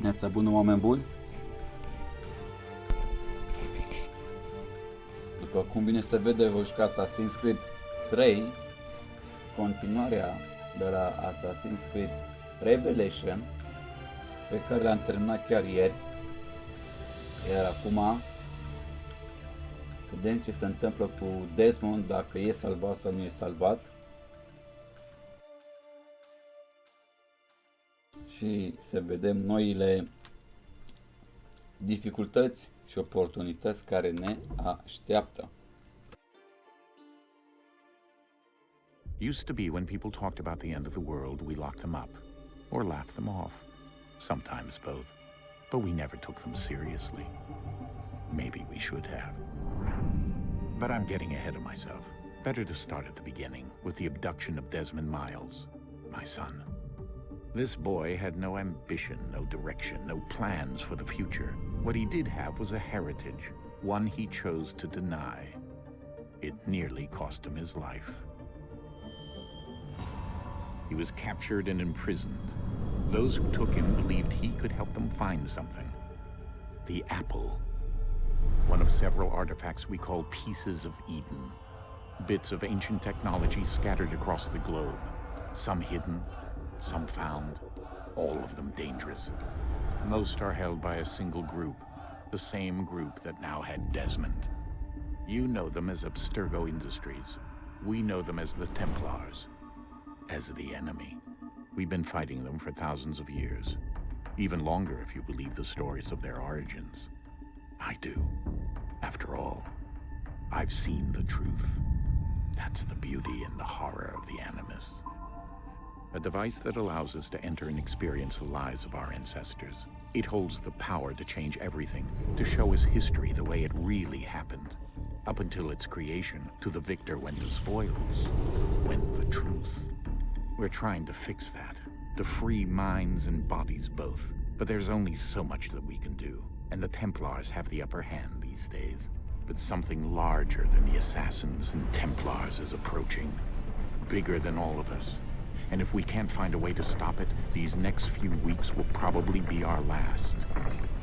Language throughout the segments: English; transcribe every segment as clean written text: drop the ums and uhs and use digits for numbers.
Neața bună, oameni buni! După cum bine se vede, voi juca Assassin's Creed 3, continuarea de la Assassin's Creed Revelation, pe care l-am terminat chiar ieri. Iar acum vedem ce se întâmplă cu Desmond, dacă e salvat sau nu e salvat. Și să vedem noile dificultăți și oportunități care ne așteaptă. Used to be when people talked about the end of the world, we locked them up or laughed them off. Sometimes both. But we never took them seriously. Maybe we should have. But I'm getting ahead of myself. Better to start at the beginning with the abduction of Desmond Miles, my son. This boy had no ambition, no direction, no plans for the future. What he did have was a heritage, one he chose to deny. It nearly cost him his life. He was captured and imprisoned. Those who took him believed he could help them find something. The apple. One of several artifacts we call pieces of Eden. Bits of ancient technology scattered across the globe. Some hidden, some found, all of them dangerous. Most are held by a single group, the same group that now had Desmond. You know them as Abstergo Industries. We know them as the Templars, as the enemy. We've been fighting them for thousands of years, even longer if you believe the stories of their origins. I do. After all, I've seen the truth. That's the beauty and the horror of the Animus. A device that allows us to enter and experience the lives of our ancestors. It holds the power to change everything, to show us history the way it really happened. Up until its creation, to the victor went the spoils, went the truth. We're trying to fix that, to free minds and bodies both. But there's only so much that we can do, and the Templars have the upper hand these days. But something larger than the Assassins and Templars is approaching, bigger than all of us. And if we can't find a way to stop it, these next few weeks will probably be our last.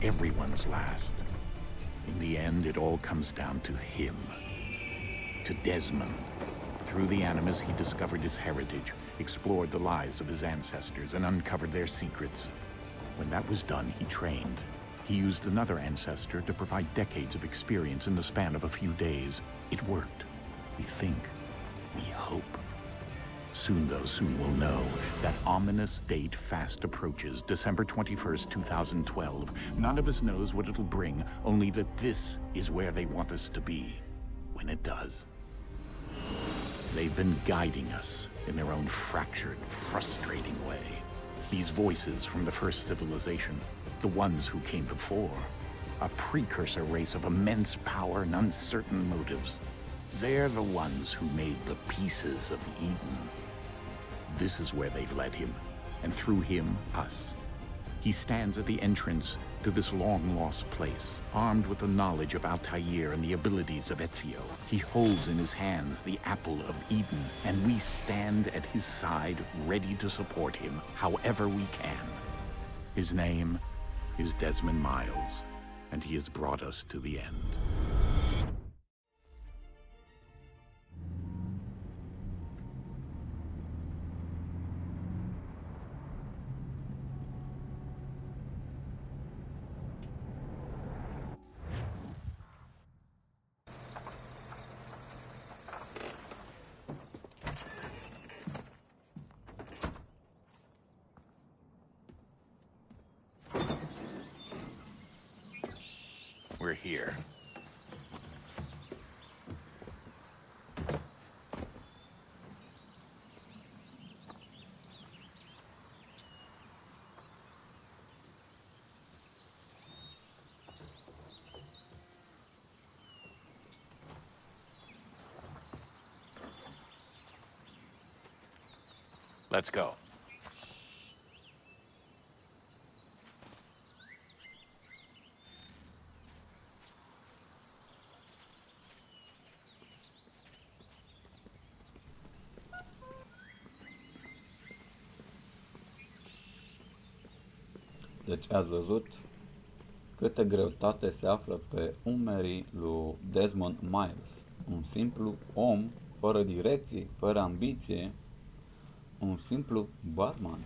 Everyone's last. In the end, it all comes down to him. To Desmond. Through the Animus, he discovered his heritage, explored the lives of his ancestors, and uncovered their secrets. When that was done, he trained. He used another ancestor to provide decades of experience in the span of a few days. It worked. We think. We hope. Soon, though, soon we'll know. That ominous date fast approaches, December 21st, 2012. None of us knows what it'll bring, only that this is where they want us to be, when it does. They've been guiding us in their own fractured, frustrating way. These voices from the first civilization, the ones who came before, a precursor race of immense power and uncertain motives. They're the ones who made the pieces of Eden. This is where they've led him, and through him, us. He stands at the entrance to this long-lost place, armed with the knowledge of Altair and the abilities of Ezio. He holds in his hands the apple of Eden, and we stand at his side, ready to support him however we can. His name is Desmond Miles, and he has brought us to the end. We're here. Let's go. Deci ați văzut câtă greutate se află pe umerii lui Desmond Miles. Un simplu om, fără direcție, fără ambiție, un simplu barman.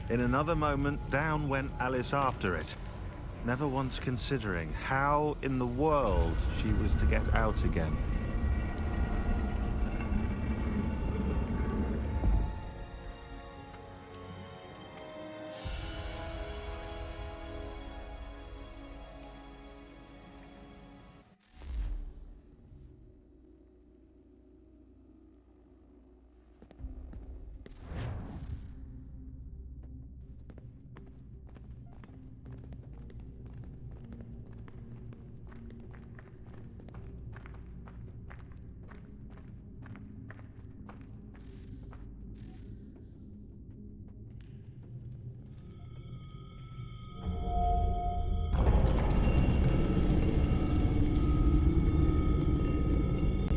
In another moment, down went Alice after it, never once considering how in the world she was to get out again.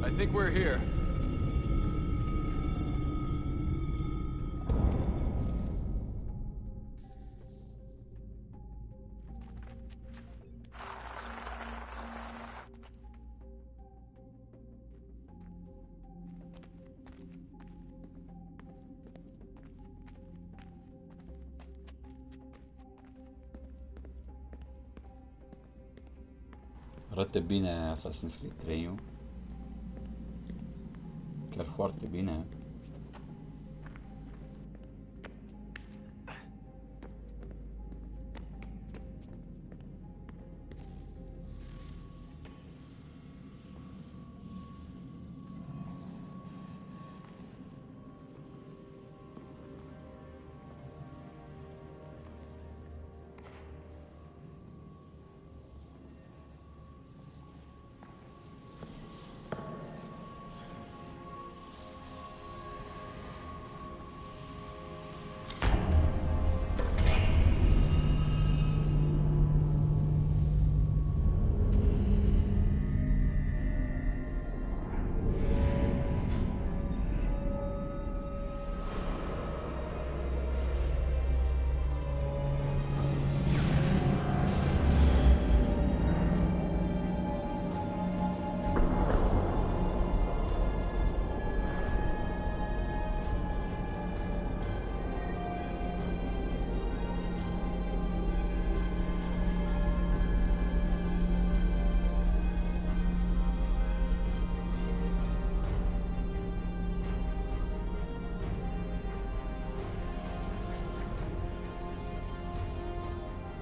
I think we're here. Arată bine Assassin's Creed 3, chiar foarte bine.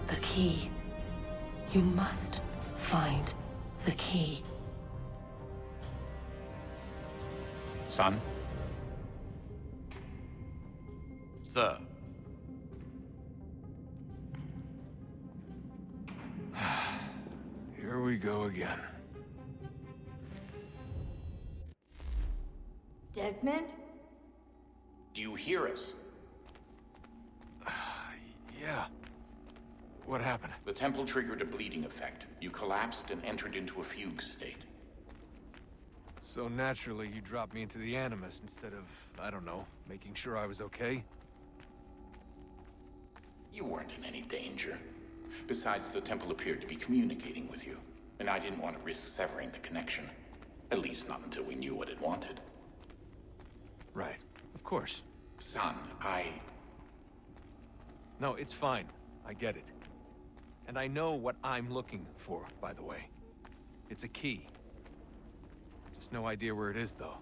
The key. You must find the key. Son? Sir. Here we go again. Desmond? Do you hear us? Yeah. What happened? The temple triggered a bleeding effect. You collapsed and entered into a fugue state. So naturally, you dropped me into the Animus instead of, I don't know, making sure I was okay? You weren't in any danger. Besides, the temple appeared to be communicating with you, and I didn't want to risk severing the connection. At least not until we knew what it wanted. Right. Of course. Son, No, it's fine. I get it. And I know what I'm looking for, by the way. It's a key. Just no idea where it is, though.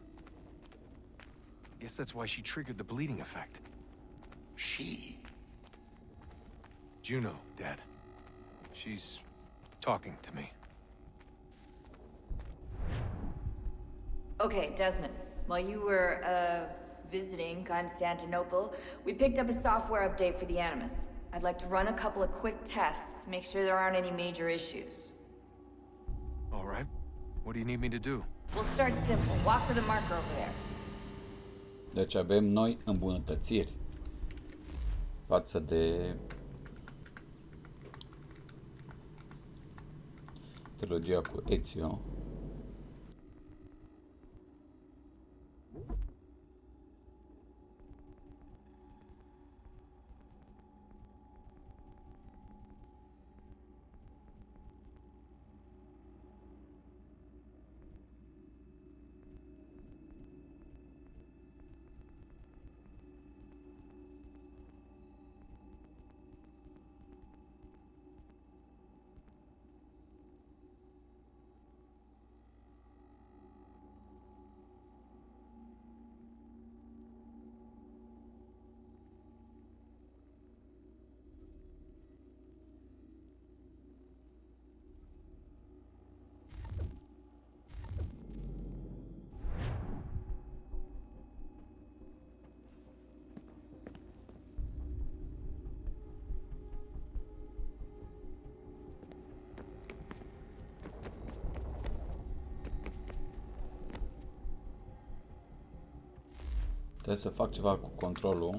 I guess that's why she triggered the bleeding effect. She? Juno, Dad. She's talking to me. Okay, Desmond. While you were, visiting Constantinople, we picked up a software update for the Animus. I'd like to run a couple of quick tests, make sure there aren't any major issues. All right. What do you need me to do? We'll start simple. Walk to the marker over there. Deci avem noi îmbunătățiri față de trilogia cu Ezio. Trebuie să fac ceva cu controlul.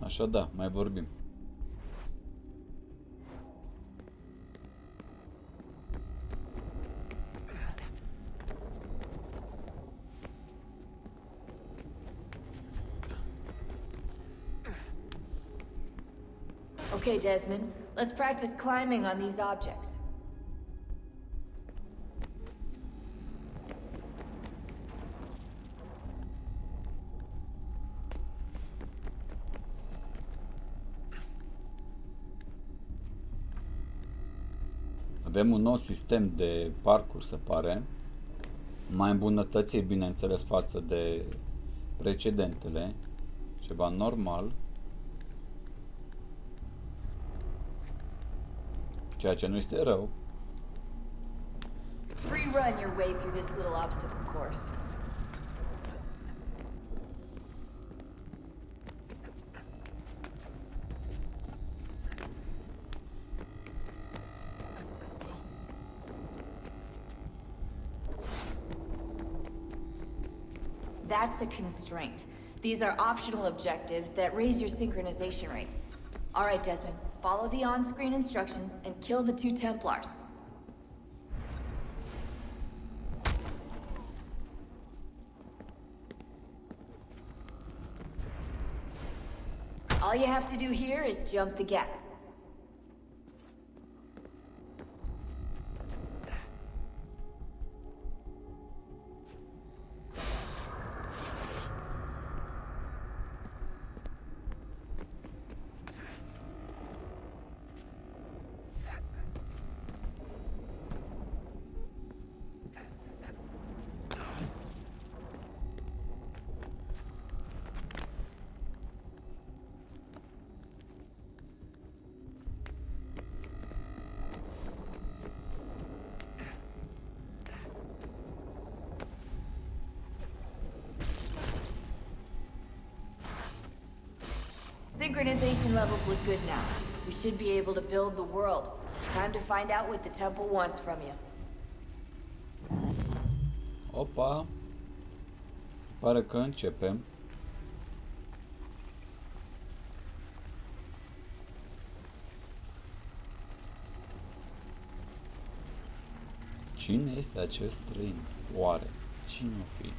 Așa da, mai vorbim. Okay, Desmond. Let's practice climbing on these objects. Avem un nou sistem de parcurs, se pare. Mai îmbunătățit, bineînțeles, față de precedentele. Ceva normal. Ceea ce nu este rău. Free run your way through this little obstacle course. That's a constraint. These are optional objectives that raise your synchronization rate. All right, Desmond. Follow the on-screen instructions and kill the 2 Templars. All you have to do here is jump the gap. Synchronization levels look good now. We should be able to build the world. It's time to find out what the temple wants from you. Opa! Se pare că începem. Cine este acest străin? Oare? Cine-o fi?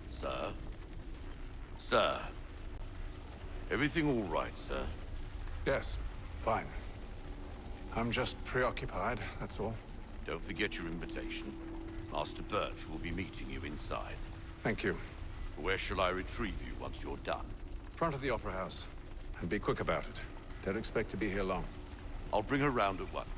Sir? Sir. Everything all right, sir? Yes, fine. I'm just preoccupied, that's all. Don't forget your invitation. Master Birch will be meeting you inside. Thank you. Where shall I retrieve you once you're done? Front of the Opera House. And be quick about it. Don't expect to be here long. I'll bring her round at once.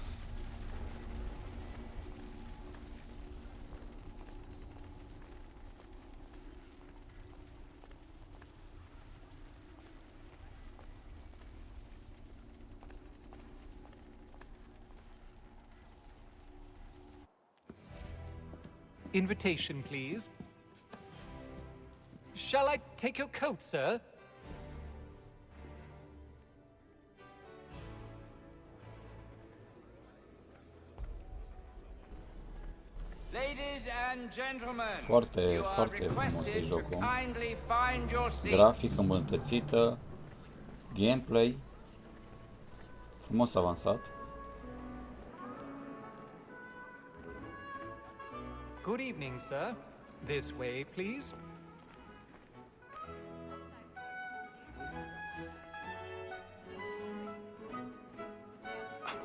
Invitation, please. Shall I take your coat, sir? Ladies and gentlemen, Foarte, you are foarte frumos e requested to jocul. kindly find your seats. Grafic îmbunătățită, gameplay frumos avansat. Good evening, sir. This way, please.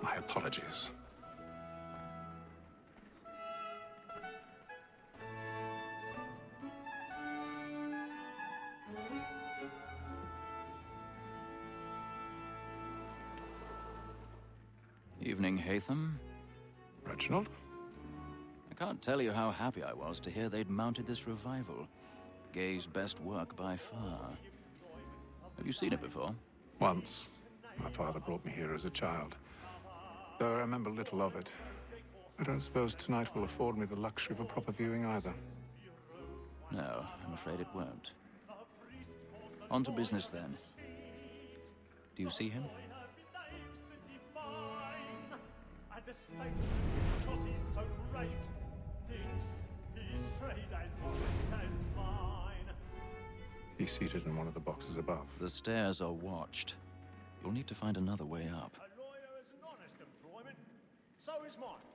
My apologies. Evening, Hatham. Reginald? I can't tell you how happy I was to hear they'd mounted this revival. Gay's best work by far. Have you seen it before? Once. My father brought me here as a child. Though I remember little of it. I don't suppose tonight will afford me the luxury of a proper viewing either. No, I'm afraid it won't. On to business then. Do you see him? Because he's so great, thinks his trade as honest as mine. He's seated in one of the boxes above. The stairs are watched. You'll need to find another way up. A lawyer is an honest employment, so is mine.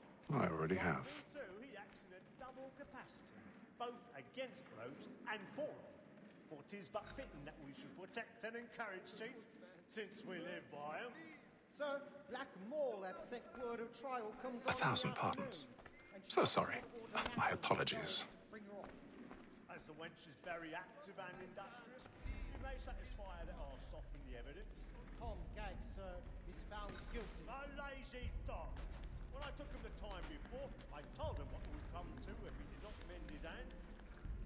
I already have. Too, he acts in a double capacity, both against rogues and for them. For 'tis but fitting that we should protect and encourage cheats, since we live by 'em. Sir, Black Mall, that sick word of trial comes on. 1,000 pardons. So sorry. My apologies. Bring her on. As the wench is very active and industrious, you may satisfy that I'll soften the evidence. Tom Gag, sir, is found guilty. A lazy dog. When I took him the time before, I told him what would come to if he did not mend his hand.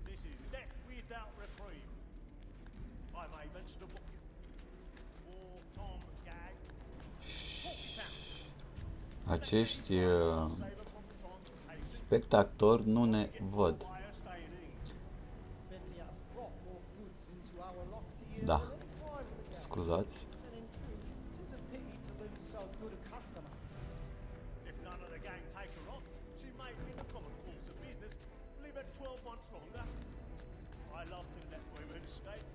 This is death without reprieve. I may mention a book. For Tom Gag. Acești spectatori nu ne văd. Da. Scuzați. If none of the gang take her off, she may, in the common course of business, leave her 12 months longer. I love to let women escape.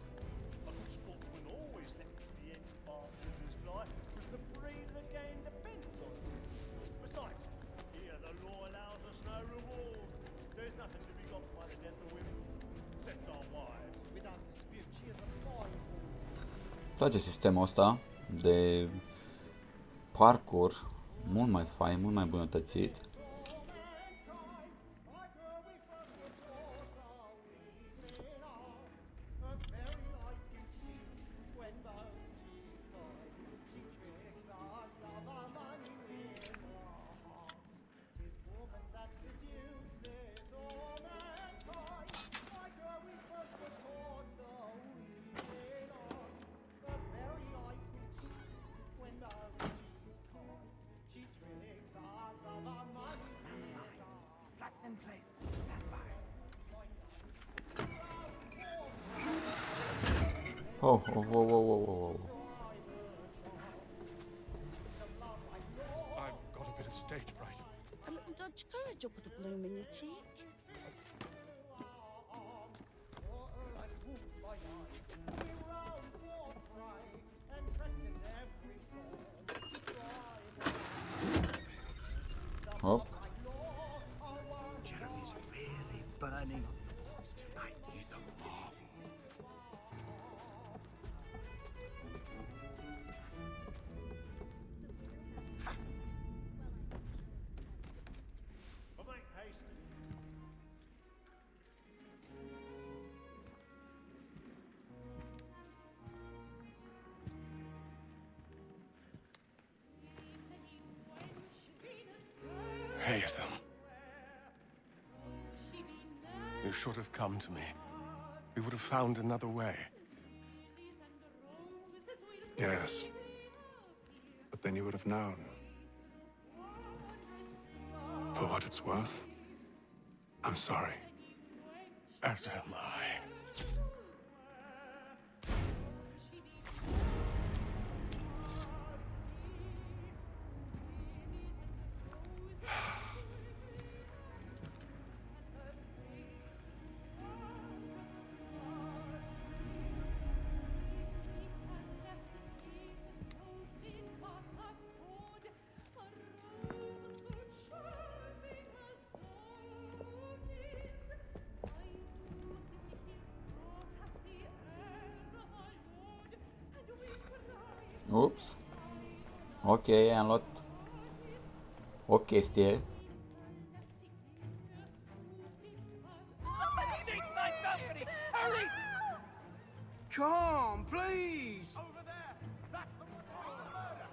A good sportsman always lets the end partners fly, because the breed of the game depends on it. Besides, here the law allows us no reward. There's nothing to be got by the death of women, except our wives. Without dispute, she is a fine woman. Place sistemul ăsta de parkour mult mai fain, mult mai îmbunătățit. Oh, oh, oh, oh, oh, oh. I've got a bit of stage fright. A little Dutch courage will put a bloom in your cheek. Hop. Jeremy's really burning on the box tonight. He's a marvel. Haytham. You should have come to me. We would have found another way. Yes. But then you would have known. For what it's worth, I'm sorry. As am I. Ups. Ok, am luat o chestie. Calm, please!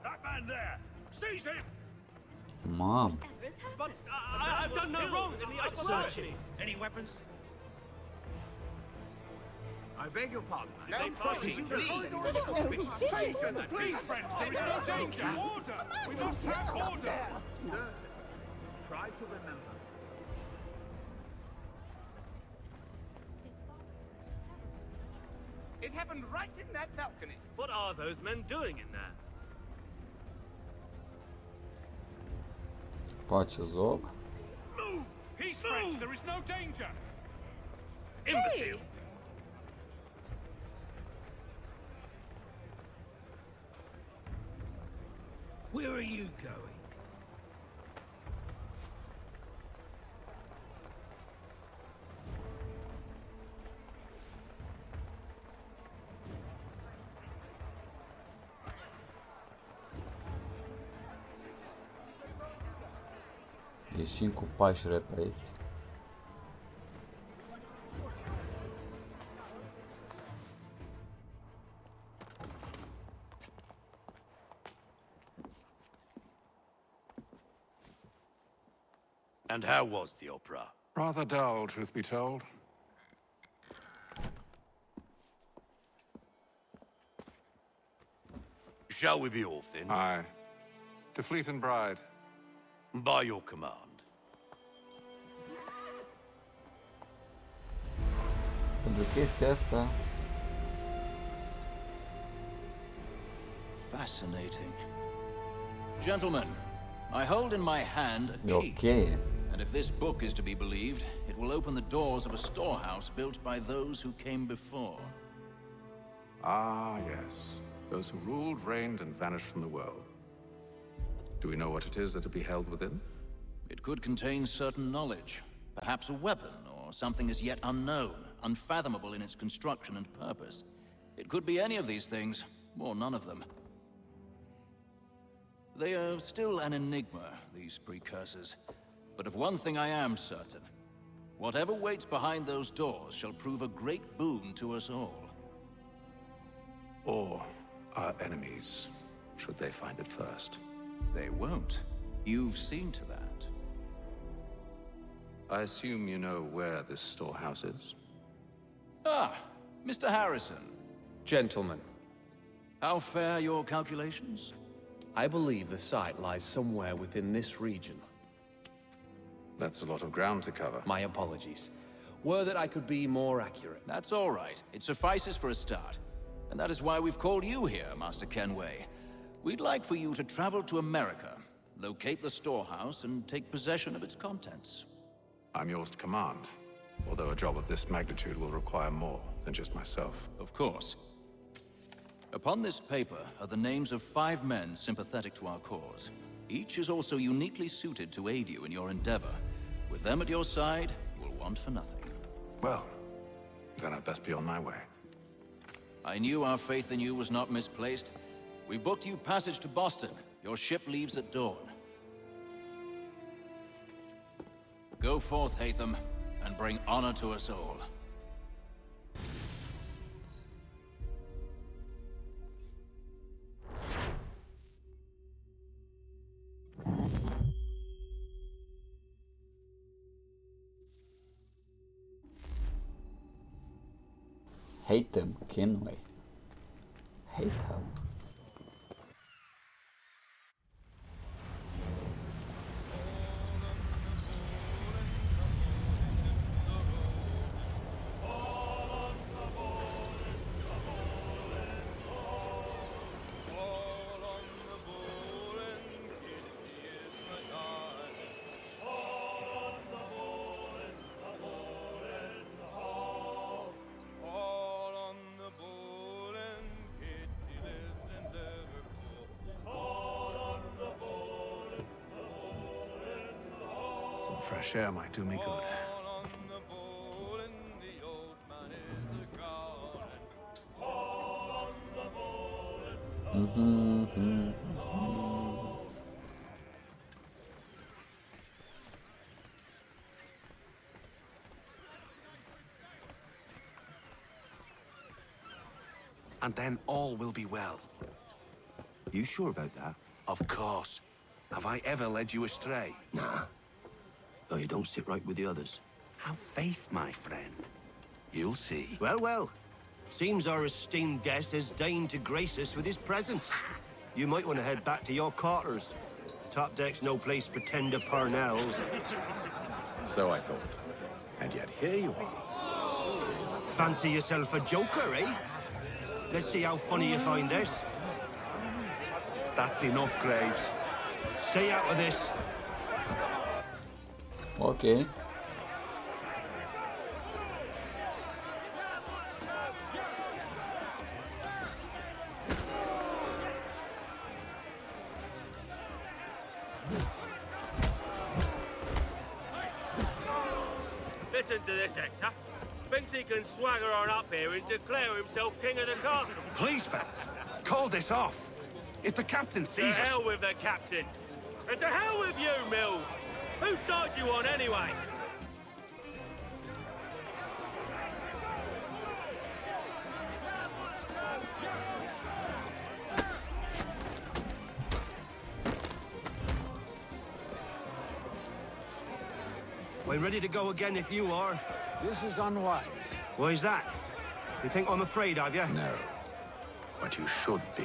That man there! Seize him! Mom. But I've done no wrong in the isolation. Any weapons? I beg your pardon. No pushing, please. Please, friends, there is no danger. Order! We must have order! Sir, try to remember. It happened right in that balcony. What are those men doing in there? Face zoc. Move! Peace, friends, there is no danger. Imbecile! Where are you going? Ieșim cu pași repezi. And how was the opera? Rather dull, truth be told. Shall we be off then? Aye. To Fleet and Bride. By your command. Pentru chestia asta. Fascinating. Gentlemen, I hold in my hand a key. Okay. And if this book is to be believed, it will open the doors of a storehouse built by those who came before. Ah, yes. Those who ruled, reigned, and vanished from the world. Do we know what it is that will be held within? It could contain certain knowledge. Perhaps a weapon, or something as yet unknown, unfathomable in its construction and purpose. It could be any of these things, or none of them. They are still an enigma, these precursors. But of one thing I am certain. Whatever waits behind those doors shall prove a great boon to us all. Or our enemies, should they find it first. They won't. You've seen to that. I assume you know where this storehouse is? Ah, Mr. Harrison. Gentlemen. How fare your calculations? I believe the site lies somewhere within this region. That's a lot of ground to cover. My apologies. Were that I could be more accurate. That's all right. It suffices for a start. And that is why we've called you here, Master Kenway. We'd like for you to travel to America, locate the storehouse, and take possession of its contents. I'm yours to command, although a job of this magnitude will require more than just myself. Of course. Upon this paper are the names of 5 men sympathetic to our cause. Each is also uniquely suited to aid you in your endeavor. With them at your side, you will want for nothing. Well, then I'd best be on my way. I knew our faith in you was not misplaced. We've booked you passage to Boston. Your ship leaves at dawn. Go forth, Haytham, and bring honor to us all. Hate them, Kenway. Hate how. Some fresh air might do me good. And then all will be well. You sure about that? Of course. Have I ever led you astray? Nah. Though you don't sit right with the others. Have faith, my friend. You'll see. Well, well. Seems our esteemed guest has deigned to grace us with his presence. You might want to head back to your quarters. Top deck's no place for tender parnells. So I thought. And yet here you are. Fancy yourself a joker, eh? Let's see how funny you find this. That's enough, Graves. Stay out of this. Okay. Listen to this, Hector. Thinks he can swagger on up here and declare himself king of the castle. Please, fellas, call this off. If the captain To sees us... hell with the captain. And to hell with you, Mills. Whose side you on, anyway? We're ready to go again if you are. This is unwise. Why's that? You think I'm afraid of you? No. But you should be.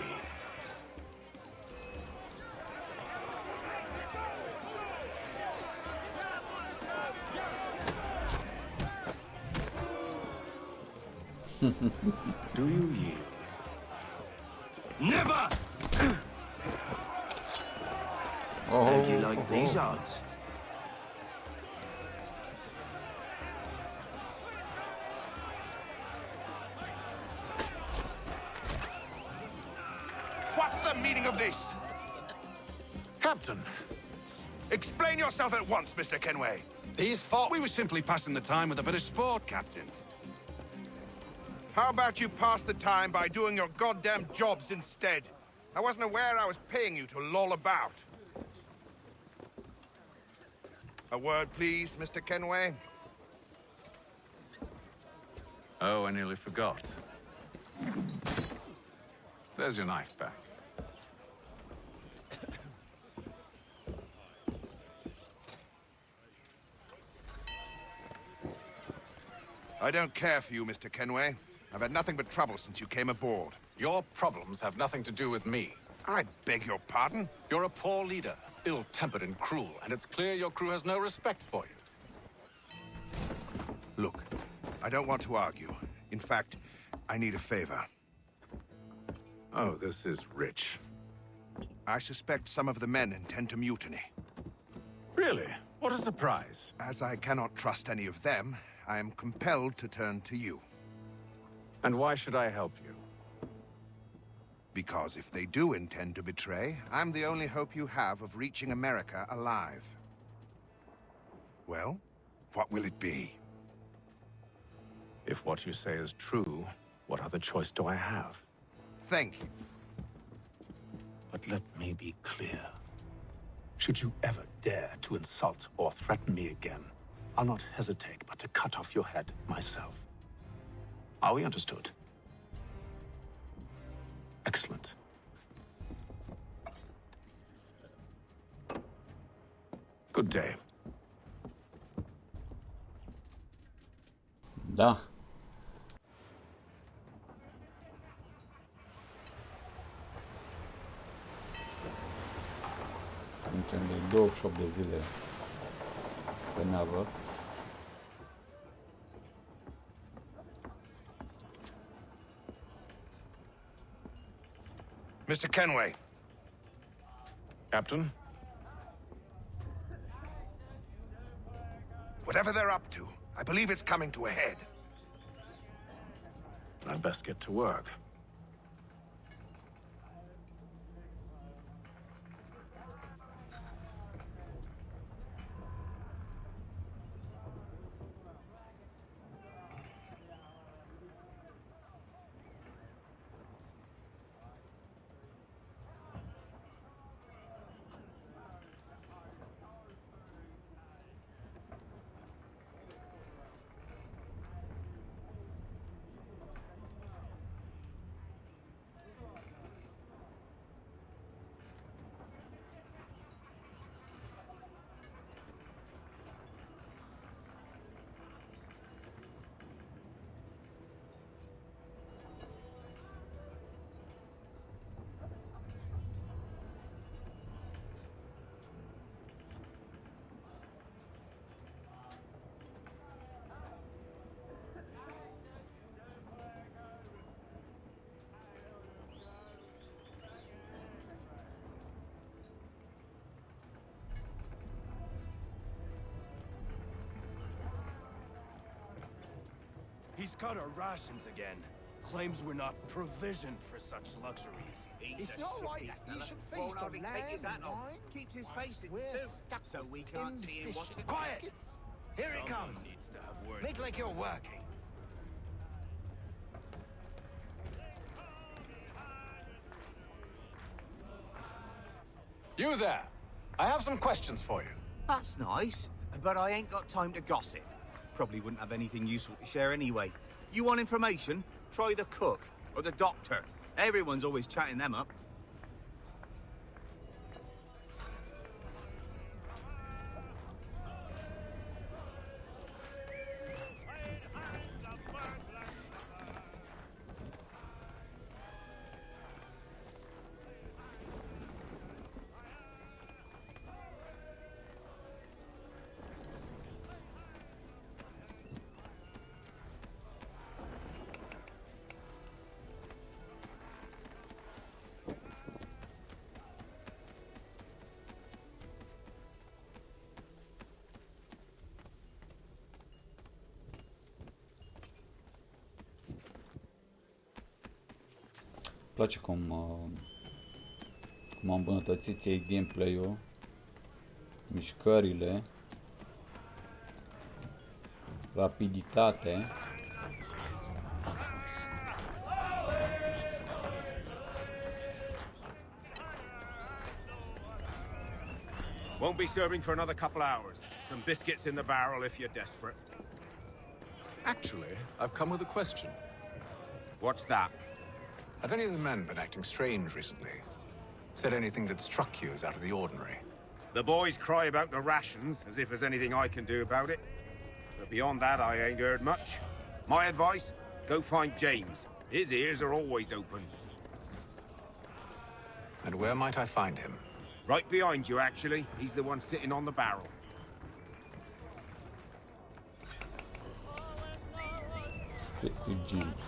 Do you yield? Never! How do you like these odds? What's the meaning of this? Captain, Explain yourself at once, Mr. Kenway. these thought we were simply passing the time with a bit of sport, Captain. How about you pass the time by doing your goddamn jobs instead? I wasn't aware I was paying you to loll about. A word, please, Mr. Kenway. Oh, I nearly forgot. There's your knife back. I don't care for you, Mr. Kenway. I've had nothing but trouble since you came aboard. Your problems have nothing to do with me. I beg your pardon? You're a poor leader, ill-tempered and cruel, and it's clear your crew has no respect for you. Look, I don't want to argue. In fact, I need a favor. Oh, this is rich. I suspect some of the men intend to mutiny. Really? What a surprise. As I cannot trust any of them, I am compelled to turn to you. And why should I help you? Because if they do intend to betray, I'm the only hope you have of reaching America alive. Well, what will it be? If what you say is true, what other choice do I have? Thank you. But let me be clear. Should you ever dare to insult or threaten me again, I'll not hesitate but to cut off your head myself. Are we understood? Excellent. Good day. Da. zicem de 28 de zile pe navă. Mr. Kenway. Captain? Whatever they're up to, I believe it's coming to a head. I'd best get to work. He's cut our rations again. Claims we're not provisioned for such luxuries. It's not right that he should feast on lamb and wine. Keeps his face in We're too, stuck so with we can't see him watching. Quiet! Here it comes. Needs to have words. Make like you're working. You there! I have some questions for you. That's nice, but I ain't got time to gossip. Probably wouldn't have anything useful to share anyway. You want information? Try the cook or the doctor. Everyone's always chatting them up. Place cum am îmbunătățit ei gameplay-ul, mișcările, rapiditate. Won't be serving for another couple hours. Some biscuits in the barrel if you're desperate. Actually, I've come with a question. What's that? Have any of the men been acting strange recently? Said anything that struck you as out of the ordinary? The boys cry about the rations, as if there's anything I can do about it. But beyond that, I ain't heard much. My advice, go find James. His ears are always open. And where might I find him? Right behind you, actually. He's the one sitting on the barrel. Stick with James.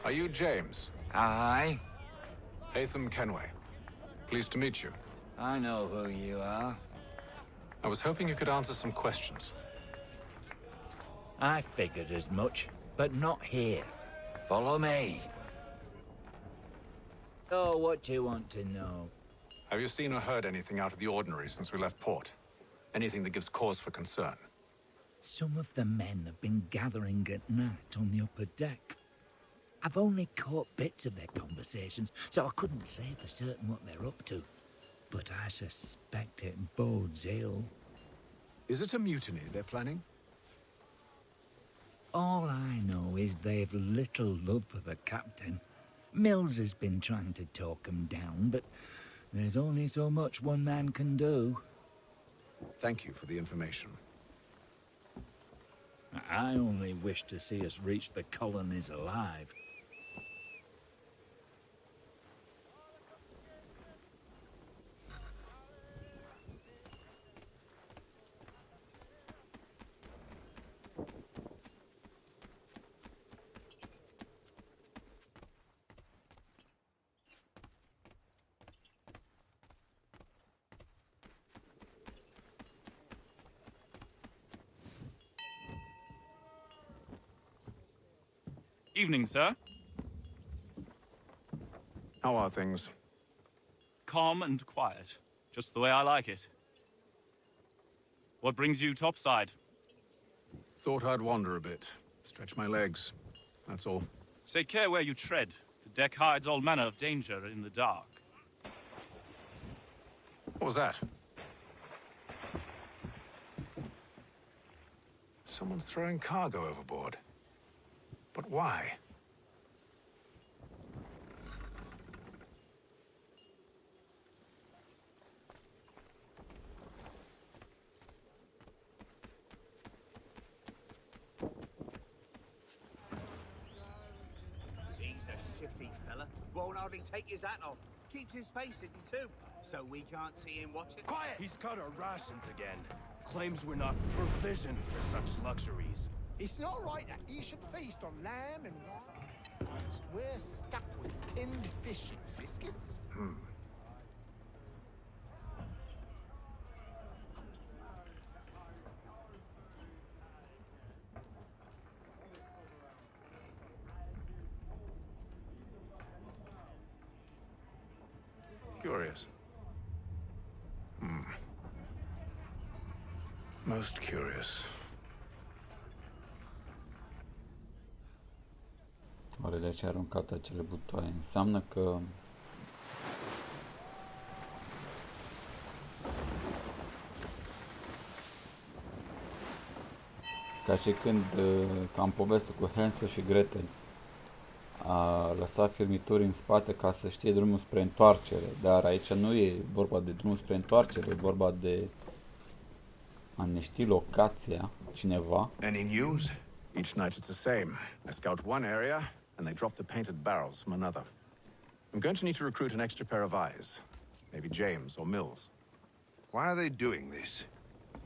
Are you James? Aye. Hatham Kenway. Pleased to meet you. I know who you are. I was hoping you could answer some questions. I figured as much, but not here. Follow me. Oh, what do you want to know? Have you seen or heard anything out of the ordinary since we left port? Anything that gives cause for concern? Some of the men have been gathering at night on the upper deck. I've only caught bits of their conversations, so I couldn't say for certain what they're up to. But I suspect it bodes ill. Is it a mutiny they're planning? All I know is they've little love for the captain. Mills has been trying to talk 'em down, but there's only so much one man can do. Thank you for the information. I only wish to see us reach the colonies alive. Evening, sir. How are things? Calm and quiet. Just the way I like it. What brings you topside? Thought I'd wander a bit. Stretch my legs. That's all. Take care where you tread. The deck hides all manner of danger in the dark. What was that? Someone's throwing cargo overboard. But why? He's a shifty fella. Won't hardly take his hat off. Keeps his face hidden too, so we can't see him watching. Quiet! He's cut our rations again. Claims we're not provisioned for such luxuries. It's not right that you should feast on lamb and wine whilst we're stuck with tinned fish and biscuits. Curious. Most curious. Oare de ce a aruncat acele butoaie? Înseamnă că ca și când ca în poveste cu Hansel și Gretel a lăsat firmituri în spate ca să știe drumul spre întoarcere, dar aici nu e vorba de drumul spre întoarcere, e vorba de a ne ști locația, cineva. Any news? Each night it's the same. I scout one area, and they drop the painted barrels from another. I'm going to need to recruit an extra pair of eyes. Maybe James or Mills. Why are they doing this?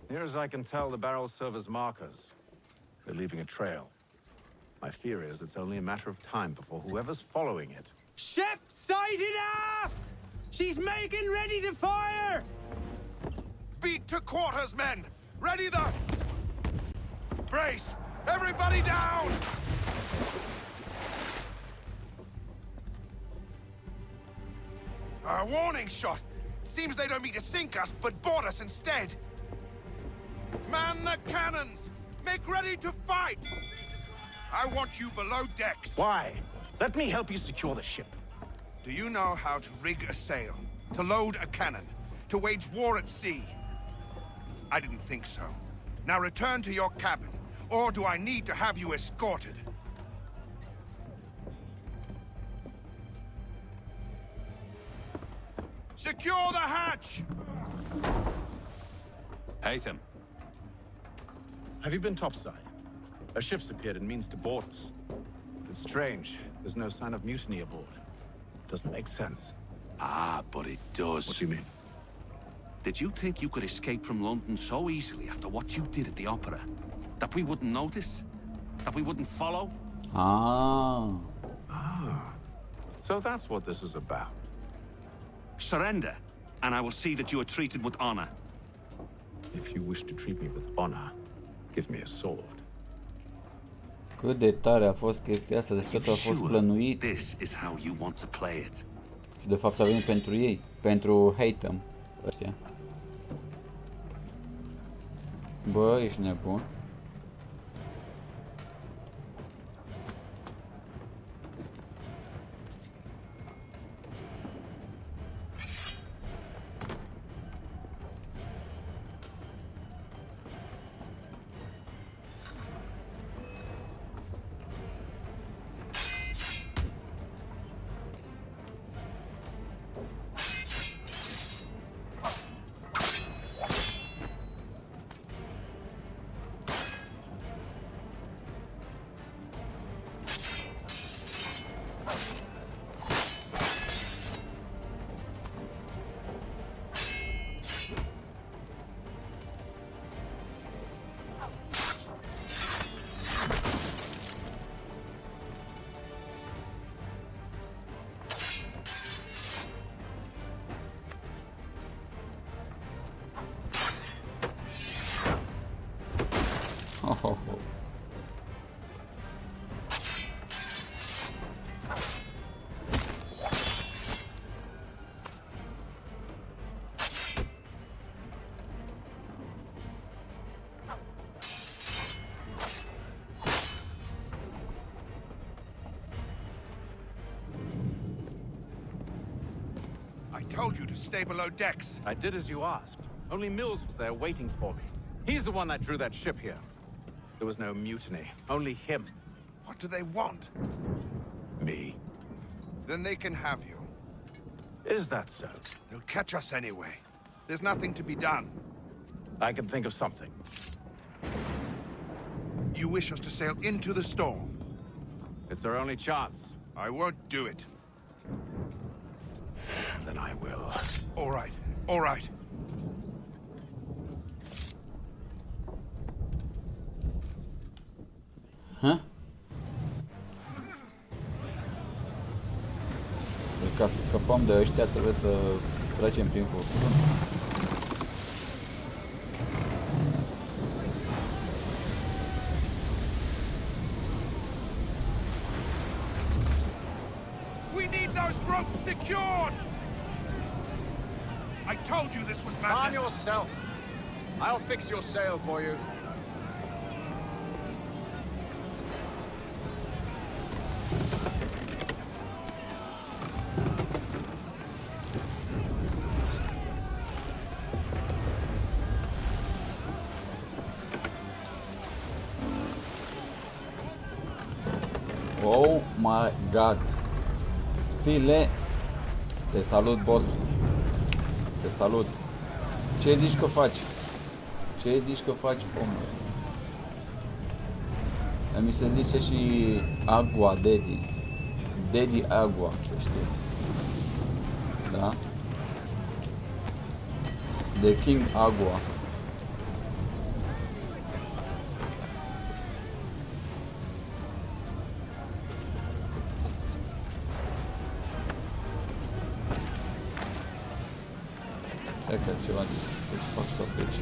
Near as I can tell, the barrels serve as markers. They're leaving a trail. My fear is it's only a matter of time before whoever's following it. Ship sighted aft! She's making ready to fire! Beat to quarters, men! Ready the... Brace! Everybody down! A warning shot! Seems they don't mean to sink us, but board us instead! Man the cannons! Make ready to fight! I want you below decks. Why? Let me help you secure the ship. Do you know how to rig a sail? To load a cannon? To wage war at sea? I didn't think so. Now return to your cabin, or do I need to have you escorted? Secure the hatch! Haytham. Have you been topside? A ship's appeared and means to board us. It's strange. There's no sign of mutiny aboard. Doesn't make sense. Ah, but it does. What do you mean? Did you think you could escape from London so easily after what you did at the opera? That we wouldn't notice? That we wouldn't follow? Ah. So that's what this is about. Surrender, and I will see that you are treated with honor. If you wish to treat me with honor, give me a sword. Cât de tare a fost chestia asta, deci totul a fost plănuit. This is how you want to play it. Și de fapt a venit pentru ei, pentru Haytham, ăștia. Bă, ești nebun. told you to stay below decks. I did as you asked. Only Mills was there waiting for me. He's the one that drew that ship here. There was no mutiny, only him. What do they want? Me. Then they can have you. Is that so? They'll catch us anyway. There's nothing to be done. I can think of something. You wish us to sail into the storm? It's our only chance. I won't do it. Then I will. All right, all right. Huh? Ca să scăpăm de ăștia trebuie să trecem prin furtună. We need those ropes secured! I told you this was madness. Calm yourself. I'll fix your sail for you. Oh my god. Sile. Te salut, boss. Te salut. Ce zici că faci? Ce zici că faci, omule? Mi se zice și Agua Daddy. Daddy Agua, să știi. Da? The King Agua. Stai că ceva să fac stop aici.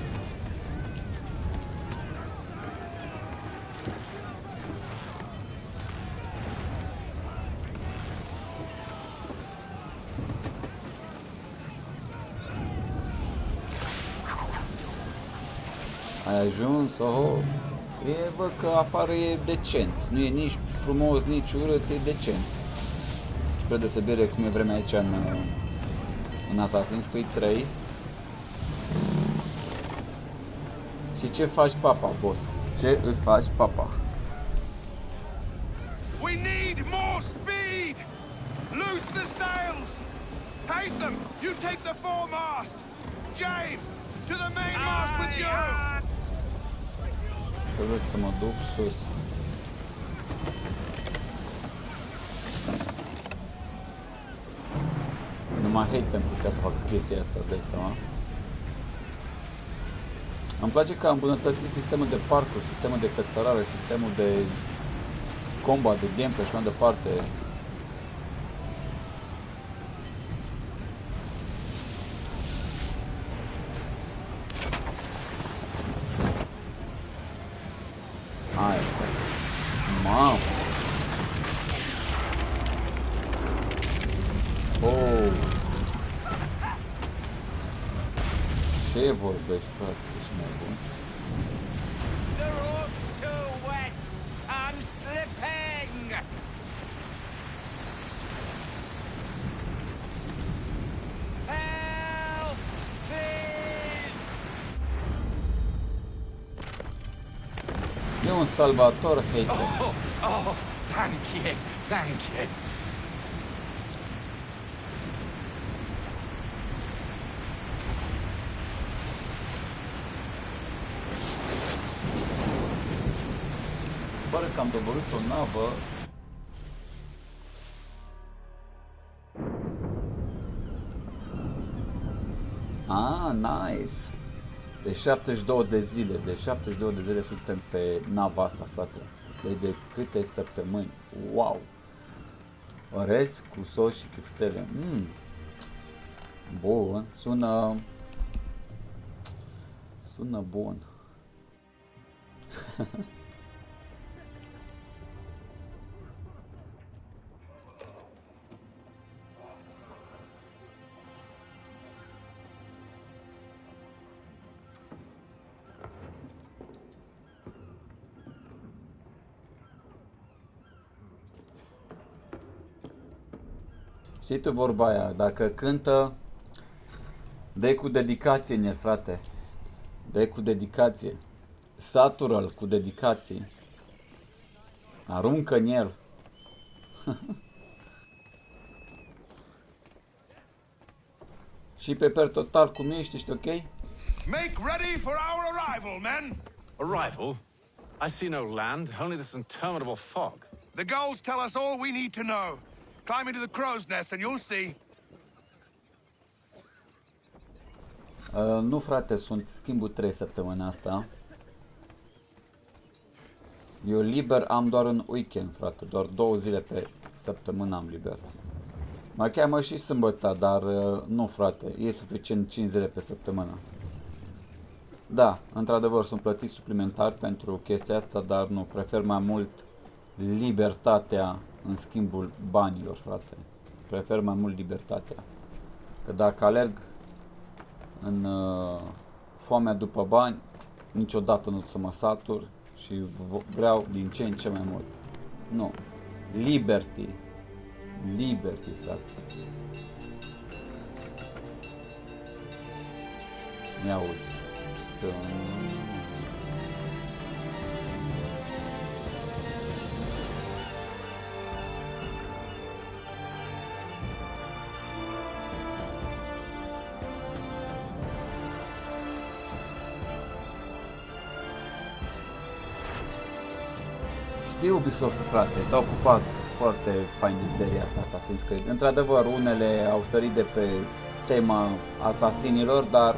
Ai ajuns? Oho! E, bă, că afară e decent. Nu e nici frumos, nici urât, e decent. Spre deosebire cum e vremea aici în Assassin's Creed 3. Și ce faci, papa, boss? Ce îți faci, papa? We need more speed! Loose the sails! Hate them! You take the foremast! James! To the mainmast with you! Trebuie să mă duc sus. Numai hate îmi putea să facă chestia asta, îți dai seama? Îmi place că am îmbunătățit sistemul de parcurs, sistemul de cățărare, sistemul de combat, de gameplay și mai departe. Hai, mamă! Oh! Ce vorbești, frate? Ești nebun? The rope's too wet. I'm slipping. Help! Please! E un salvator hater. Oh, thank you, thank you. Pare că am doborât o navă. Ah, nice! De 72 de zile, de 72 de zile suntem pe nava asta, frate. De câte săptămâni? Wow! Orez cu sos și chiftele. Bun, sună bun. Știi tu vorba aia, dacă cântă, Dă-i cu dedicație în el, frate. Dă-i cu dedicație. Satură-l cu dedicație. Aruncă în el. Și pe per total cum ești ok? Make ready for our arrival, men! Arrival? I see no land, only this interminable fog. The gulls tell us all we need to know. Climb into the crow's nest and you'll see. Nu, frate, sunt schimbul 3 săptămâna asta. Eu liber am doar în weekend, frate. Doar 2 zile pe săptămână am liber. Mai cheamă și sâmbătă, dar nu, frate. E suficient 5 zile pe săptămână. Da, într-adevăr sunt plătiți suplimentar pentru chestia asta, dar nu, prefer mai mult libertatea în schimbul banilor, frate. Prefer mai mult libertatea. Că dacă alerg în foamea după bani, niciodată nu o să mă satur și vreau din ce în ce mai mult. Nu. Liberty. Liberty, frate. Ia auzi. Știi, Ubisoft, frate, s-a ocupat foarte fain de seria asta Assassin's Creed. Într-adevăr, unele au sărit de pe tema asasinilor, dar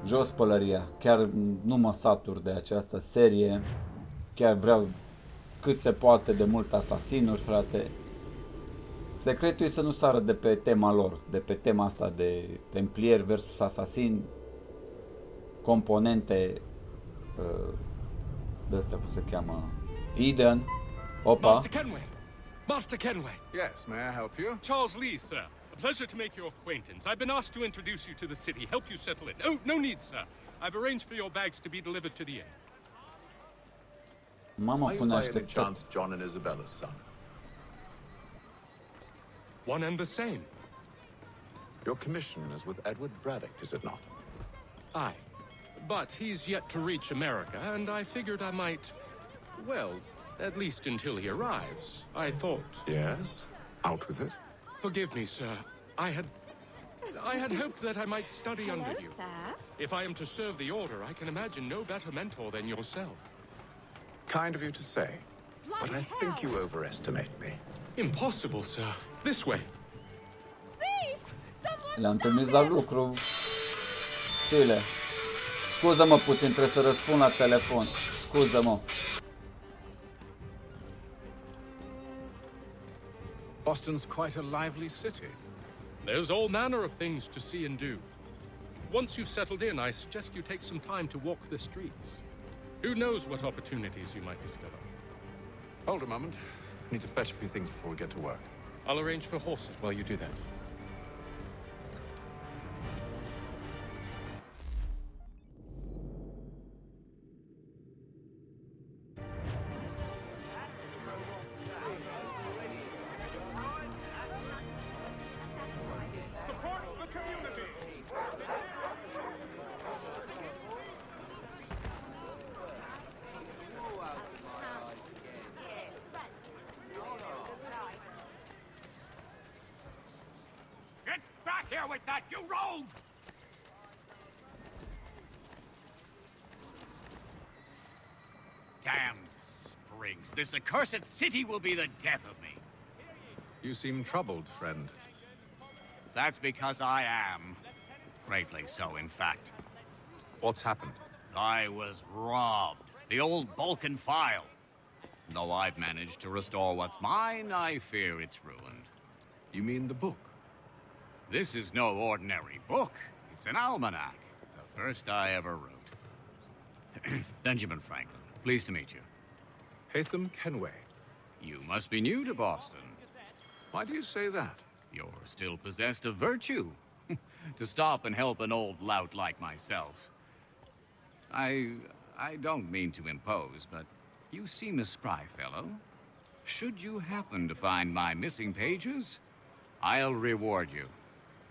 jos pălăria. Chiar nu mă satur de această serie. Chiar vreau cât se poate de mult asasinuri, frate. Secretul e să nu sară de pe tema lor, de pe tema asta de templieri versus asasin, componente de astea, cum se cheamă, Eden, opa. Master Kenway! Master Kenway! Yes, may I help you? Charles Lee, sir. A pleasure to make your acquaintance. I've been asked to introduce you to the city, help you settle in. Oh, no need, sir. I've arranged for your bags to be delivered to the inn. Mama Are you pune by any așteptat. chance John and Isabella's son? One and the same. Your commission is with Edward Braddock, is it not? Aye. But he's yet to reach America, and I figured I might... Well, at least until he arrives, I thought... Yes? Out with it. Forgive me, sir. I had hoped that I might study under you. Sir. If I am to serve the Order, I can imagine no better mentor than yourself. Kind of you to say. But I think you overestimate me. Impossible, sir. This way. Le-am trimis la lucru. Sile. Scuză-mă puțin, trebuie să răspund la telefon. Scuză-mă. Boston's quite a lively city. There's all manner of things to see and do. Once you've settled in, I suggest you take some time to walk the streets. Who knows what opportunities you might discover? Hold a moment. I need to fetch a few things before we get to work. I'll arrange for horses while you do that. Support the community! Get back here with that, you rogue! Damn Springs. This accursed city will be the death of me. You seem troubled, friend. That's because I am. Greatly so, in fact. What's happened? I was robbed. The old Balkan file. Though I've managed to restore what's mine, I fear it's ruined. You mean the book? This is no ordinary book. It's an almanac. The first I ever wrote. Benjamin Franklin. Pleased to meet you. Hatham Kenway. You must be new to Boston. Why do you say that? You're still possessed of virtue. To stop and help an old lout like myself. I don't mean to impose, but you seem a spry fellow. Should you happen to find my missing pages, I'll reward you.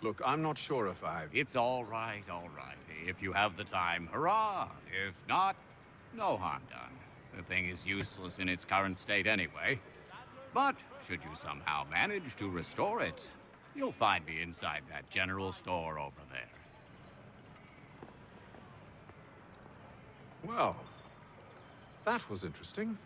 Look, I'm not sure if I've... It's all right, all right. If you have the time, hurrah! If not, no harm done. The thing is useless in its current state anyway. But should you somehow manage to restore it, you'll find me inside that general store over there. Well, that was interesting.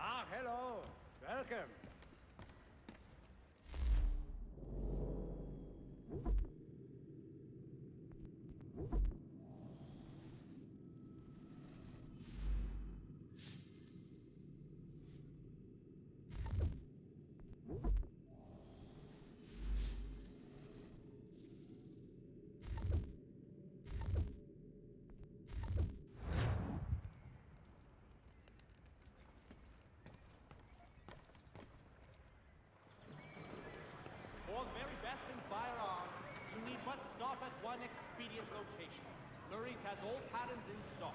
Ah, hello. Welcome. For the very best in firearms, you need but stop at one expedient location. Murray's has all patterns in stock.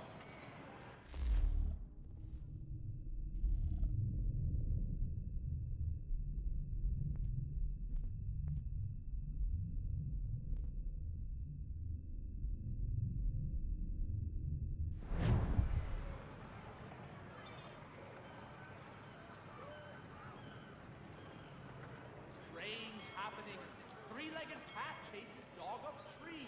Strange happenings. Three-legged cat chases dog up tree.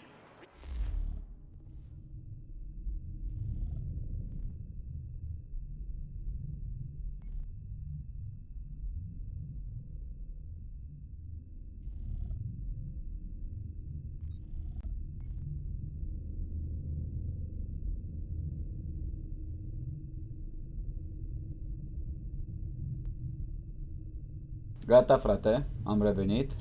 Gata, frate, am revenit.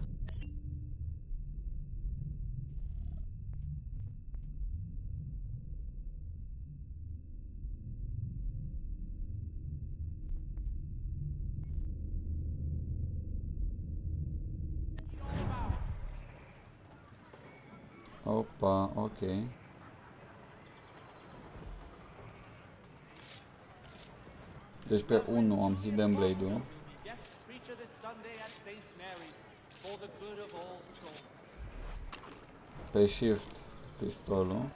Opa, ok. Deci pe 1 am Hidden Blade-ul. Guest preacher this Sunday at St. Mary's for the good of all souls. Pe Shift pistolul.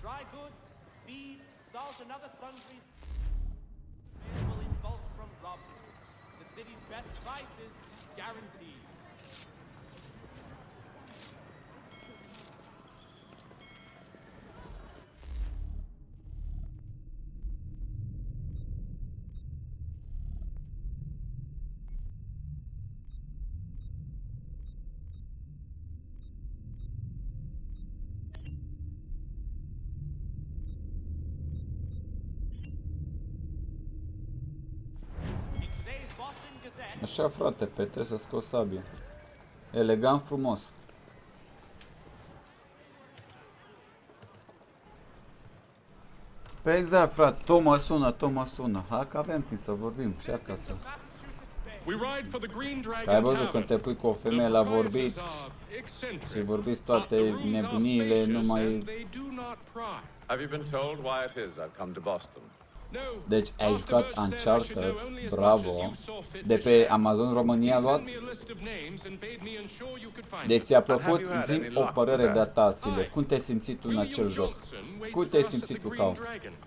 Dry goods, feed, salt, and other sundries available in bulk from Robson's. The city's best prices guaranteed. Așa, frate, pe trebuie să scos sabie. Elegant, frumos. Pe exact, frate, tot mă sună. Hai că avem timp să vorbim și acasă. Ai văzut când te pui cu o femeie la vorbit și vorbiți toate nebuniile, numai... Have you been told why it is I've come to Boston? Deci ai jucat Uncharted, bravo, de pe Amazon România luat? Deci ți-a plăcut? Zi o părere de-a ta, Sile. Cum te-ai simțit tu în acel joc? Cum te-ai simțit tu, Cau?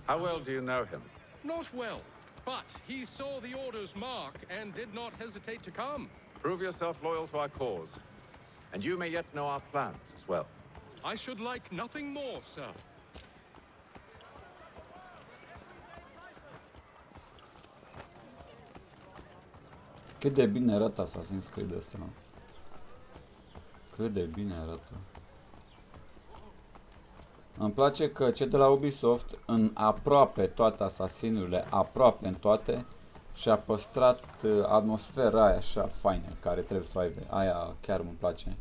How well do you know him? Not well, but he saw the order's mark and did not hesitate to come. Prove yourself loyal to our cause, and you may yet know our plans as well. I should like nothing more, sir. Cât de bine arată Assassin's Creed ăsta. Cât de bine arată. Îmi place că cei de la Ubisoft, în aproape toate asasinurile, aproape în toate, și-a păstrat atmosfera aia așa faină, care trebuie să o aibă. Aia chiar îmi place.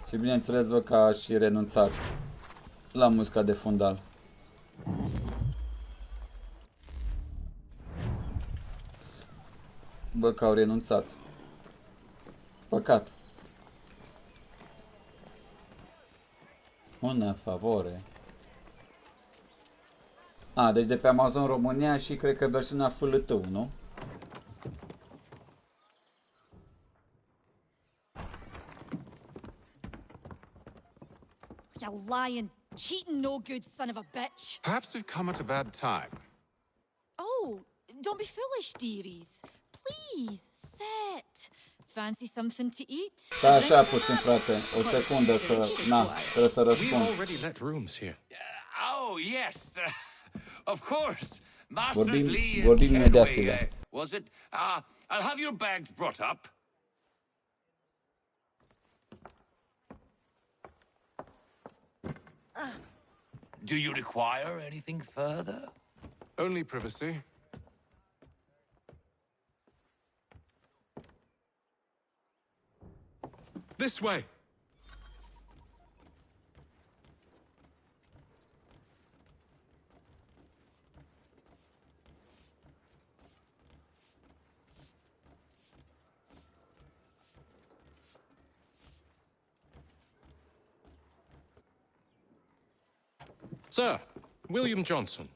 Și bineînțeles văd că a și renunțat la muzica de fundal. Bă, că au renunțat. Păcat. Una favore. A, deci de pe Amazon România și cred că versiunea FLT, nu? You lying, cheating, no good son of a bitch. Perhaps we've come at a bad time. Oh, don't be foolish, dearies. Please, sit. Fancy something to eat? Da, așa puțin, frate. O secundă, că, na, trebuie să răspund. We've already let rooms here. Oh, yes. Of course. Masters Lee and Vorbim imediat, Kenway, Sile. was it? I'll have your bags brought up. Do you require anything further? Only privacy. This way. Sir, William Johnson.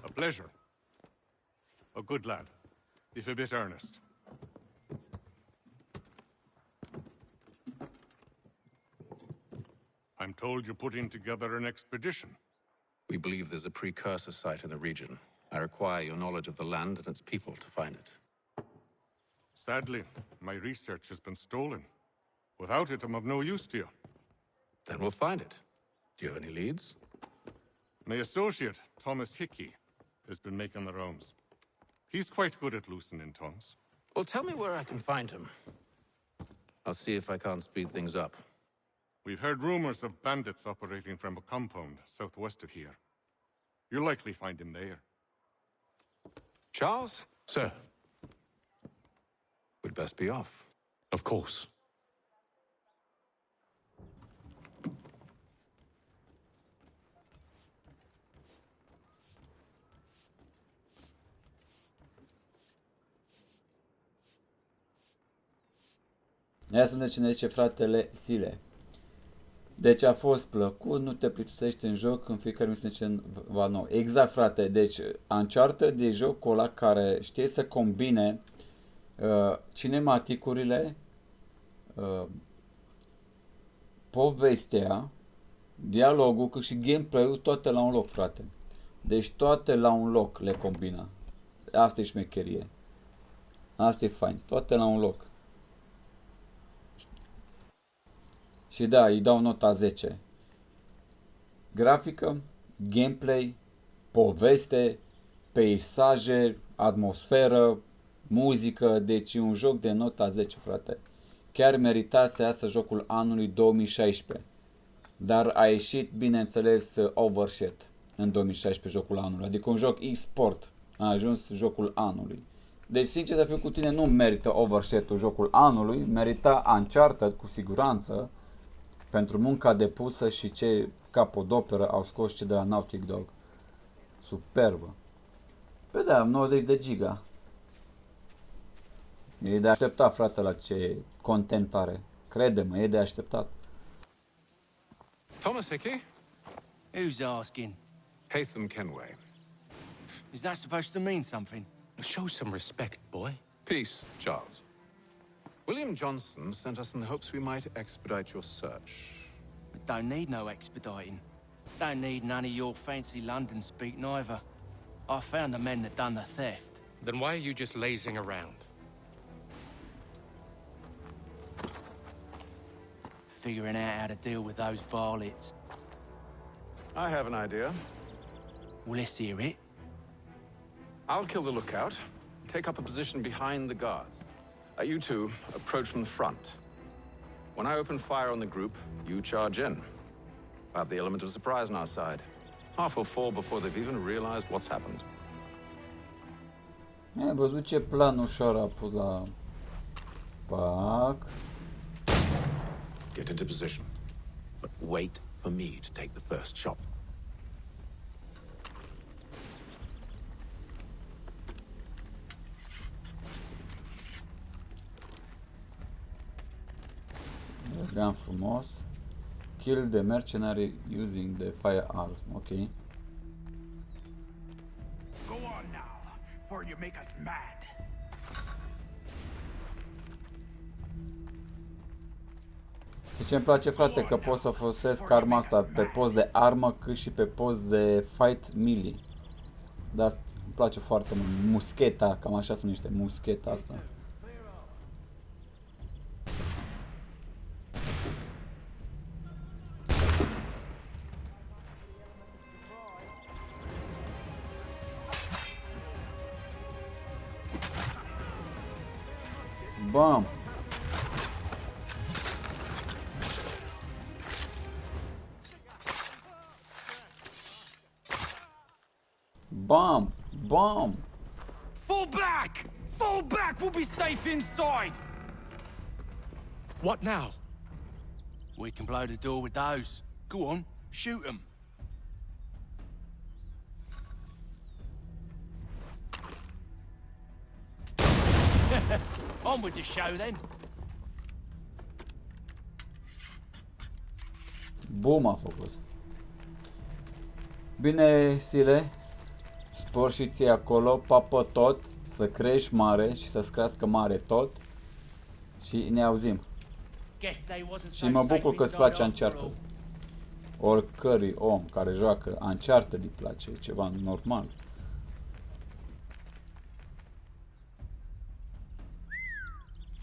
A pleasure. A good lad, if a bit earnest. I'm told you're putting together an expedition. We believe there's a precursor site in the region. I require your knowledge of the land and its people to find it. Sadly, my research has been stolen. Without it, I'm of no use to you. Then we'll find it. Do you have any leads? My associate, Thomas Hickey, has been making the rounds. He's quite good at loosening tongues. Well, tell me where I can find him. I'll see if I can't speed things up. We've heard rumors of bandits operating from a compound southwest of here. You'll likely find him there. Charles? Sir. We'd best be off. Of course. Ia să vedem cine zice fratele Sile. Deci a fost plăcut, nu te plictisești în joc, în fiecare misiune ceva nou. Exact, frate, deci Uncharted de jocul ăla care știe să combine cinematicurile, povestea, dialogul, cât și gameplay-ul, toate la un loc, frate. Deci toate la un loc le combină. Asta e șmecherie. Asta e fain, toate la un loc. Și da, îi dau nota 10. Grafică, gameplay, poveste, peisaje, atmosferă, muzică, deci e un joc de nota 10, frate. Chiar merita să iasă jocul anului 2016. Dar a ieșit, bineînțeles, overshot în 2016 jocul anului. Adică un joc e-sport a ajuns jocul anului. Deci, sincer să fiu cu tine, nu merită overshot-ul jocul anului, merita Uncharted cu siguranță, pentru munca depusă și ce capodoperă au scos cei de la Naughty Dog. Superbă. Pe da, 90 de giga. E de așteptat, frate, la ce content are. Crede-mă, e de așteptat. Thomas Hickey? Who's asking? Haytham Kenway. Is that supposed to mean something? Show some respect, boy. Peace, Charles. William Johnson sent us in the hopes we might expedite your search. We don't need no expediting. Don't need none of your fancy London speak neither. I found the men that done the theft. Then why are you just lazing around? Figuring out how to deal with those varlets. I have an idea. Well, let's hear it. I'll kill the lookout, take up a position behind the guards. You two approach from the front. When I open fire on the group, you charge in. We have the element of surprise on our side. Half will fall before they've even realized what's happened. Ai văzut ce plan ușor a pus la... Pac. Get into position. But wait for me to take the first shot. Mergeam frumos. Kill the mercenary using the firearms. Ok. Go on now, before you make us mad. Deci îmi place, frate, că pot să folosesc arma asta pe post de armă cât și pe post de fight melee. Dar îmi place foarte mult. Muscheta, cam așa se numește, muscheta asta. Bam! Bam! Bam! Fall back! Fall back! We'll be safe inside! What now? We can blow the door with those. Go on, shoot them. On with the show then. Bum a făcut. Bine, Sile. Spor și ție acolo, papă tot, să crești mare și să-ți crească mare tot. Și ne auzim. Și mă bucur că îți place Uncharted. Oricărui om care joacă Uncharted îi place, e ceva normal.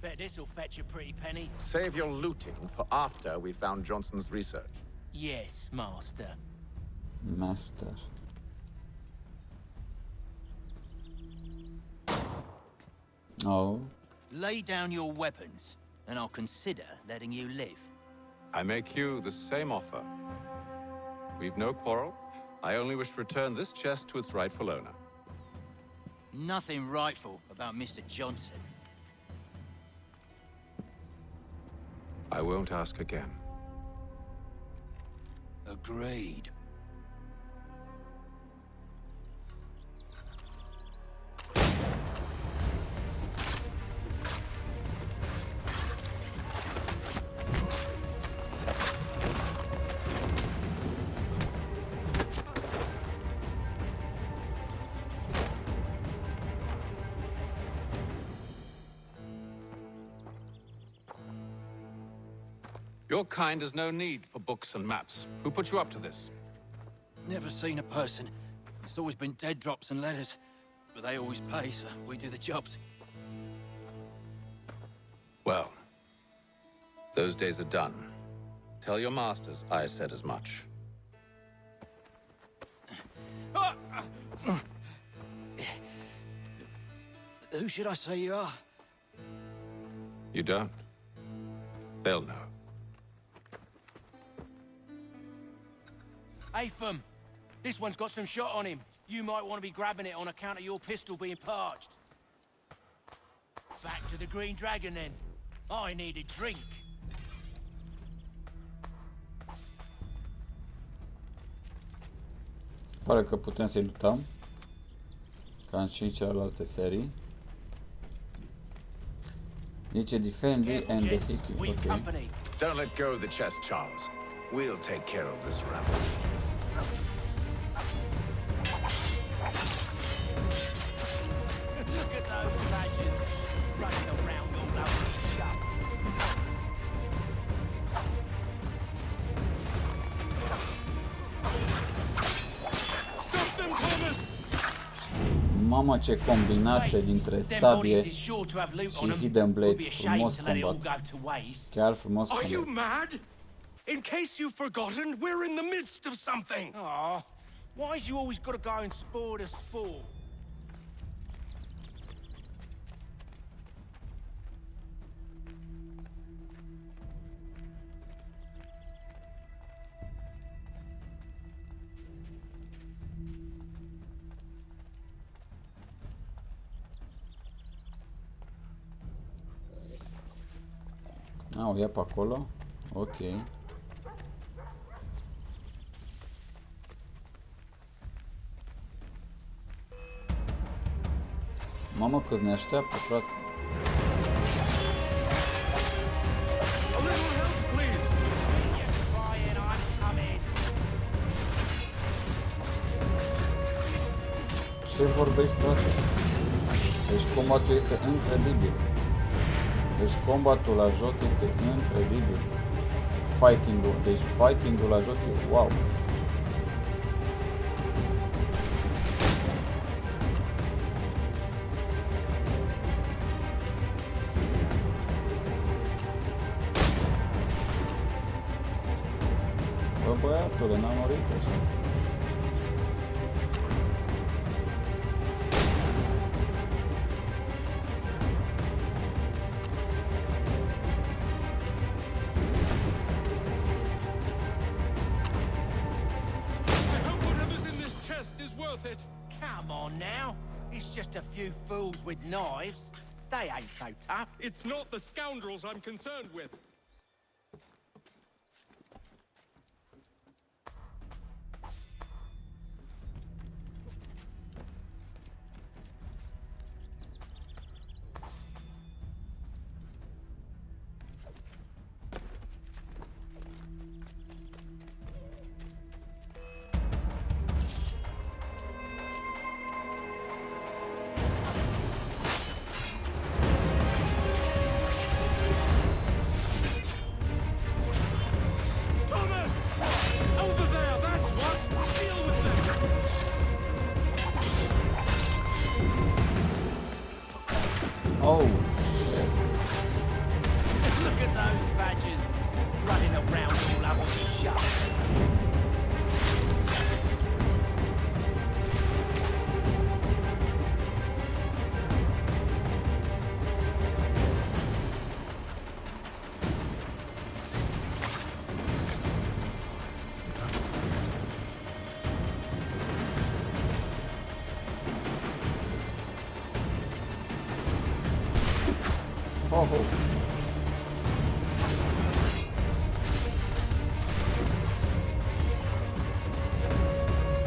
Bet this'll fetch a pretty penny. Save your looting for after we found Johnson's research. Yes, master. Master. Oh. Lay down your weapons, and I'll consider letting you live. I make you the same offer. We've no quarrel. I only wish to return this chest to its rightful owner. Nothing rightful about Mr. Johnson. I won't ask again. Agreed. Your kind has no need for books and maps. Who put you up to this? Never seen a person. It's always been dead drops and letters. But they always pay, so we do the jobs. Well, those days are done. Tell your masters I said as much. Who should I say you are? You don't? They'll know. Atham, this one's got some shot on him. You might want to be grabbing it on account of your pistol being parched. Back to the Green Dragon, then. I need a drink. Pare că putem să-i luptăm. Ca în și celelalte serii. Nici defend and the hickey. Okay. Don't let go of the chest, Charles. We'll take care of this rabble. Look at those badges running around all over the shop. Stop them, Thomas! Mamă, ce combinație dintre sabie și Hidden Blade. Frumos combat. Chiar frumos Are you combat. mad? In case you've forgotten, we're in the midst of something. Aw, why's you always got to go and spoil the sport? O ia pe acolo? Ok. Mamă, câți ne așteaptă, frate. Ce vorbești, frate? Deci combatul este incredibil. Deci combatul la joc este incredibil. Fighting-ul, deci fighting-ul la joc e wow. Bă, băiatule, n-am murit ăștia. Come on now. It's just a few fools with knives. They ain't so tough. It's not the scoundrels I'm concerned with. Oh, Look at those badgers running around all over the shop. oh.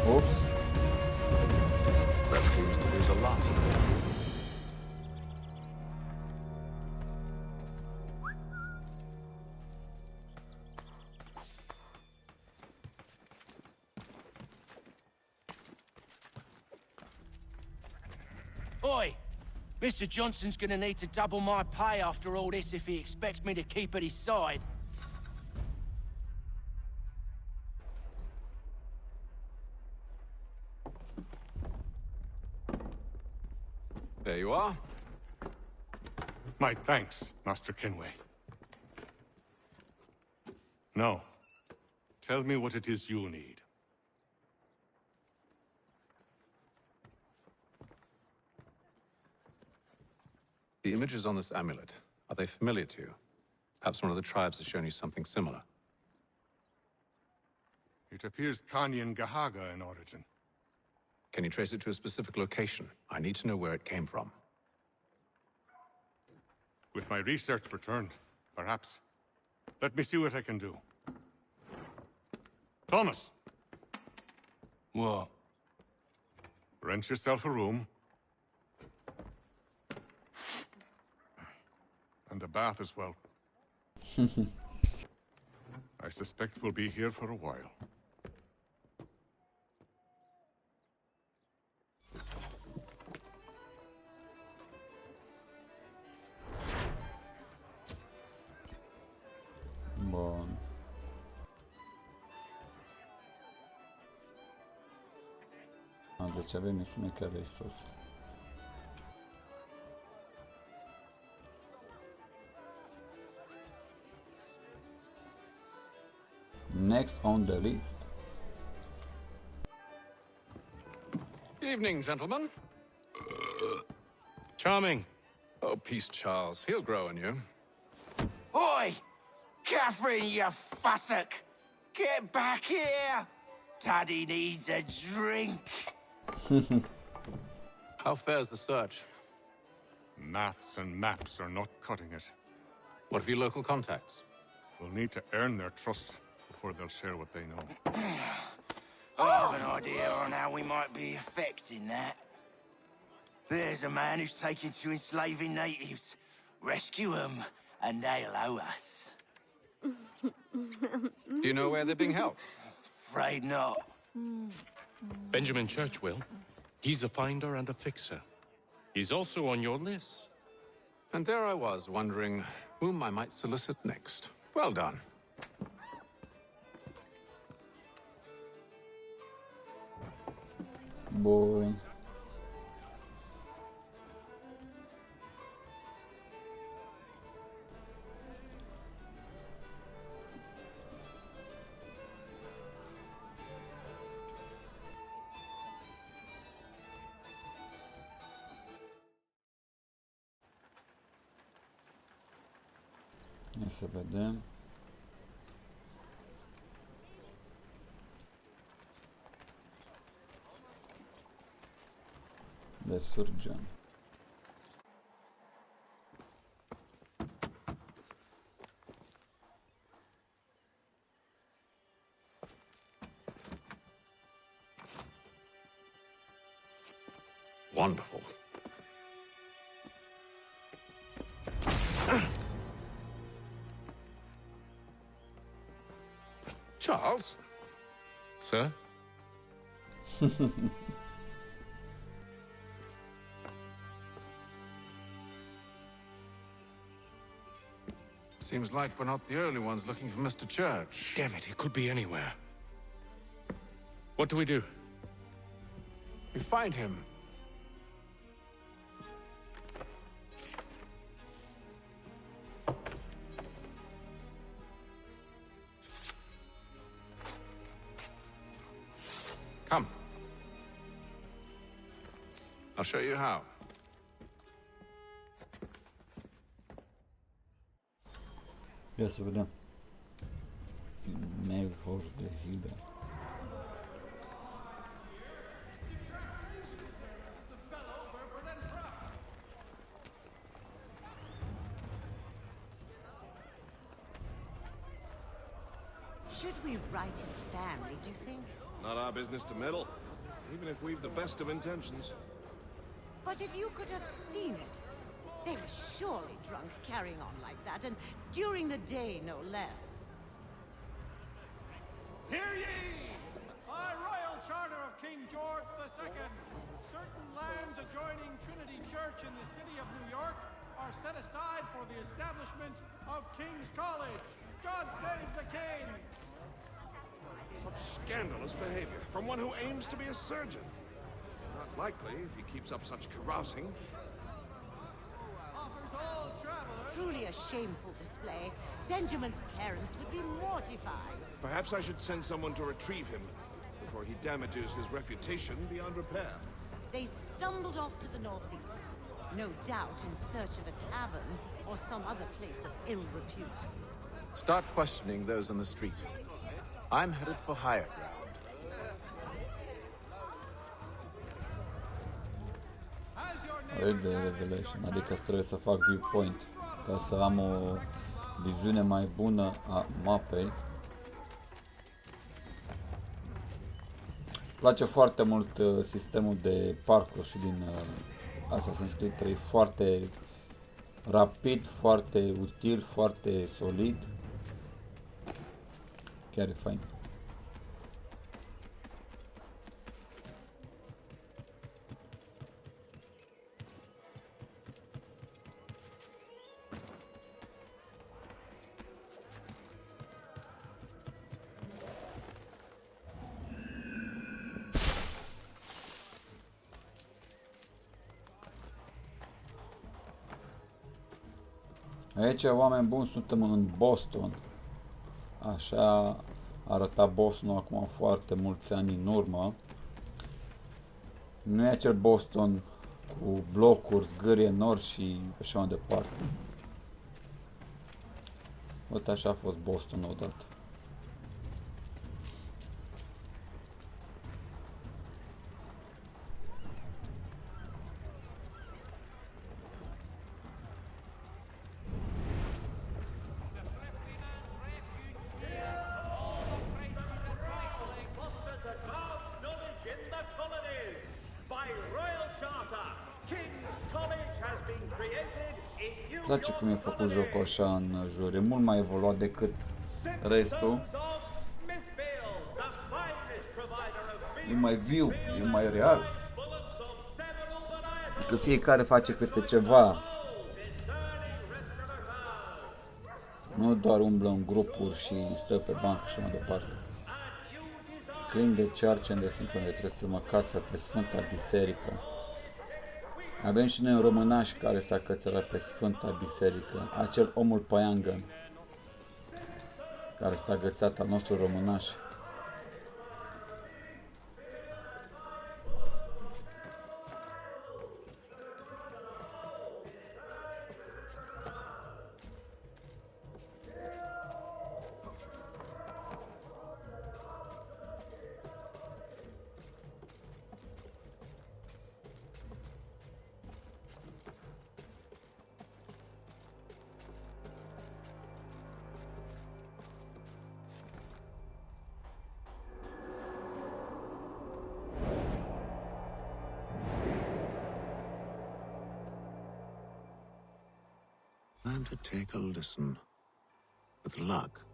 Oops. That seems to be the last of it. Oi! Mr. Johnson's gonna need to double my pay after all this if he expects me to keep at his side. There you are. My thanks, Master Kenway. Now, tell me what it is you'll need. The images on this amulet, are they familiar to you? Perhaps one of the tribes has shown you something similar. It appears Kanyan Gahaga in origin. Can you trace it to a specific location? I need to know where it came from. With my research returned, perhaps. Let me see what I can do. Thomas! What? Rent yourself a room. And a bath as well. I suspect we'll be here for a while. Bun. Deci avem misiune chiar de sus. Next on the list. Evening, gentlemen. Charming. Oh, peace, Charles. He'll grow on you. Oi! Catherine, you fussock! Get back here! Daddy needs a drink. How fares the search? Maths and maps are not cutting it. What of your local contacts? We'll need to earn their trust before they'll share what they know. I have an idea on how we might be affecting that. There's a man who's taken to enslaving natives. Rescue them, and they'll owe us. Do you know where they're being held? Afraid not. Benjamin Church will. He's a finder and a fixer. He's also on your list. And there I was, wondering whom I might solicit next. Well done. Bun. Ia să vedem. De surgeon. Wonderful. Charles? Sir? Seems like we're not the only ones looking for Mr. Church. Damn it, he could be anywhere. What do we do? We find him. Come. I'll show you how. Ia să vedem. Nevor de Hilda. Should we write his family, do you think? Not our business to meddle, even if we've the best of intentions. But if you could have seen it, they were surely drunk carrying on like that, and during the day, no less. Hear ye! By royal charter of King George II, certain lands adjoining Trinity Church in the city of New York are set aside for the establishment of King's College. God save the king! What scandalous behavior from one who aims to be a surgeon. Not likely if he keeps up such carousing. Offers all travelers... Truly a shameful display. Benjamin's parents would be mortified. Perhaps I should send someone to retrieve him before he damages his reputation beyond repair. They stumbled off to the northeast, no doubt in search of a tavern or some other place of ill repute. Start questioning those on the street. I'm headed for higher ground. Read the revelation, adică trebuie să fac viewpoint ca să am o viziune mai bună a mapei. Place foarte mult sistemul de parkour și din Assassin's Creed 3, foarte rapid, foarte util, foarte solid. Chiar e fain. Aici, oameni buni, suntem în Boston. Așa arăta Boston acum foarte mulți ani în urmă. Nu e acel Boston cu blocuri, zgârie nori și așa mai departe. Uite, așa a fost Boston odată. Îmi place cum e făcut jocul așa în jur, e mult mai evoluat decât restul. E mai viu, e mai real. Că fiecare face câte ceva. Nu doar umblă în grupuri și stă pe bancă și mai departe. Crim de Church and the Symphony, trebuie să mă cață pe Sfânta Biserică. Avem și noi un românaș care s-a cățărat pe Sfânta Biserică. Acel omul păiangăn care s-a agățat al nostru românaș. Time to take a listen. With luck,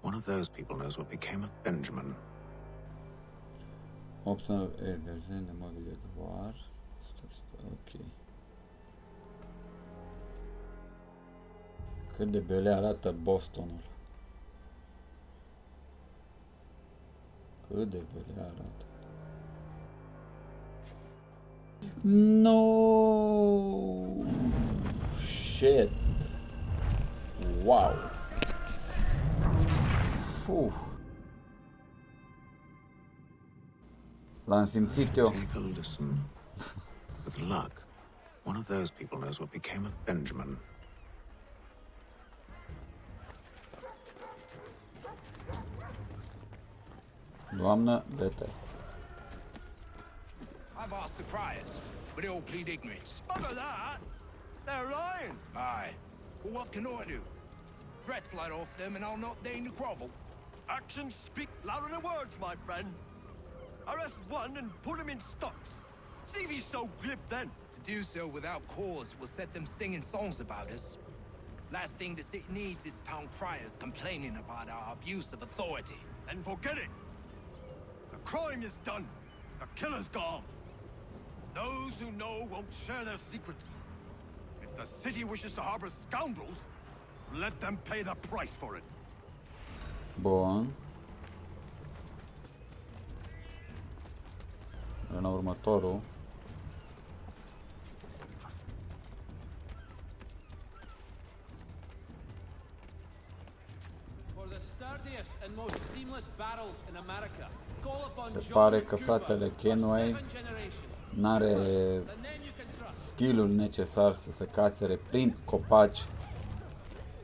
one of those people knows what became of Benjamin. Opțiunea de modul de doar. Ok. Cât de bele arată Bostonul. Cât de bele arată. No shit. Wow. L-am simțit eu. Take a listen. With luck, one of those people knows what became of Benjamin. Doamnă, dă-te. I've asked the criers, but they all plead ignorance. Bugger that! They're lying! Aye. Well, what can I do? Threats light off them and I'll not deign to grovel. Actions speak louder than words, my friend. Arrest one and put him in stocks. See if he's so glib then. To do so without cause will set them singing songs about us. Last thing the city needs is town criers complaining about our abuse of authority. Then forget it. The crime is done. The killer's gone. Those who know won't share their secrets. If the city wishes to harbor scoundrels, let them pay the price for it. Bun. În următorul. Se pare că fratele Kenway n-are skill-ul necesar să se cațere prin copaci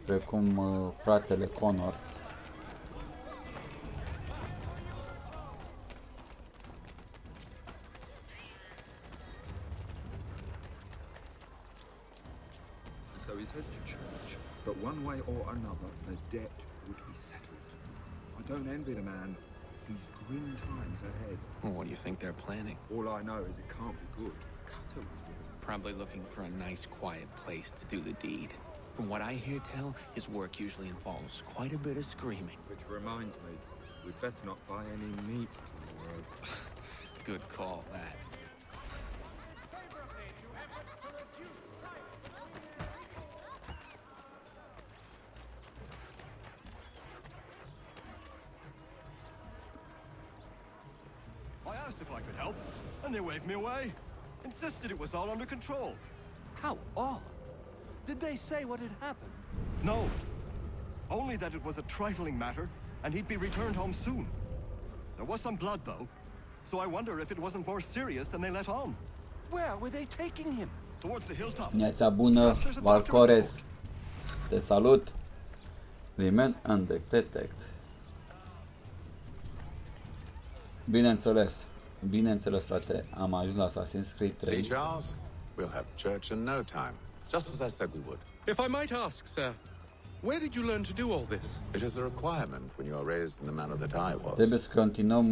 precum fratele Connor. So he says to church, but one way or another, the debt would be settled. I don't envy the man. He's grim times ahead. Well, what do you think they're planning? All I know is it can't be good. Cutter was with him. Probably looking for a nice, quiet place to do the deed. From what I hear tell, his work usually involves quite a bit of screaming. Which reminds me, we'd best not buy any meat tomorrow. Good call, that. I asked if I could help, and they waved me away. Insisted it was all under control. How odd. Did they say what had happened? No. Only that it was a trifling matter, and he'd be returned home soon. There was some blood, though, so I wonder if it wasn't more serious than they let on. Where were they taking him? Towards the hilltop. Neața bună, Valcores. Te salut. Remain undetected. Bineînțeles, frate, am ajuns la Assassin's Creed 3. See, Charles? We'll have church in no time, just as I said we would. If I might ask, sir, Where did you learn to do all this? It is a requirement when you are raised in the manner that I was. Trebuie să continuăm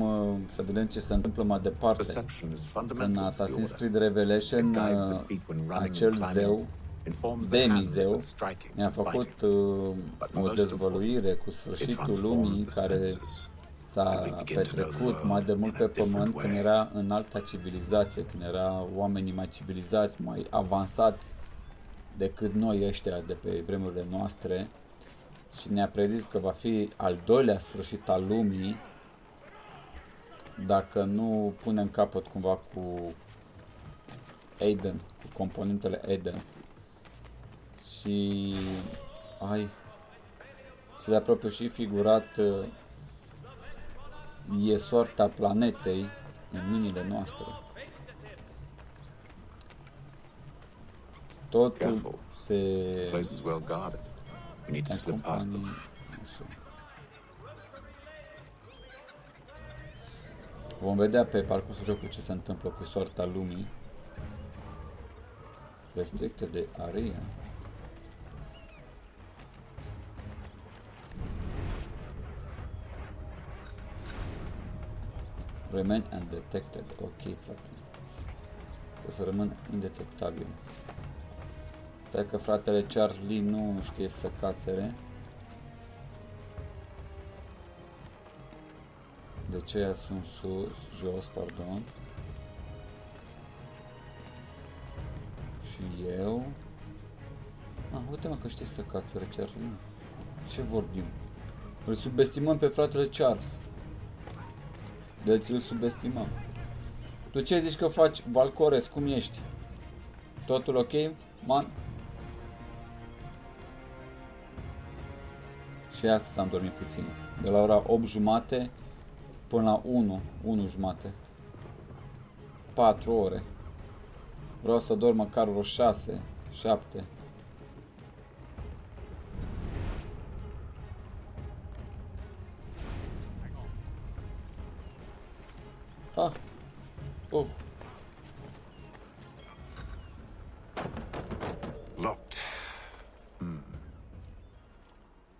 să vedem ce se întâmplă mai departe. În Assassin's Creed Revelation, acel zeu, demizeu, ne-a făcut o dezvăluire cu sfârșitul lumii care s-a petrecut mai de mult pe pământ când era în alta civilizație, când era oamenii mai civilizați, mai avansați decât noi ăștia de pe vremurile noastre, și ne-a prezis că va fi al doilea sfârșit al lumii dacă nu punem capăt cumva cu Aiden, cu componentele Aiden. Și de aproape și figurat e soarta planetei în mâinile noastre. Totul se acompanie. Vom vedea pe parcursul jocului ce se întâmplă cu soarta lumii. Restricted area. Remain undetected. Ok, frate. Trebuie să rămân indetectabil. Stai că fratele Charlie nu știe să cațere. De ce sunt jos, pardon. Și eu... uite-mă că știe să cațere Charlie. Ce vorbim? Îl subestimăm pe fratele Charles. Deci îl subestimăm. Tu ce zici că faci, Valcores? Cum ești? Totul ok, man? Și astăzi am dormit puțin. De la ora 8:30 până la 1:30. 4 ore. Vreau să dorm măcar vreo 6, 7. Locked.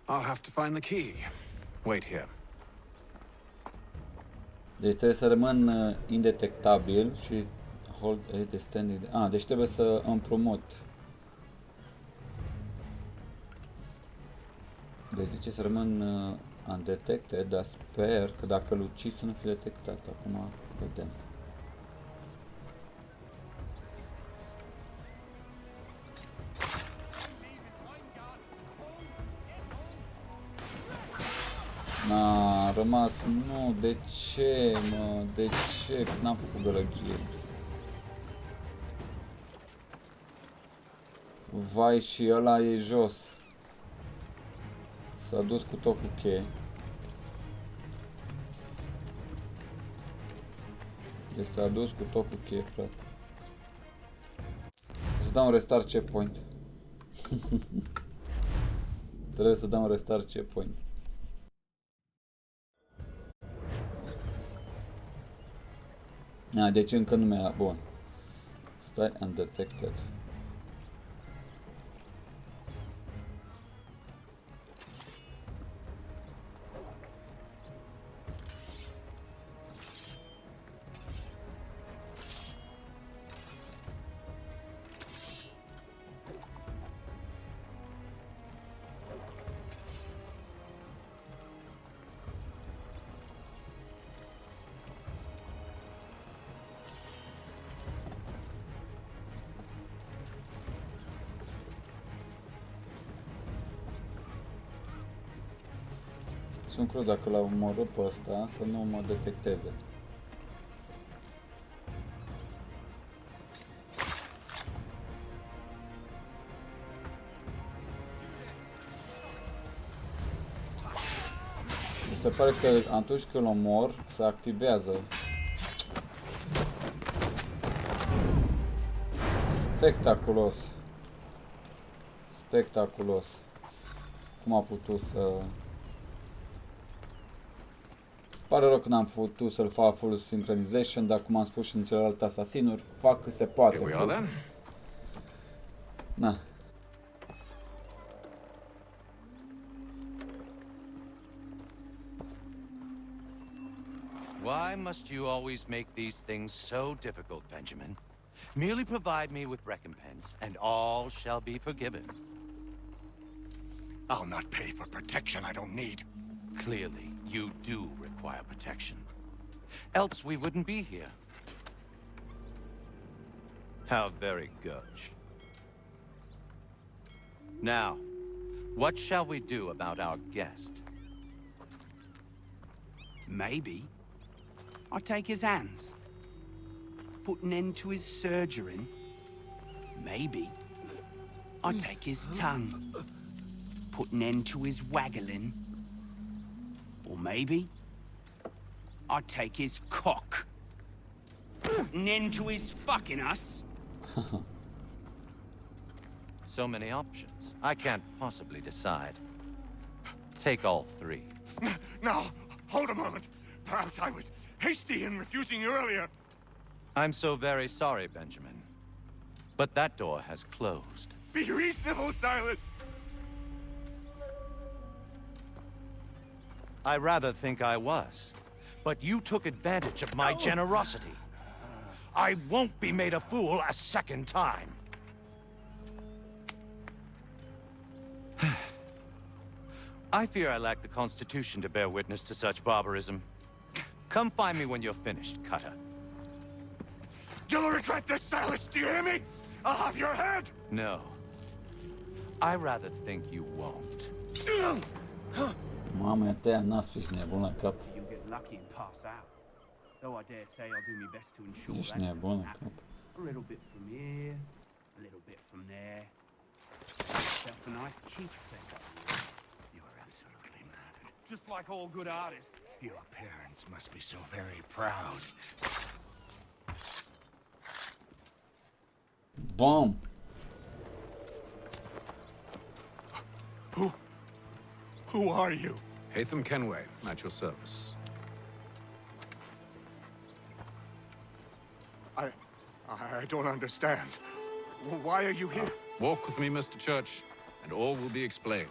I'll have to find the key. Wait here. Deci trebuie să rămân indetectabil și hold A de standing. Deci trebuie să împrumut. Deci zice să rămân undetected, dar sper că dacă îl ucis să nu fi detectat. Acum vedem. N-a rămas, nu, de ce, mă, de ce, n-am făcut gălăgie. Vai, și ăla e jos. S-a dus cu tot cu cheie. Deci s-a dus cu tot cu cheie, frate. Trebuie să dau un restart checkpoint. Trebuie să dau un restart checkpoint. Deci încă nu mi-a... Bun. Stai undetected. Sunt curios dacă l-au omorât pe ăsta să nu mă detecteze. Mi se pare că atunci când îl omor se activează. Spectaculos. Spectaculos. Cum a putut să... Pare rău că n-am putut să-l fac full synchronization, dar cum am spus și în celelalte asasinuri, fac cât se poate. Why must you always make these things so difficult, Benjamin? Merely provide me with recompense, and all shall be forgiven. I'll not pay for protection I don't need. Clearly, you do require protection. Else we wouldn't be here. How very gauche. Now, what shall we do about our guest? Maybe I'll take his hands, put an end to his surgering. Maybe I'll take his tongue, put an end to his waggling. Or maybe I'll take his cock, put an end to his fucking us. So many options. I can't possibly decide. Take all three. Now, hold a moment. Perhaps I was hasty in refusing you earlier. I'm so very sorry, Benjamin. But that door has closed. Be reasonable, Silas. I rather think I was. But you took advantage of my generosity. I won't be made a fool a second time. I fear I lack the constitution to bear witness to such barbarism. Come find me when you're finished, Cutter. You'll regret this, Silas, do you hear me? I'll have your head! No. I rather think you won't. Mamă, ia te-aia nas, ești nebun la cap. You'll get lucky and pass out. Though I dare say I'll do my best to ensure Ești that nebun la doesn't happen. cap. A little bit from here, a little bit from there. Yourself a nice keepsake. You're absolutely mad. Just like all good artists. Your parents must be so very proud. Bom! Who are you? Hatham Kenway, at your service. I don't understand. Why are you here? Walk with me, Mr. Church, and all will be explained.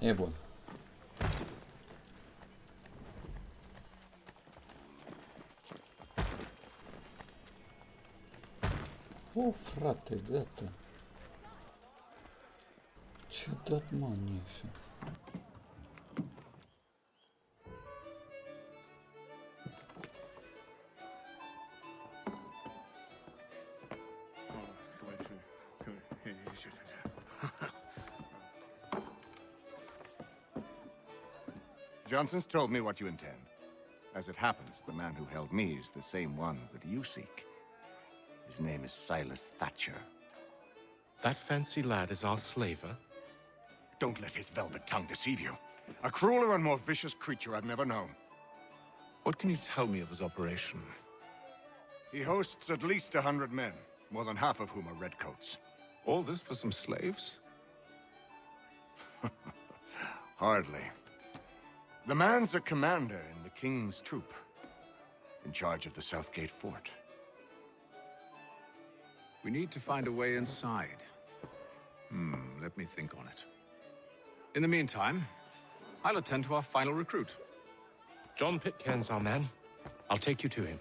E bun. O, frate, gata. Ce-a dat, mă, așa? Johnson's told me what you intend. As it happens, the man who held me is the same one that you seek. His name is Silas Thatcher. That fancy lad is our slaver? Don't let his velvet tongue deceive you. A crueler and more vicious creature I've never known. What can you tell me of his operation? He hosts at least 100 men, more than half of whom are redcoats. All this for some slaves? Hardly. The man's a commander in the King's troop, in charge of the Southgate Fort. We need to find a way inside. Let me think on it. In the meantime, I'll attend to our final recruit. John Pitcairn's our man. I'll take you to him.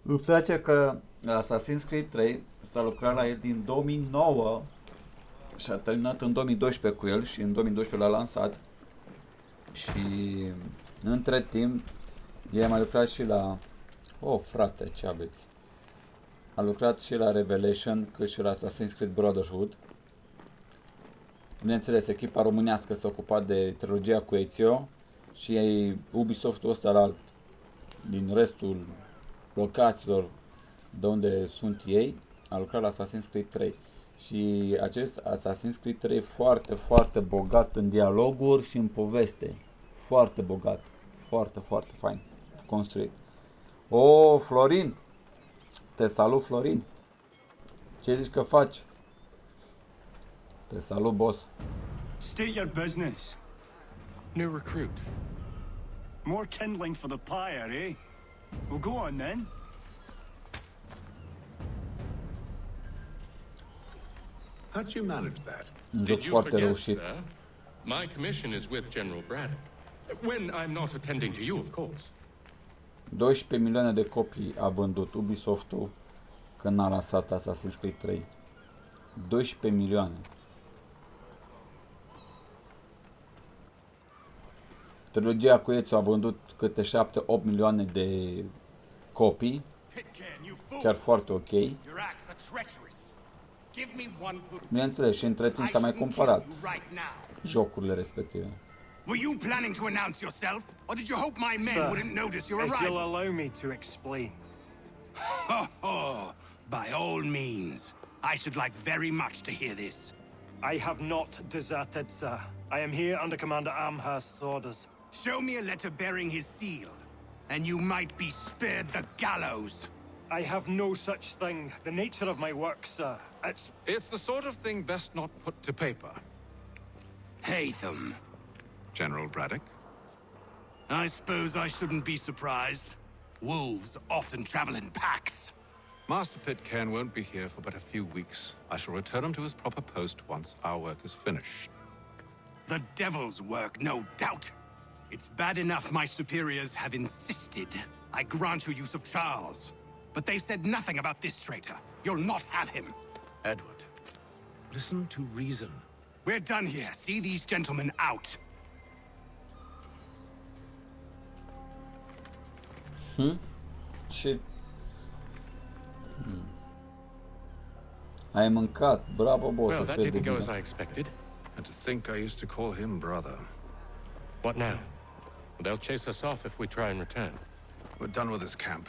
Îmi place că Assassin's Creed 3 s-a lucrat la el din 2009 și a terminat în 2012 cu el și în 2012 l-a lansat. Și între timp i-a mai lucrat și la... Oh, frate, ce aveți? A lucrat și la Revelation, cât și la Assassin's Creed Brotherhood. Bineînțeles, echipa românească s-a ocupat de trilogia cu Ezio și Ubisoft-ul ăsta din restul locațiilor de unde sunt ei, a lucrat la Assassin's Creed 3. Și acest Assassin's Creed 3 e foarte, foarte bogat în dialoguri și în poveste. Foarte bogat. Foarte, foarte fain construit. O, Florin! Te salut, Florin! Ce zici că faci? Te salut, boss. State your business. New recruit. More kindling for the pyre, eh? Well, go on then. How'd you manage that? Un joc Did you foarte forget, reușit. sir? My commission is with General Braddock. When I'm not attending to you, of course. 12 milioane de copii a vândut Ubisoft-ul când a lansat Assassin's Creed 3. 12 milioane. Trilogia cu Ezio a vândut câte 7-8 milioane de copii. Chiar foarte ok. Bineînțeles, și între timp s-a mai cumpărat jocurile respective. Were you planning to announce yourself, or did you hope my men Sir, wouldn't notice your if arrival? you'll allow me to explain. By all means. I should like very much to hear this. I have not deserted, sir. I am here under Commander Amherst's orders. Show me a letter bearing his seal, and you might be spared the gallows. I have no such thing. The nature of my work, sir. It's the sort of thing best not put to paper. Haytham. General Braddock? I suppose I shouldn't be surprised. Wolves often travel in packs. Master Pitcairn won't be here for but a few weeks. I shall return him to his proper post once our work is finished. The devil's work, no doubt. It's bad enough my superiors have insisted I grant you use of Charles. But they've said nothing about this traitor. You'll not have him. Edward, listen to reason. We're done here. See these gentlemen out. Și... Ai mâncat. Bravo, boss. Well, Să-ți that fie de didn't go as bine. I expected. And to think I used to call him brother. What now? They'll chase us off if we try and return. We're done with this camp.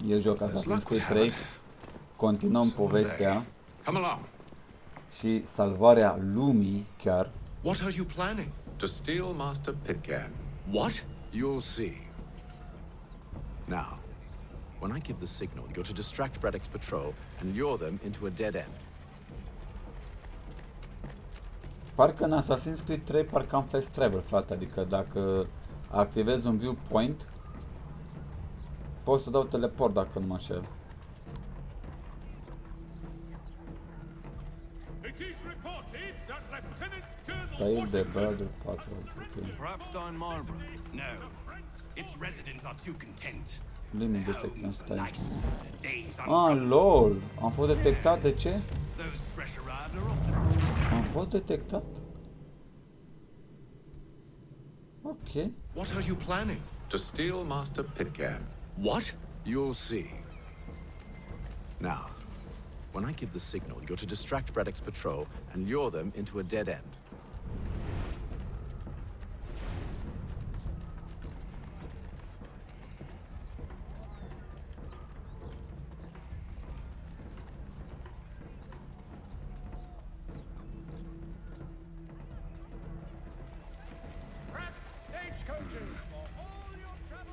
Eu joc Assassin's Creed 3. Continuăm povestea. Come along. Și salvarea lumii chiar. What are you planning? To steal Master Pitcairn. What? You'll see. Now, when I give the signal, you're to distract Braddock's patrol and lure them into a dead end. Parcă în Assassin's Creed 3 parcă am fast travel, frate. Adică dacă activez un viewpoint, pot să dau teleport dacă nu mă înșel. It is reported that Lieutenant Colonel Tail de Brother Patrol, ok. Perhaps down Marlborough. No. Its residents are too content. Limit detect, stai. Days Ah, lol! Am fost detectat, de ce? Those fresh arrived are often. Am fost detectat? Ok. What are you planning? To steal Master Pitcairn. What? You'll see. Now, when I give the signal, you're to distract Braddock's patrol and lure them into a dead end.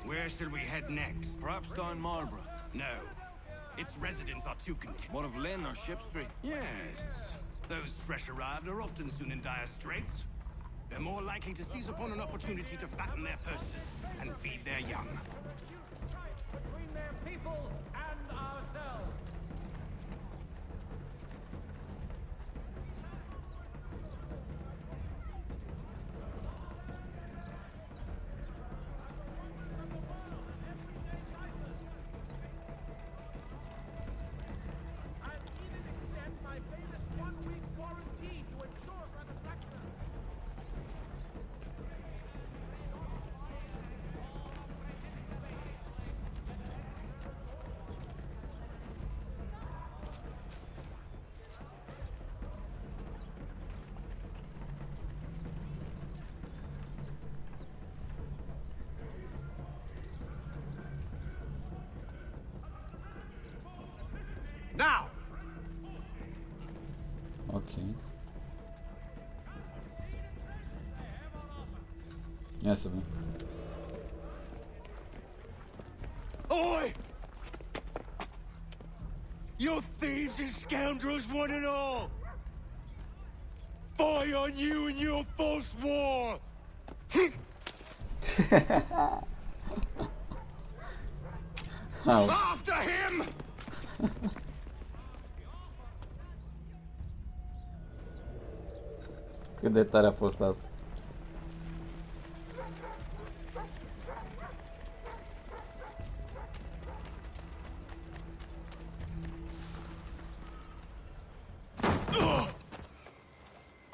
Where shall we head next? Perhaps down Marlborough. No. Its residents are too content. What of Lynn or Ship Street? Yes. Those fresh arrived are often soon in dire straits. They're more likely to seize upon an opportunity to fatten their purses and feed their young. Between their people and ourselves. Now! Ok. Ia să vedem. Oi! You thieves and scoundrels, one and all! spy on you and your false war! After him! Cât de tare a fost asta.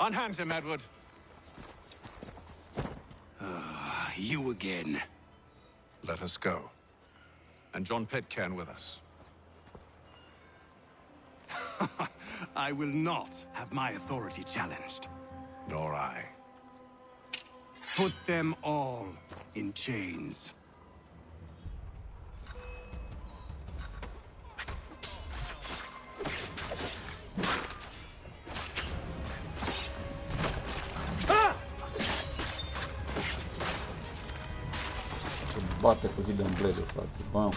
Unhand him, Edward. You again. Let us go. And John Pitcairn with us. I will not have my authority challenged. Nor I. Put them all in chains. Bate cu Hidden Blade, frate. Bam.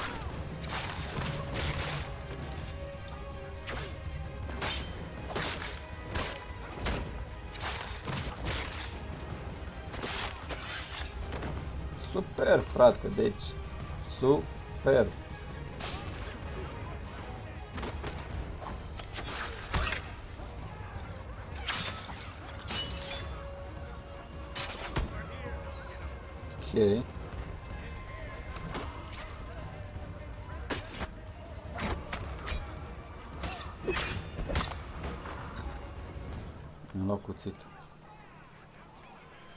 Super, frate, deci super. Ok. Mi-am luat cuțitul.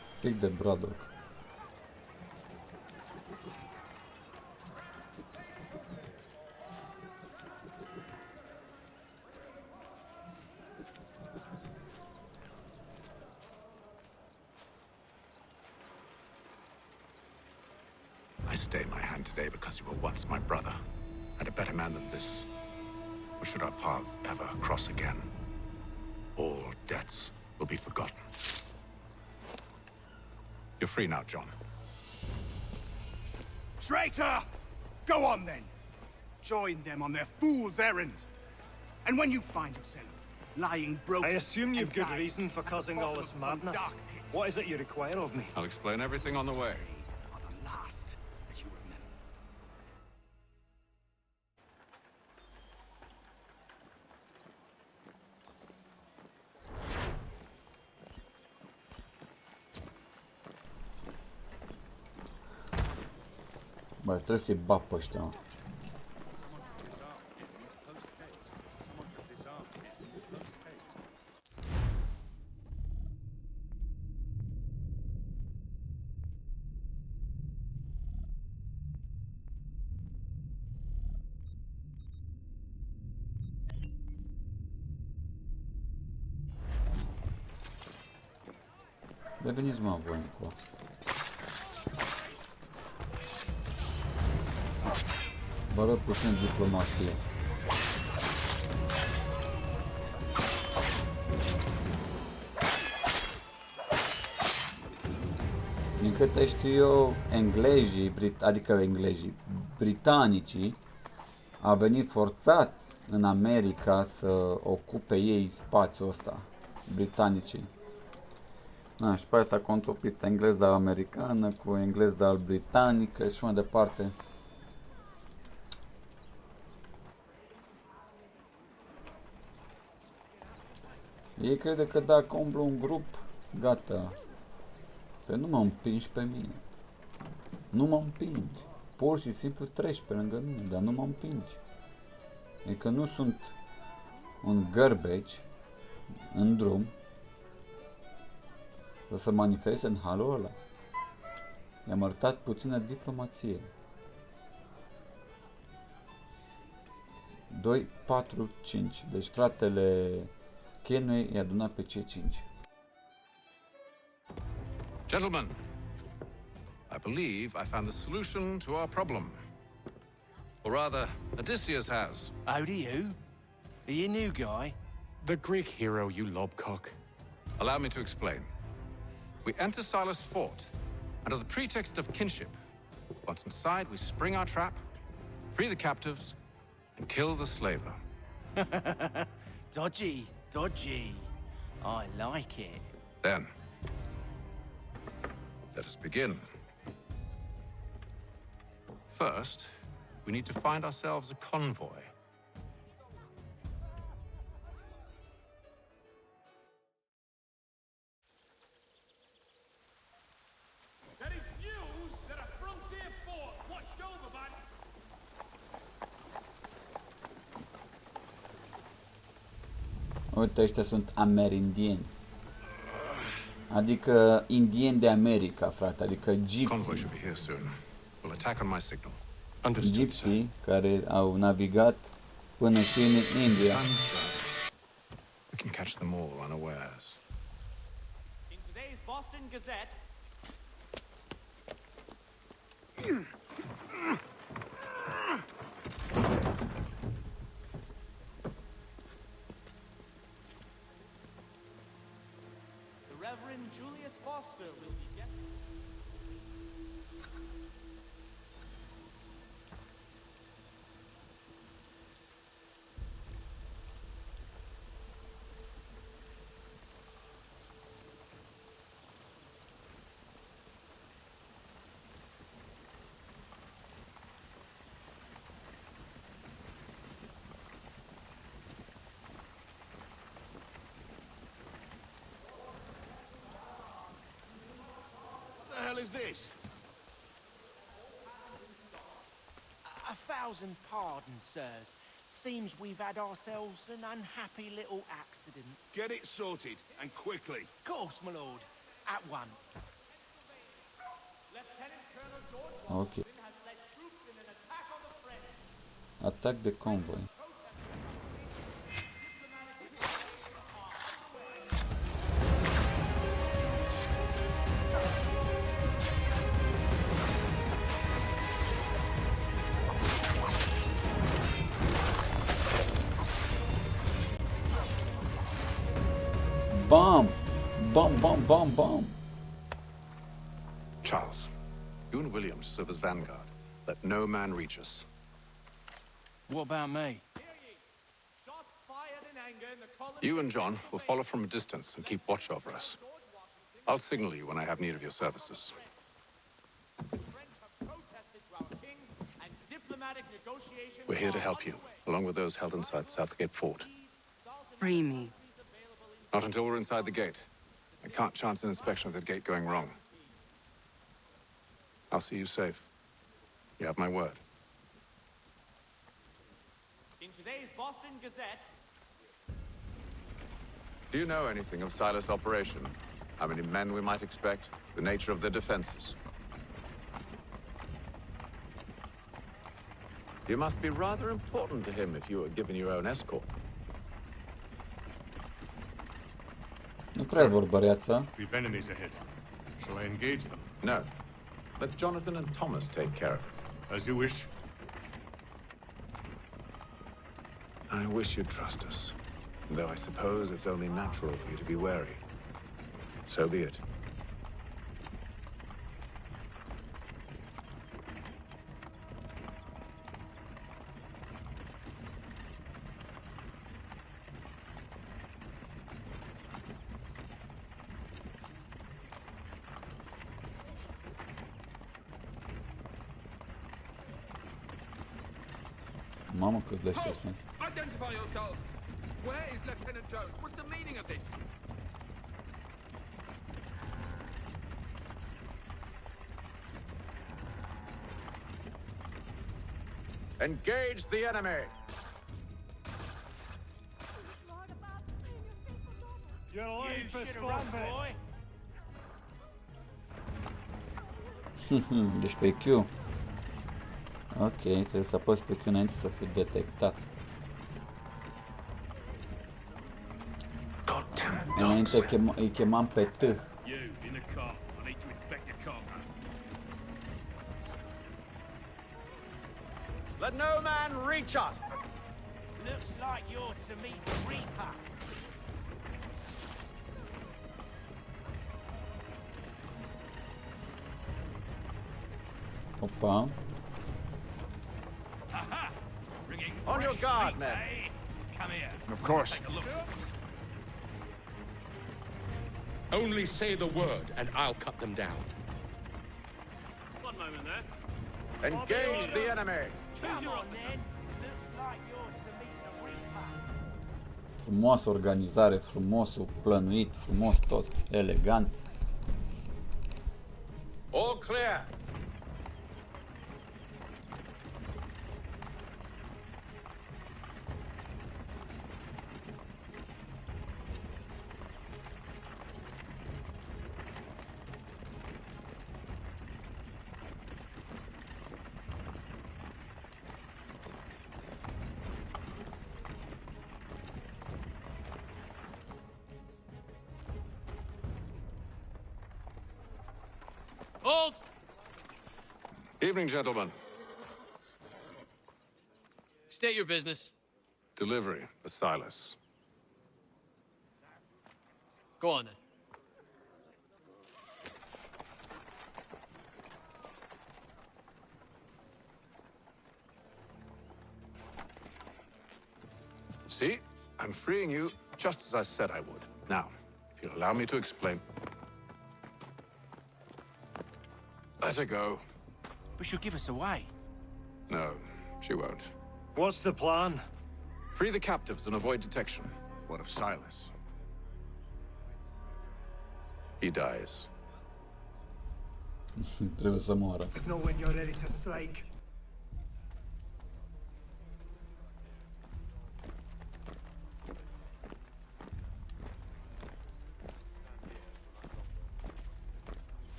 Speak de Braddock. I stay my hand today because you were once my brother, and a better man than this. Or should our paths ever cross again, all debts will be forgotten. You're free now, John. Traitor! Go on then. Join them on their fool's errand. And when you find yourself lying broken... I assume you've good reason for causing all this madness. What is it you require of me? I'll explain everything on the way. Bă, trebuie să-i bag pe ăștia, mă. Reveniți, mă, voi încă. Vă arăt puțin diplomație. Din câte știu eu, britanicii au venit forțați în America să ocupe ei spațiul ăsta. Britanicii. Na, și pe aia s-a contopit engleza americană cu engleza britanică și mai departe. Ei crede că dacă umblu un grup, gata. Te nu mă împingi pe mine. Nu mă împingi. Pur și simplu treci pe lângă mine, dar nu mă împingi. E că nu sunt un garbage în drum să se manifeste în halul ăla. I-am arătat puțină diplomație. 2, 4, 5. Deci fratele Kenway i-a adunat pe cei 5. Gentlemen, I believe I found the solution to our problem. Or rather, Odysseus has. How do you? Are you new guy? The Greek hero, you lobcock. Allow me to explain. We enter Silas' fort, under the pretext of kinship. Once inside, we spring our trap, free the captives, and kill the slaver. Dodgy, dodgy. I like it. Then, let us begin. First, we need to find ourselves a convoy. There is news that a frontier fort watched over by... Uite, ăștia sunt amerindieni. Adică indieni de America, frate, adică Convoy gypsy. should be here soon. We'll attack on my signal. Gypsy care au navigat până și în India. We can catch them all unawares. In today's Boston Gazette, the Reverend Julius Foster will be guest. What the hell is this? A thousand pardons, sirs. Seems we've had ourselves an unhappy little accident. Get it sorted, and quickly. Course, my lord. At once. Lieutenant Colonel George Ok. has led troops in an attack on the French. Atac de convoy. Bam! Bam, bam, bam, bam! Charles, you and William serve as vanguard. Let no man reach us. What about me? Shots fired in anger in the colony. You and John will follow from a distance and keep watch over us. I'll signal you when I have need of your services. Protested to our king, and diplomatic negotiations. We're here to help you, along with those held inside Southgate Fort. Free me. Not until we're inside the gate. I can't chance an inspection of the gate going wrong. I'll see you safe. You have my word. In today's Boston Gazette, Do you know anything of Silas' operation? How many men we might expect? The nature of their defenses? You must be rather important to him if you were given your own escort. Nu prea vor băreața. We've enemies ahead. Shall I engage them? No. Let Jonathan and Thomas take care of it. As you wish. I wish you'd trust us. Though I suppose it's only natural for you to be wary. So be it. Mamă, cât de ăștia sunt. Identify yourself! Where is Lieutenant Jones? What's the meaning of this? Engage the enemy! You're late for should have run, boy. Deci pe Q. Ok, trebuie să apăs pe Q înainte să fiu detectat. Înainte îi chemam pe T. You, in the car. I need to inspect your cargo. Let no man reach us! Looks like you're to meet the Reaper. Opa. On your guard, men. Come here. Of course. Take a look. Only say the word, and I'll cut them down. One moment there. Engage the enemy! Choose your then. Looks like yours to meet the Reaper. Frumoasă organizare, frumosul plănuit, frumos tot, elegant. All clear! Hold! Evening, gentlemen. State your business. Delivery for Silas. Go on then. See? I'm freeing you just as I said I would. Now, if you'll allow me to explain. Let her go. But she'll give us away. No, she won't. What's the plan? Free the captives and avoid detection. What of Silas? He dies. Trebuie să moară. Know when you're ready to strike.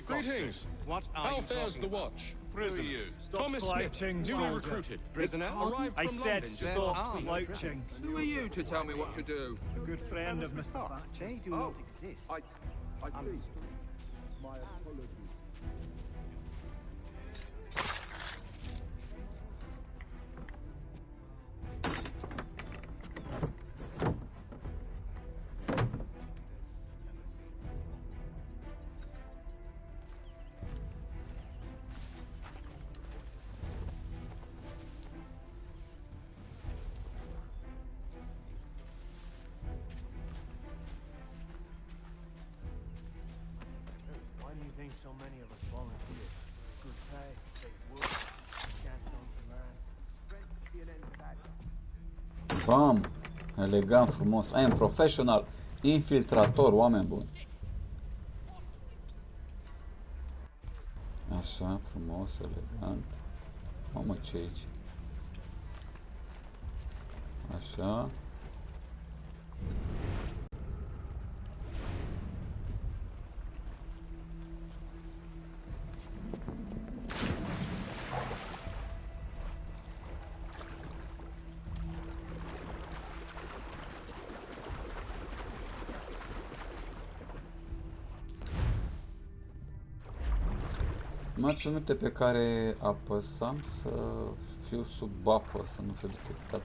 Greetings. What are How you fares talking the about? watch? Prisoner. Stop Thomas Smith, slouching, newly soldier. recruited. Prisoner? Arrived I from said London. stop Ah. slouching. Who are you to tell me what to do? A good friend of Mr. They do not exist. I please. My apologies. Why do you think so many of us volunteer? Good pay, safe work, chance on command. Strength to be an insider. Bam! Elegant, frumos. I am professional. Infiltrator, oameni buni. Așa, frumos, elegant. Mamă, ce aici? Așa. Marțiunile pe care apăsam să fiu sub apă, să nu fiu detectat.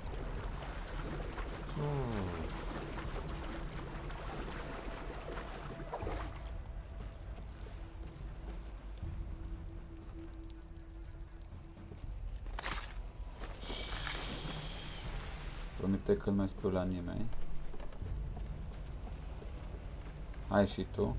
Promite că nu mai spui la nimeni. Hai și tu.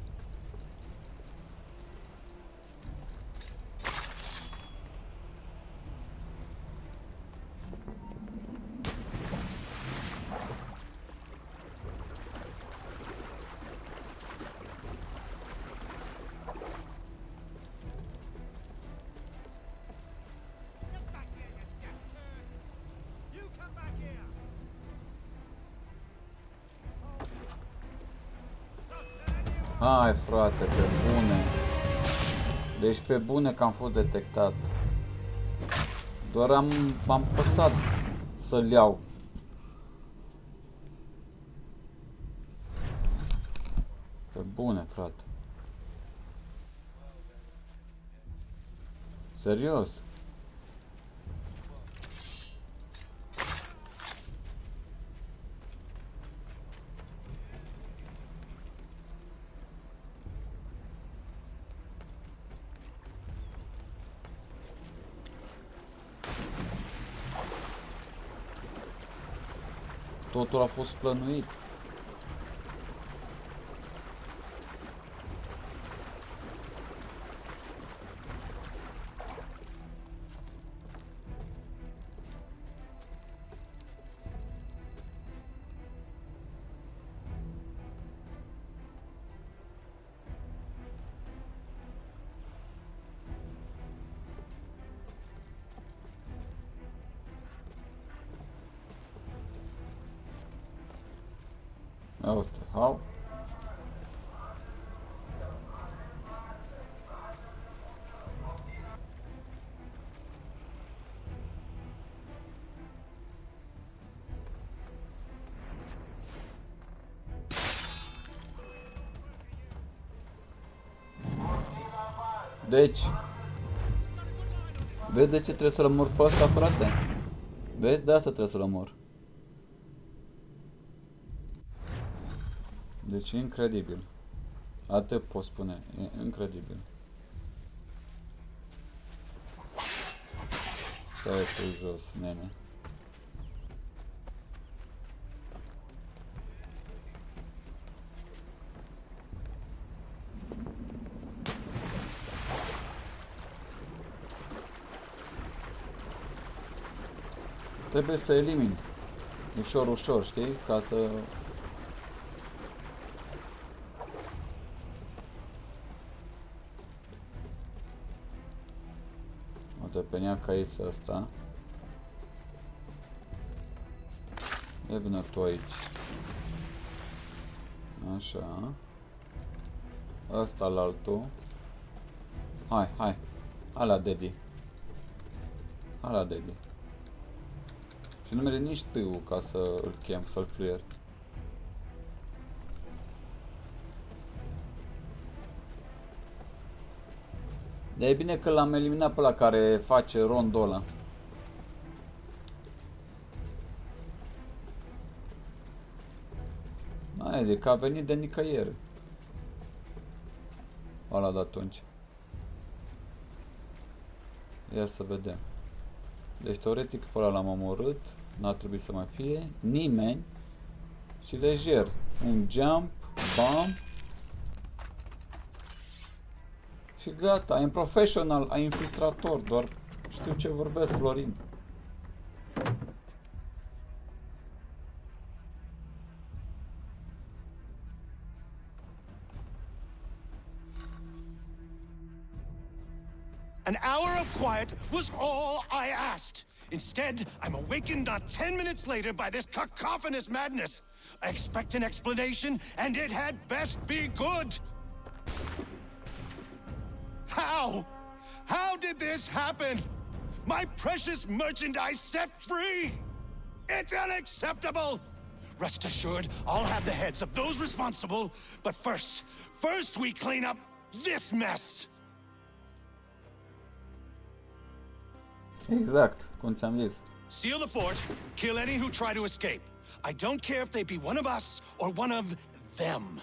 Hai frate, pe bune. Deci pe bune că am fost detectat. Doar am păsat să-l iau. Pe bune, frate. Serios. Totul a fost plănuit. Uite, how? Deci, vezi de ce trebuie să-l omor pe ăsta, frate? Vezi? De asta trebuie să-l omor. Deci, incredibil. Atât pot spune. E incredibil. Stai pe jos, nene. Trebuie să elimini. Ușor, ușor, știi? Ca să... Uite, pe neaca aici ăsta. E bine tu aici. Așa. Ăsta la altul. Hai, hai. Hai la Daddy. Hai la Daddy. Și nu merge nici tâul ca să îl chem, să-l fluier. Dar e bine că l-am eliminat pe ăla care face rondul ăla. Mai zic că a venit de nicăieri. Ăla de atunci. Ia să vedem. Deci teoretic pe ăla l-am omorât. N-ar trebui să mai fie nimeni. Și lejer. Un jump. Bam. Și gata. I'm professional. Ai infiltrator. Doar știu ce vorbesc, Florin. An hour of quiet was all I asked. Instead, I'm awakened not 10 minutes later by this cacophonous madness. I expect an explanation, and it had best be good. How? How did this happen? My precious merchandise set free? It's unacceptable! Rest assured, I'll have the heads of those responsible, but first we clean up this mess! Exact, cum ți-am zis. Seal the fort, kill any who try to escape. I don't care if they be one of us or one of them.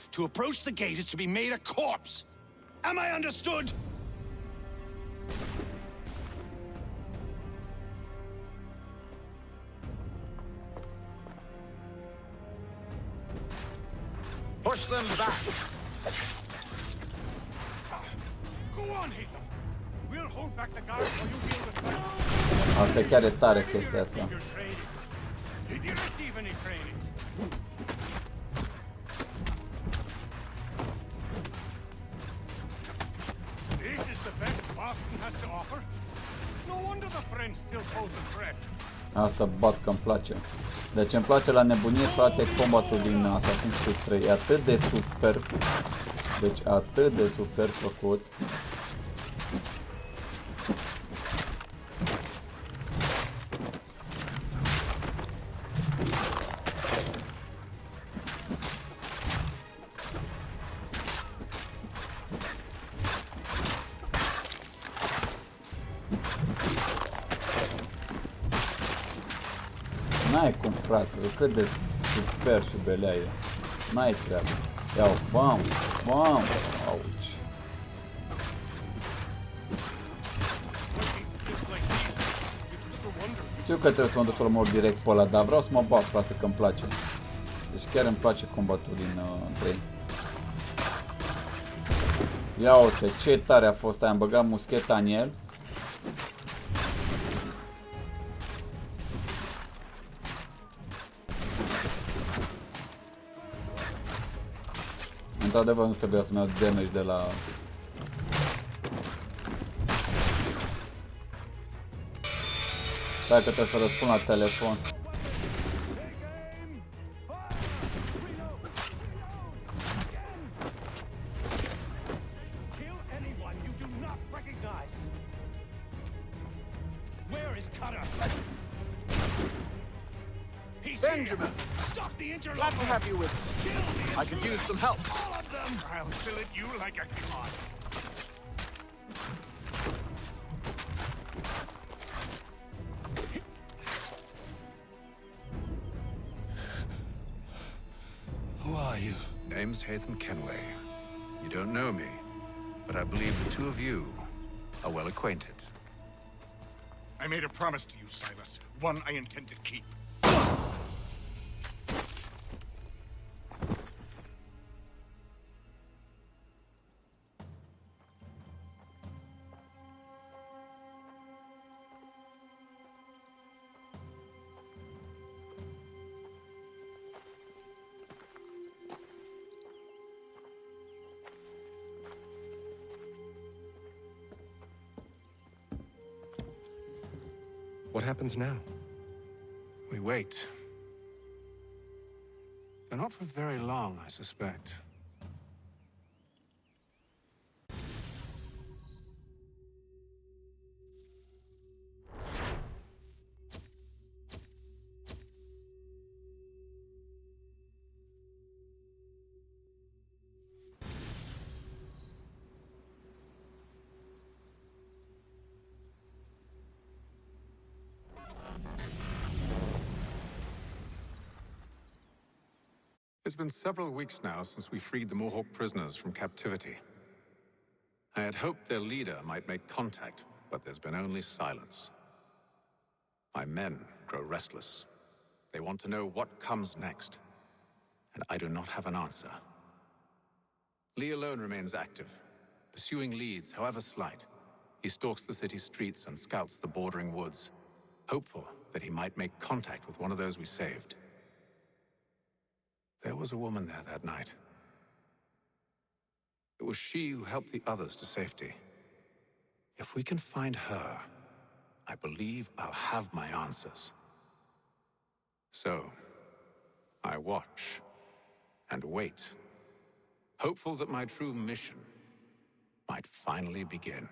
To approach the gate is to be made a corpse. Am I understood? Push them back. Go on, Heaton. We'll hold back the guards while you deal with them. Asta chiar e tare chestia asta. Did you receive any training? This is the best Boston has to offer. No wonder the French still pose a threat. Asta bat că-mi place. Deci îmi place la nebunie, frate, combatul din Assassin's Creed 3. E atât de super. Deci atât de super făcut. N-ai cum, frate, cât de super și belea e. N-ai treabă. Iau, bam, bam, auci. Fighting skills like these, it's little wonder you Știu că trebuie să mă duc să-l omor direct pe ăla, dar vreau să mă bat, frate, că îmi place. Deci chiar îmi place combatul din 3. Ia uite, ce tare a fost aia, am băgat muscheta în el. Într-adevăr nu trebuia să-mi iau damage de la... Stai că trebuie să răspund la telefon. Benjamin! Glad to have you with us. I could use some help. All of them! I'll fillet you like a cod. Who are you? Name's Hatham Kenway. You don't know me, but I believe the two of you are well acquainted. I made a promise to you, Silas. One I intend to keep. What happens now? We wait. But not for very long, I suspect. It's been several weeks now since we freed the Mohawk prisoners from captivity. I had hoped their leader might make contact, but there's been only silence. My men grow restless. They want to know what comes next, and I do not have an answer. Lee alone remains active, pursuing leads, however slight. He stalks the city streets and scouts the bordering woods, hopeful that he might make contact with one of those we saved. There was a woman there that night. It was she who helped the others to safety. If we can find her, I believe I'll have my answers. So, I watch and wait, hopeful that my true mission might finally begin.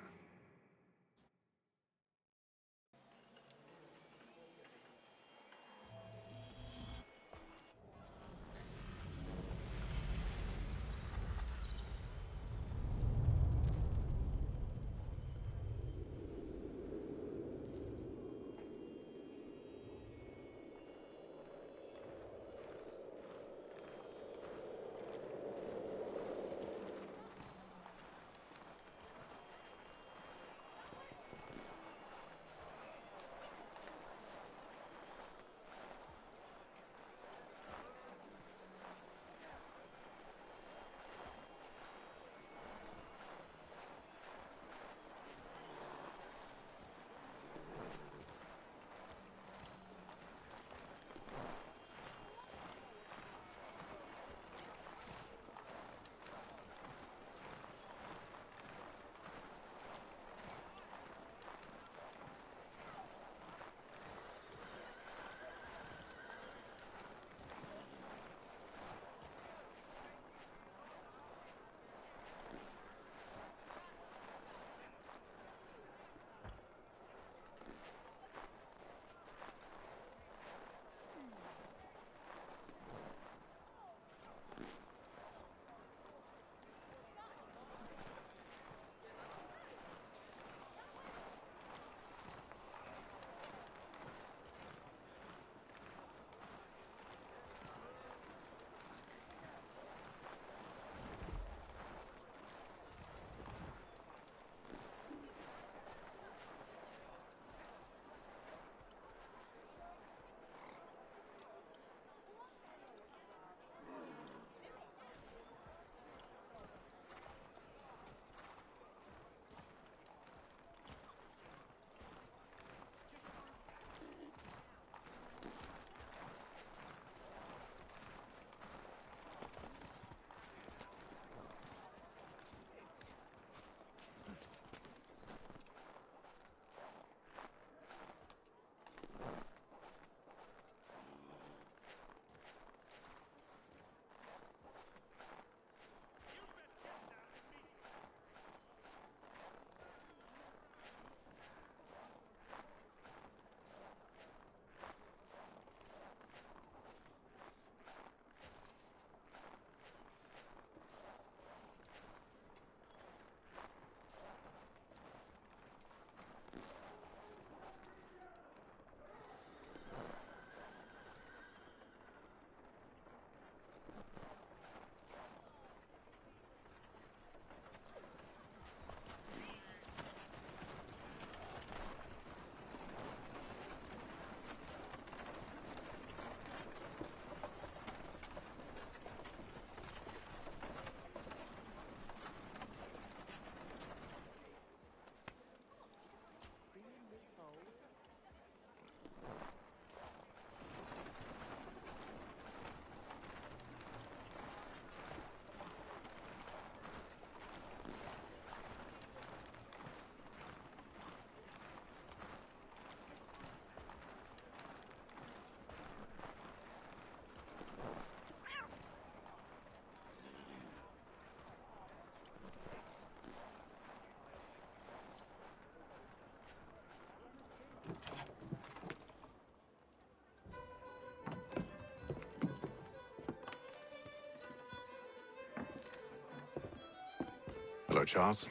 Hello, Charles.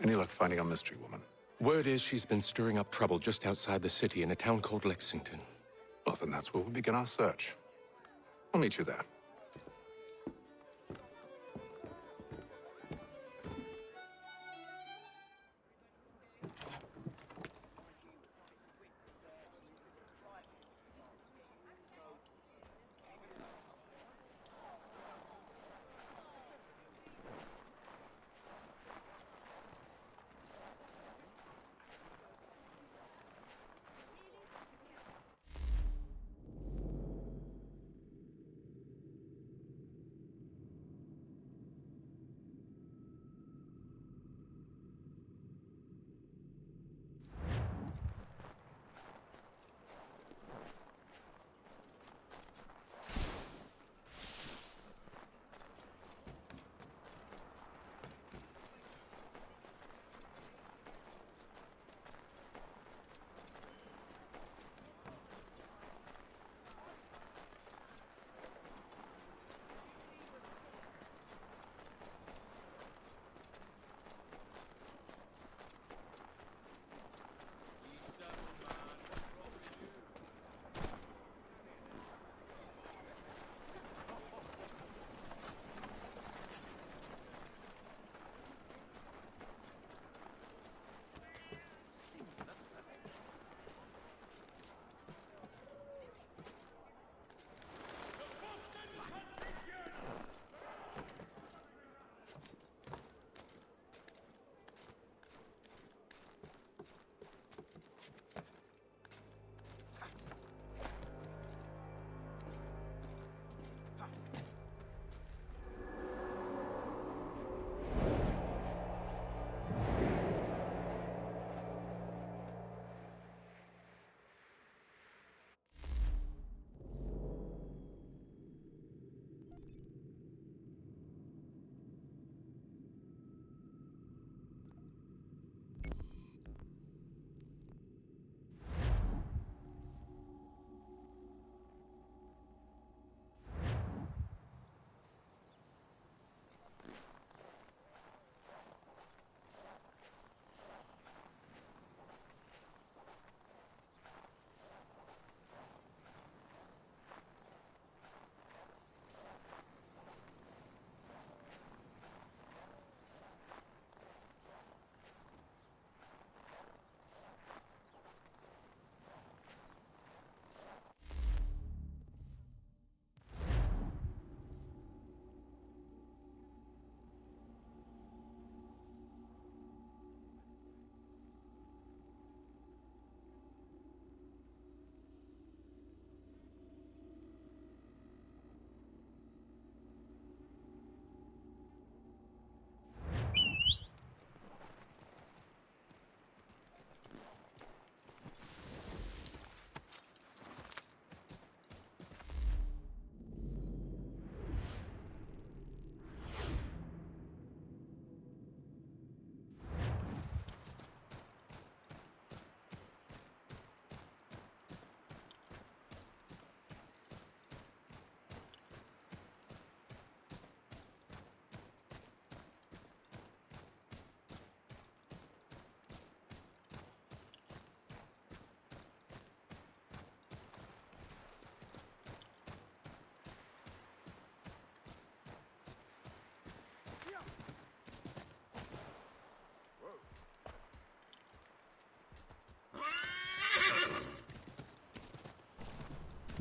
Any luck finding our mystery woman? Word is she's been stirring up trouble just outside the city in a town called Lexington. Well, then that's where we'll begin our search. I'll meet you there.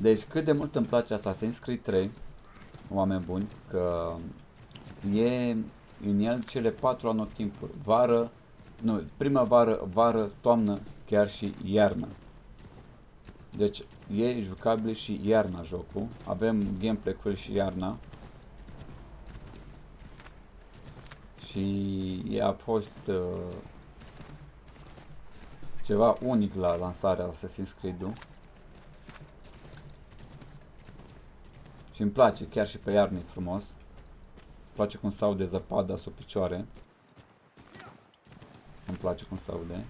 Deci cât de mult îmi place Assassin's Creed 3, oameni buni, că e în el cele 4 anotimpuri, vară, nu, primăvară, vară, toamnă, chiar și iarnă. Deci e jucabil și iarna jocul, avem gameplay cu el și iarna. Și a fost ceva unic la lansarea Assassin's Creed-ul. Și îmi place, chiar și pe iarnă e frumos. Îmi place cum se aude zăpada sub picioare. Îmi place cum se aude.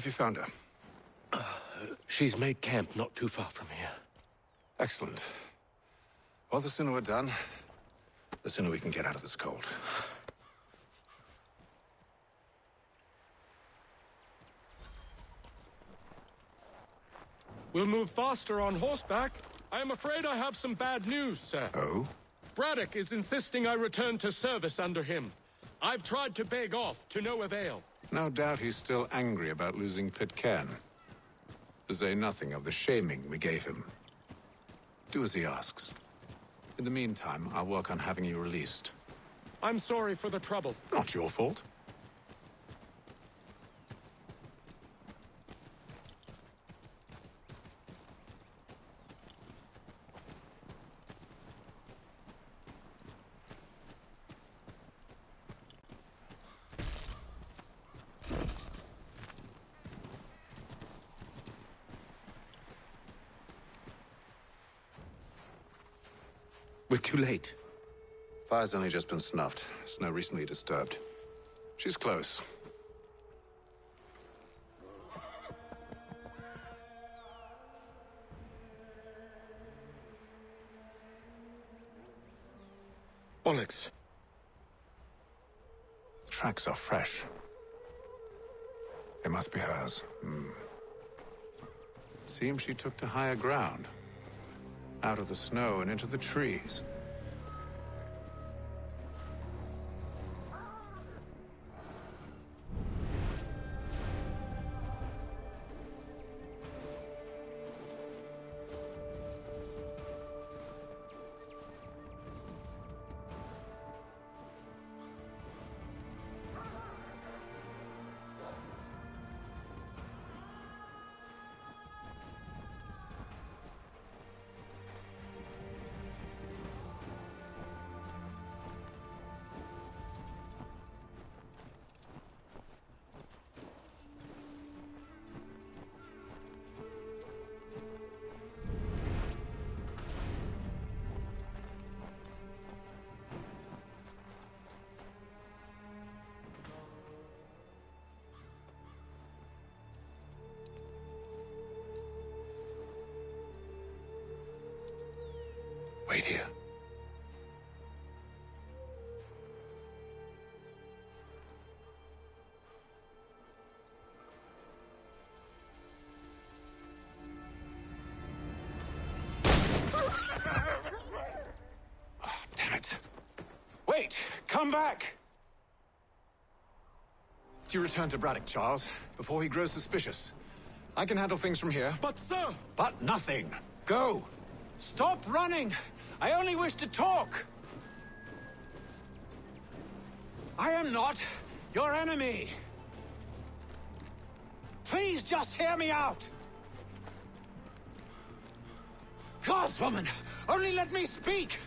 Have you found her? She's made camp not too far from here. Excellent. Well, the sooner we're done, the sooner we can get out of this cold. We'll move faster on horseback. I am afraid I have some bad news, sir. Oh? Braddock is insisting I return to service under him. I've tried to beg off, to no avail. No doubt he's still angry about losing Pitcairn. To say nothing of the shaming we gave him. Do as he asks. In the meantime, I'll work on having you released. I'm sorry for the trouble. Not your fault. We're too late. Fire's only just been snuffed. Snow recently disturbed. She's close. Bollocks. Tracks are fresh. They must be hers. Seems she took to higher ground. Out of the snow and into the trees. Wait here. Oh, damn it. Wait! Come back! Do you return to Braddock, Charles, before he grows suspicious? I can handle things from here. But, sir! But nothing! Go! Stop running! I only wish to talk! I am not your enemy! Please just hear me out! Gods, woman! Only let me speak!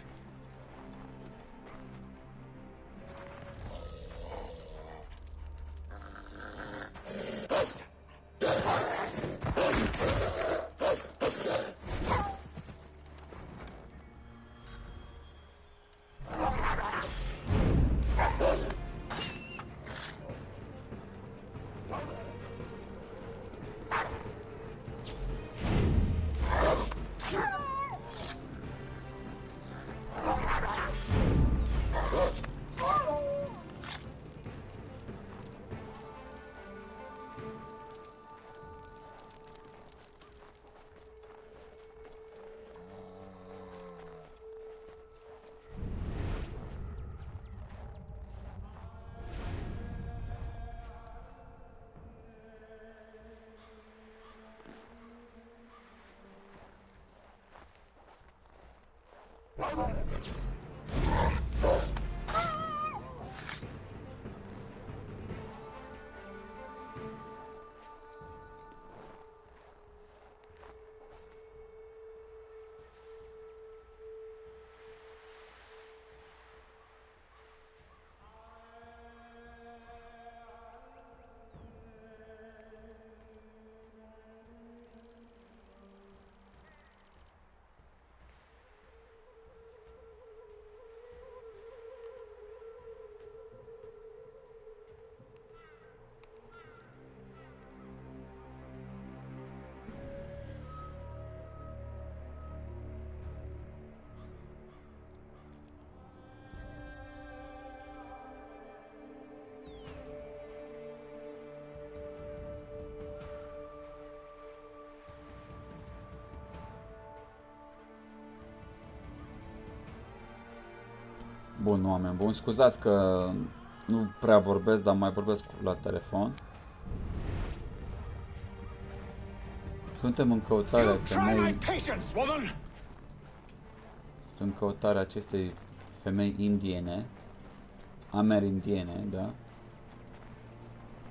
Bun, oameni buni, scuzați că nu prea vorbesc, dar mai vorbesc la telefon. Suntem în căutarea femei... În căutarea acestei femei indiene. Amerindiene, da?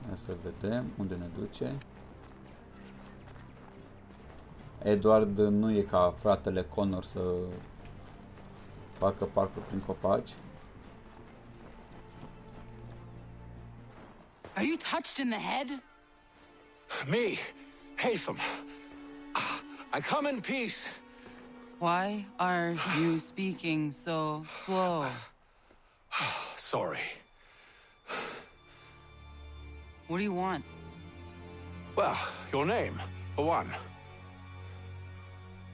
Ia să vedem unde ne duce. Edward nu e ca fratele Connor să facă parcuri prin copaci. Are you touched in the head? Me, Hatham. I come in peace. Why are you speaking so slow? Sorry. What do you want? Well, your name, for one.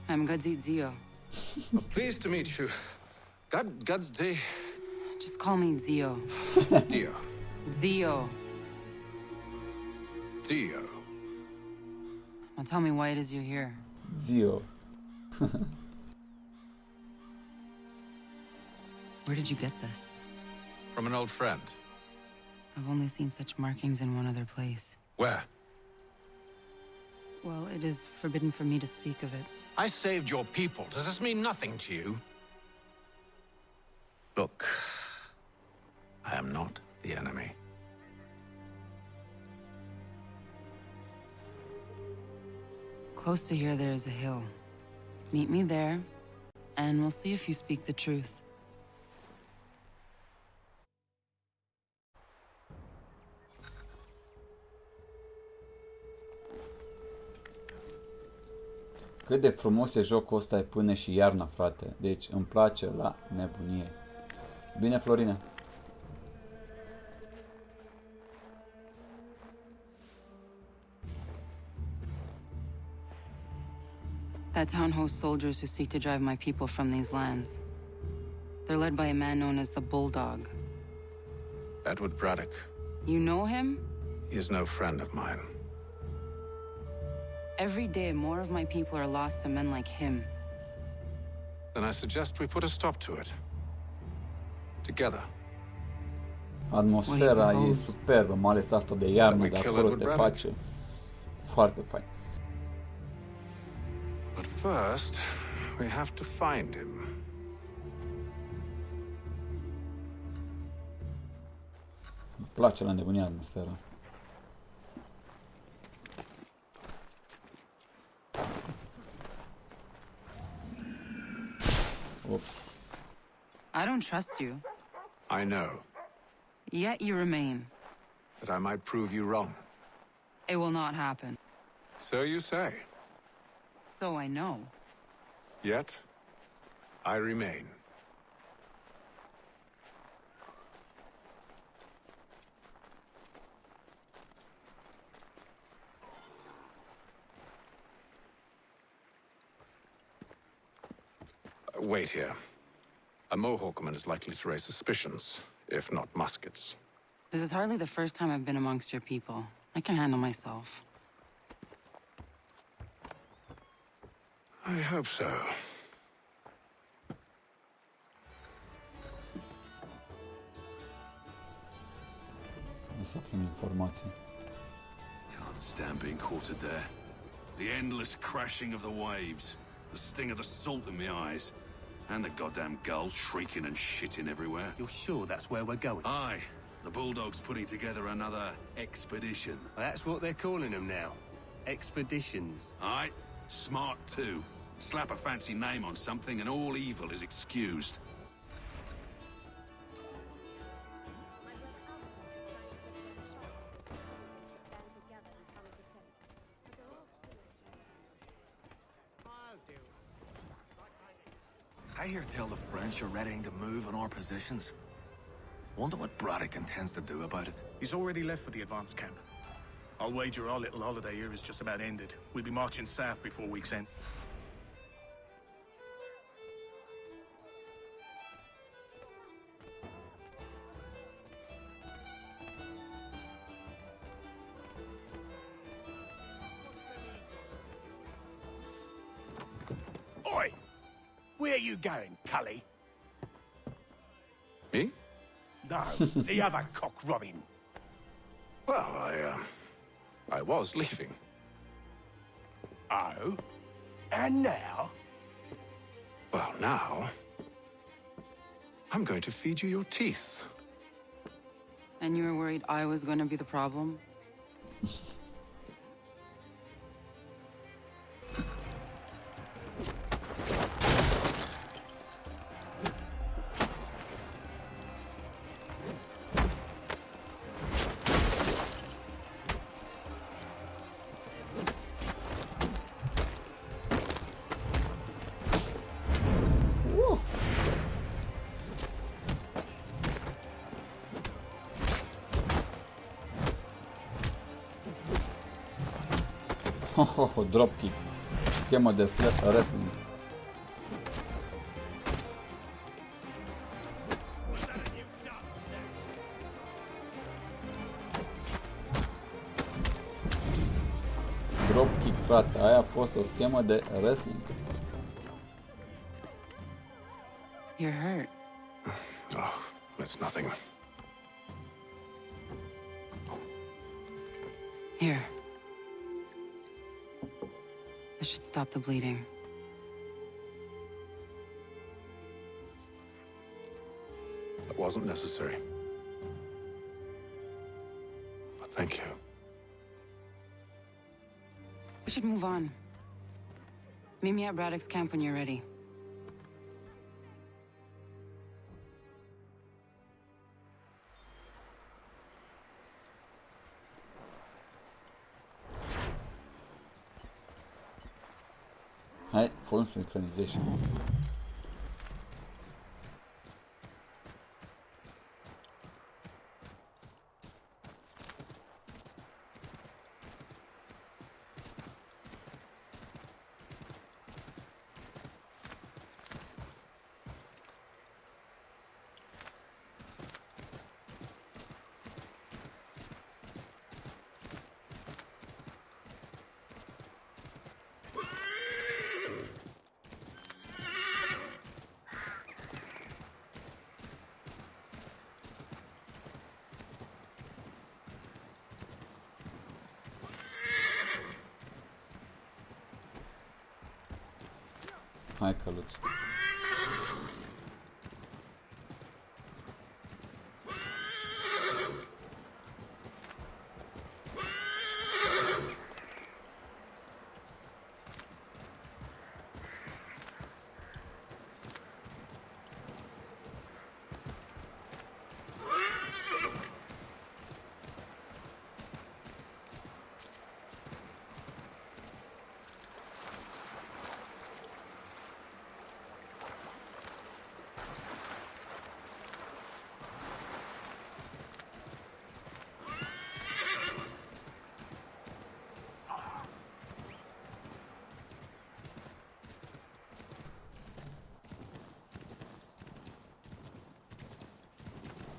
I'm Gadzit Zio. Pleased to meet you. Gadzite. Just call me Zio. Dio. Zio. Dio. Now tell me why it is you're here. Zio. Where did you get this? From an old friend. I've only seen such markings in one other place. Where? Well, it is forbidden for me to speak of it. I saved your people. Does this mean nothing to you? Look, I am not the enemy. Close to here, there is a hill. Meet me there, and we'll see if you speak the truth. Cât de frumos e jocul ăsta, e până și iarna, frate. Deci îmi place la nebunie. Bine, Florina. That town hosts soldiers who seek to drive my people from these lands. They're led by a man known as the Bulldog. Edward Braddock. You know him? He is no friend of mine. Every day, more of my people are lost to men like him. Then I suggest we put a stop to it. Together. Atmosfera e superbă, mai ales asta de iarnă, de acolo te face foarte fain. But first, we have to find him. Îmi place la nebunie atmosfera. Oops. I don't trust you. I know. Yet you remain. That I might prove you wrong. It will not happen. So you say. So I know. Yet, I remain. Wait here. A Mohawkman is likely to raise suspicions, if not muskets. This is hardly the first time I've been amongst your people. I can handle myself. I hope so. Să aflăm informații. Can't stand being quartered there. The endless crashing of the waves, the sting of the salt in my eyes, and the goddamn gulls shrieking and shitting everywhere. You're sure that's where we're going? Aye. The Bulldog's putting together another expedition. Well, that's what they're calling them now. Expeditions. Aye. Smart too. Slap a fancy name on something and all evil is excused. I hear tell the French are readying to move on our positions. Wonder what Braddock intends to do about it. He's already left for the advance camp. I'll wager our little holiday here is just about ended. We'll be marching south before week's end. Oi! Where are you going, Cully? No, the other cock robin. Well, I was leaving. Oh? And now? Well, now... I'm going to feed you your teeth. And you were worried I was going to be the problem? Dropkick. Schemă de wrestling. Dropkick, frate. Aia a fost o schemă de wrestling. You're hurt. Oh, it's nothing. Here. This should stop the bleeding. That wasn't necessary. But thank you. We should move on. Meet me at Braddock's camp when you're ready. Hai, full synchronization. Hai, căluț.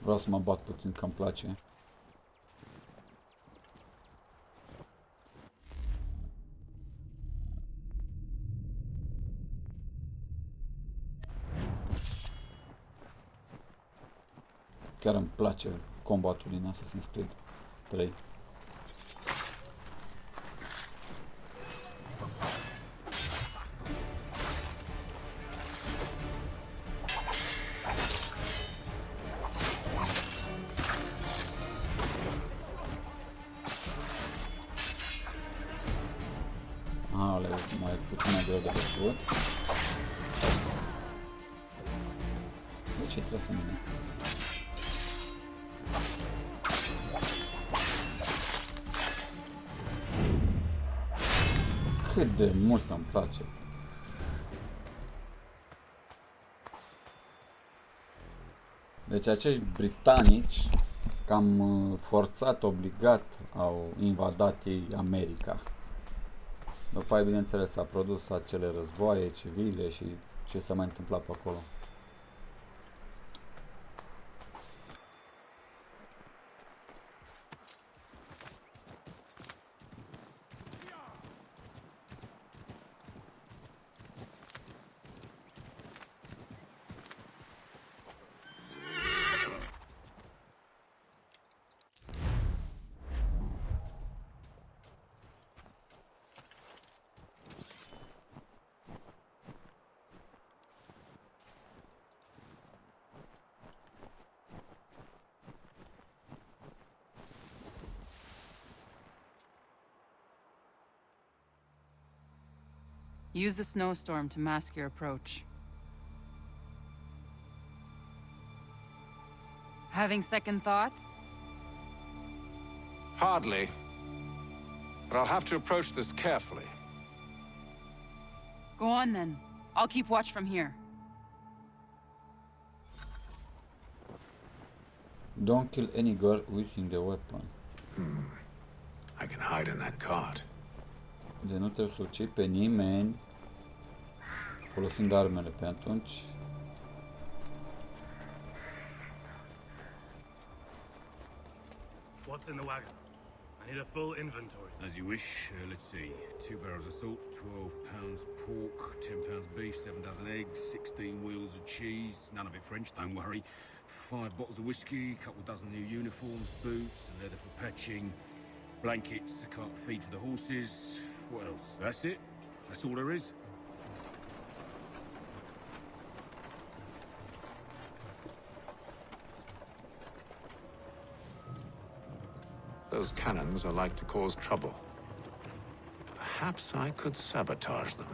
Vreau să mă bat puțin, că îmi place. Chiar îmi place combatul din Assassin's Creed 3. Mai puțin mai greu de făcut. De ce trebuie să mine? Cât de mult îmi place. Deci acești britanici, cam forțat, obligat, au invadat ei America. După aia, bineînțeles, s-a produs acele războaie civile și ce s-a mai întâmplat pe acolo. Use the snowstorm to mask your approach. Having second thoughts? Hardly. But I'll have to approach this carefully. Go on then. I'll keep watch from here. Don't kill any girl using the weapon. I can hide in that cart. De nu trebuie să ucid pe nimeni folosind armele pe atunci. What's in the wagon? I need a full inventory. As you wish. Let's see. 2 barrels of salt, 12 pounds pork, 10 pounds beef, 7 dozen eggs, 16 wheels of cheese. None of it French, don't worry. 5 bottles of whiskey, a couple dozen new uniforms, boots, and leather for patching, blankets, a cart feed for the horses. What else? That's it? That's all there is? Those cannons are like to cause trouble. Perhaps I could sabotage them.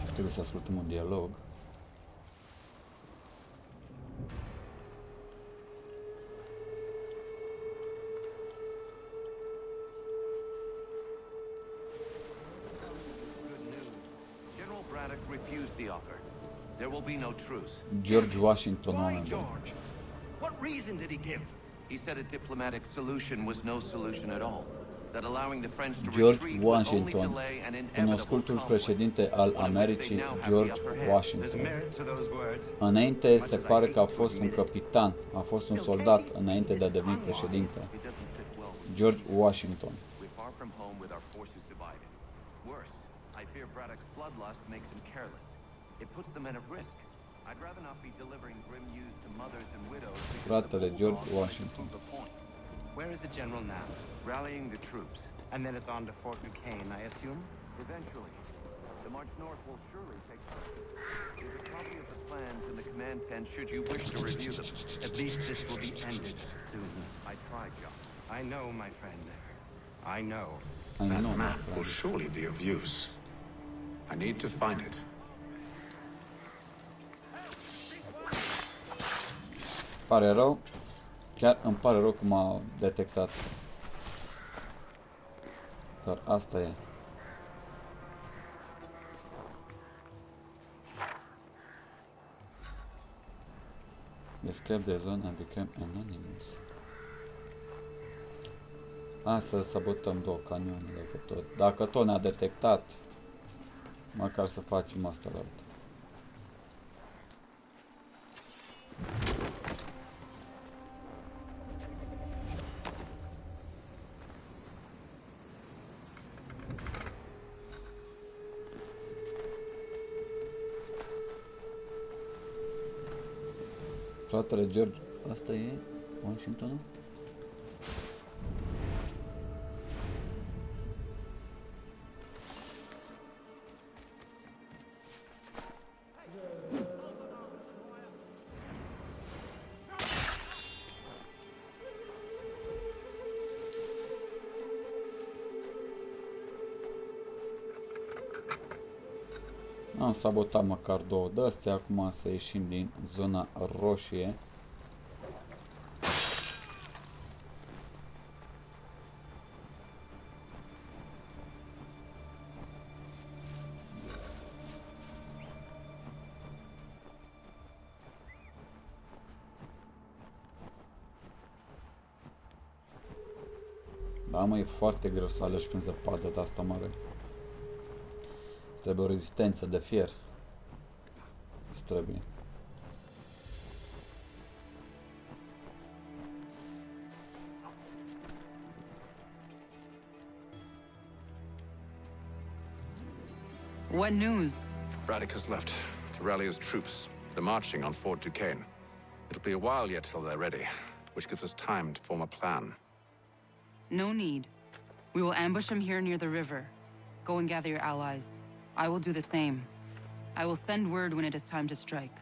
Trebuie să ascultăm un dialog. General Braddock refused the offer. There will be no truce. George Washington Why, oameni. George? What reason did he give? He said a diplomatic solution was no solution at all. That allowing the French to George retreat would only Washington, delay an inevitable cunoscutul conflict. președinte al Americii, George Washington. Înainte se pare că a fost un capitan, a fost un soldat înainte de a deveni președinte. George Washington. We're far from home with our forces divided. Worse, I fear Braddock's bloodlust makes him careless. It puts the men at risk. I'd rather not be delivering grim news to mothers and widows. Fratele George Washington. Where is the general now? Rallying the troops. And then it's on to Fort Duquesne, I assume? Eventually. The march north will surely take place. There's a copy of the plans in the command tent should you wish to review them. At least this will be ended soon. I tried, John. I know, my friend. I know. That map will surely be of use. I need to find it. Pare rău. Chiar îmi pare rău că m-a detectat. Dar asta e. Escape the zone and become anonymous. Să sabotăm 2 canioane dacă tot ne-a detectat. Măcar să facem asta la altă. Fratele George, asta e Washingtonul? Am sabotat măcar 2 de astea, acum să ieșim din zona roșie. Da, mă, e foarte greu să alegi prin zăpadă de asta mare. Trebuie o rezistență de fier. Îți trebuie. What news? Braddock has left to rally his troops. They're marching on Fort Duquesne. It'll be a while yet till they're ready, which gives us time to form a plan. No need. We will ambush him here near the river. Go and gather your allies. I will do the same. I will send word when it is time to strike.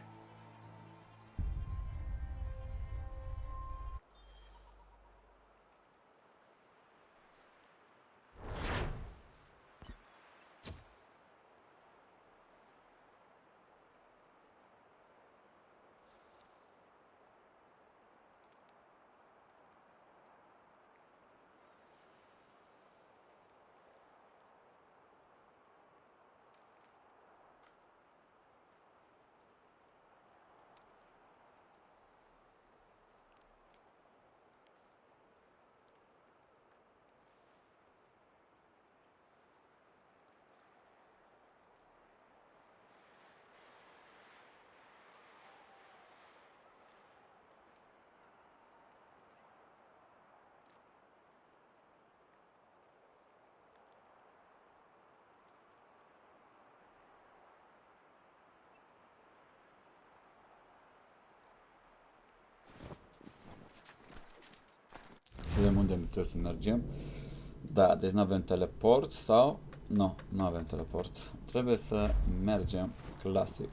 Să vedem unde trebuie să mergem. Da, deci nu avem teleport sau... Nu avem teleport. Trebuie să mergem clasic.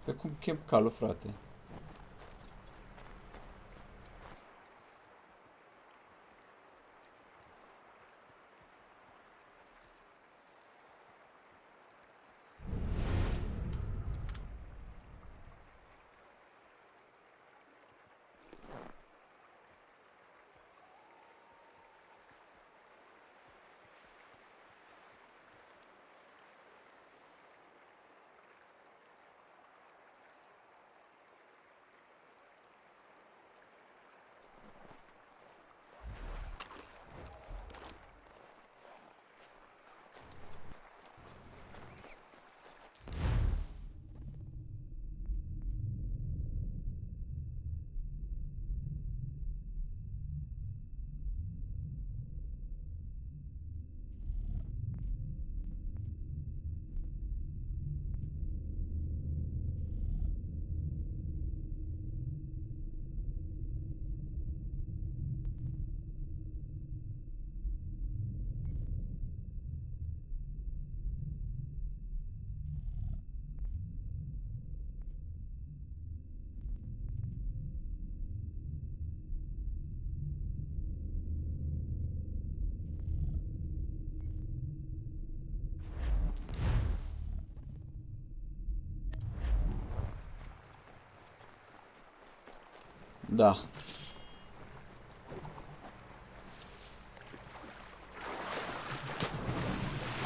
Pe cum chem calul, frate? Da.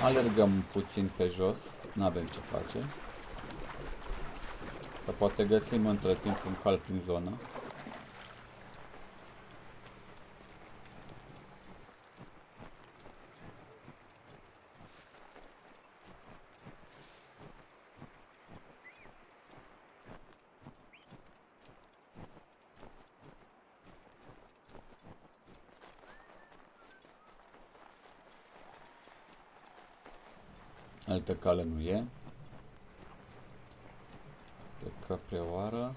Alergăm puțin pe jos, n-avem ce face. Dar poate găsim între timp un cal prin zonă. Altă cale nu e. De caprioară.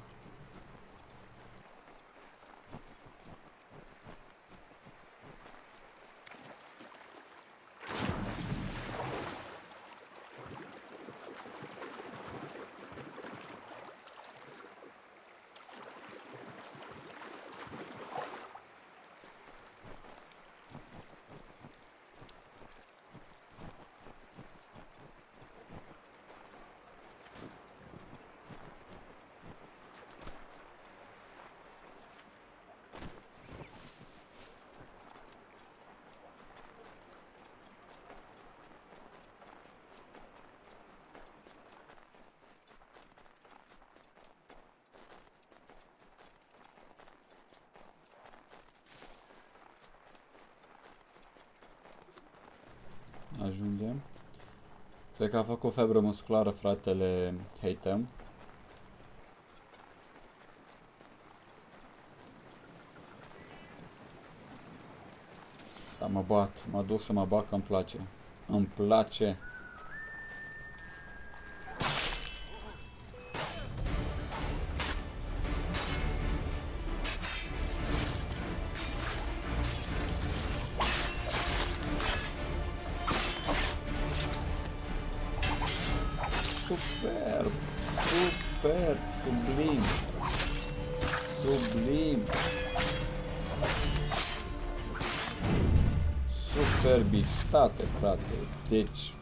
ajungem. Cred că a făcut febră musculară fratele Hatem. Da, mă bat, mă duc să mă bat că îmi place. Îmi place. Superb, superb, sublim, sublim, superbitate, frate, deci,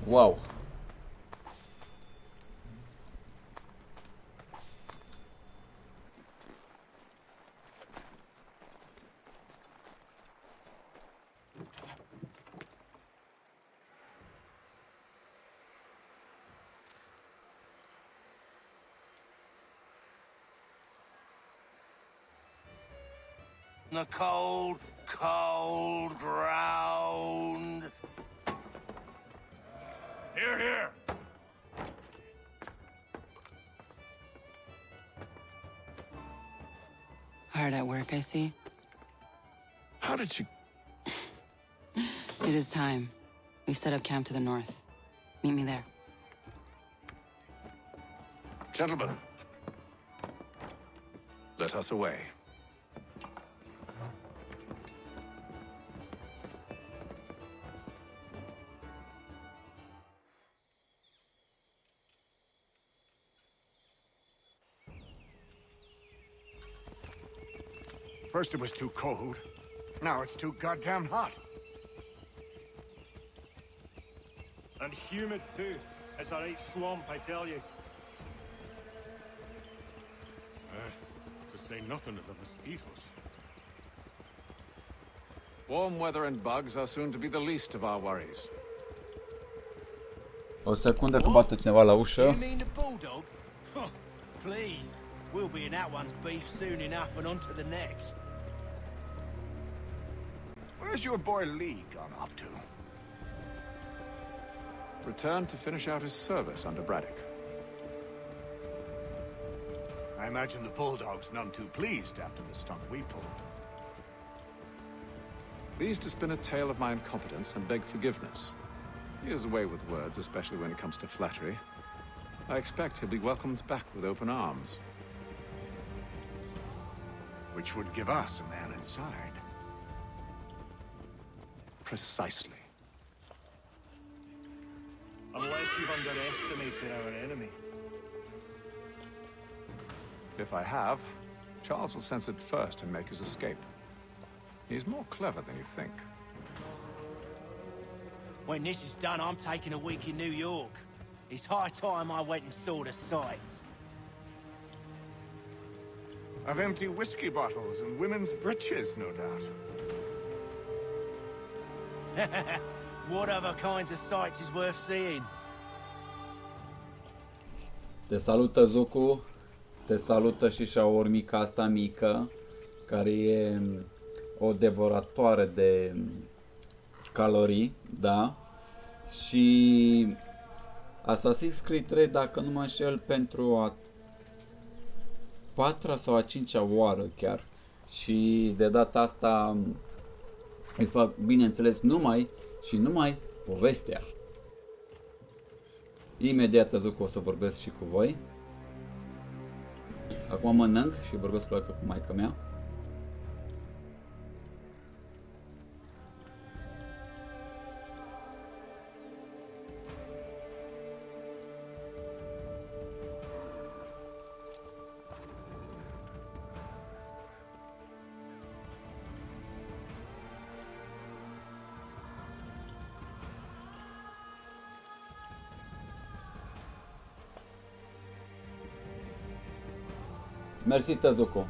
wow. The cold, cold ground. Here, here! Hard at work, I see. How did you... It is time. We've set up camp to the north. Meet me there. Gentlemen, let us away. First it was too cold. Now it's too goddamn hot. And humid too. It's a right swamp, I tell you. To say nothing of the mosquitoes. Warm weather and bugs are soon to be the least of our worries. O secundă că bate cineva la ușă. You mean the bulldog? Huh, please. We'll be in that one's beef soon enough and on to the next. Where's your boy Lee gone off to? Returned to finish out his service under Braddock. I imagine the Bulldog's none too pleased after the stunt we pulled. Pleased to spin a tale of my incompetence and beg forgiveness. He is away with words, especially when it comes to flattery. I expect he'll be welcomed back with open arms. Which would give us a man inside. Precisely. Unless you've underestimated our enemy. If I have, Charles will sense it first and make his escape. He's more clever than you think. When this is done, I'm taking a week in New York. It's high time I went and saw the sights. Of empty whiskey bottles and women's breeches, no doubt. What other kinds of sights is worth seeing? Te salută Zuku, te salută și șaormica asta mică, care e o devoratoare de calorii, da? Și Assassin's Creed 3, dacă nu mă înșel, pentru a 4-a sau a 5-a oară chiar. Și de data asta îi fac, bineînțeles, numai povestea. Imediat, Zucu, o să vorbesc și cu voi. Acum mănânc și vorbesc cu maica mea. Mersi, Tezuko.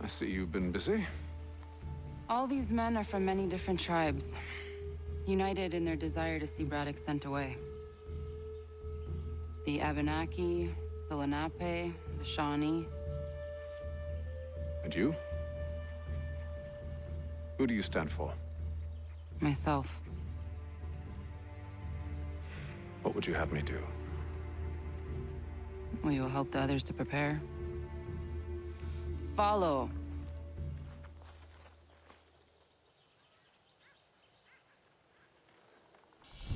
I see you've been busy. All these men are from many different tribes, united in their desire to see Braddock sent away. The Abenaki, the Lenape, the Shawnee. And you? Who do you stand for? Myself. What would you have me do? Will you help the others to prepare? Follow.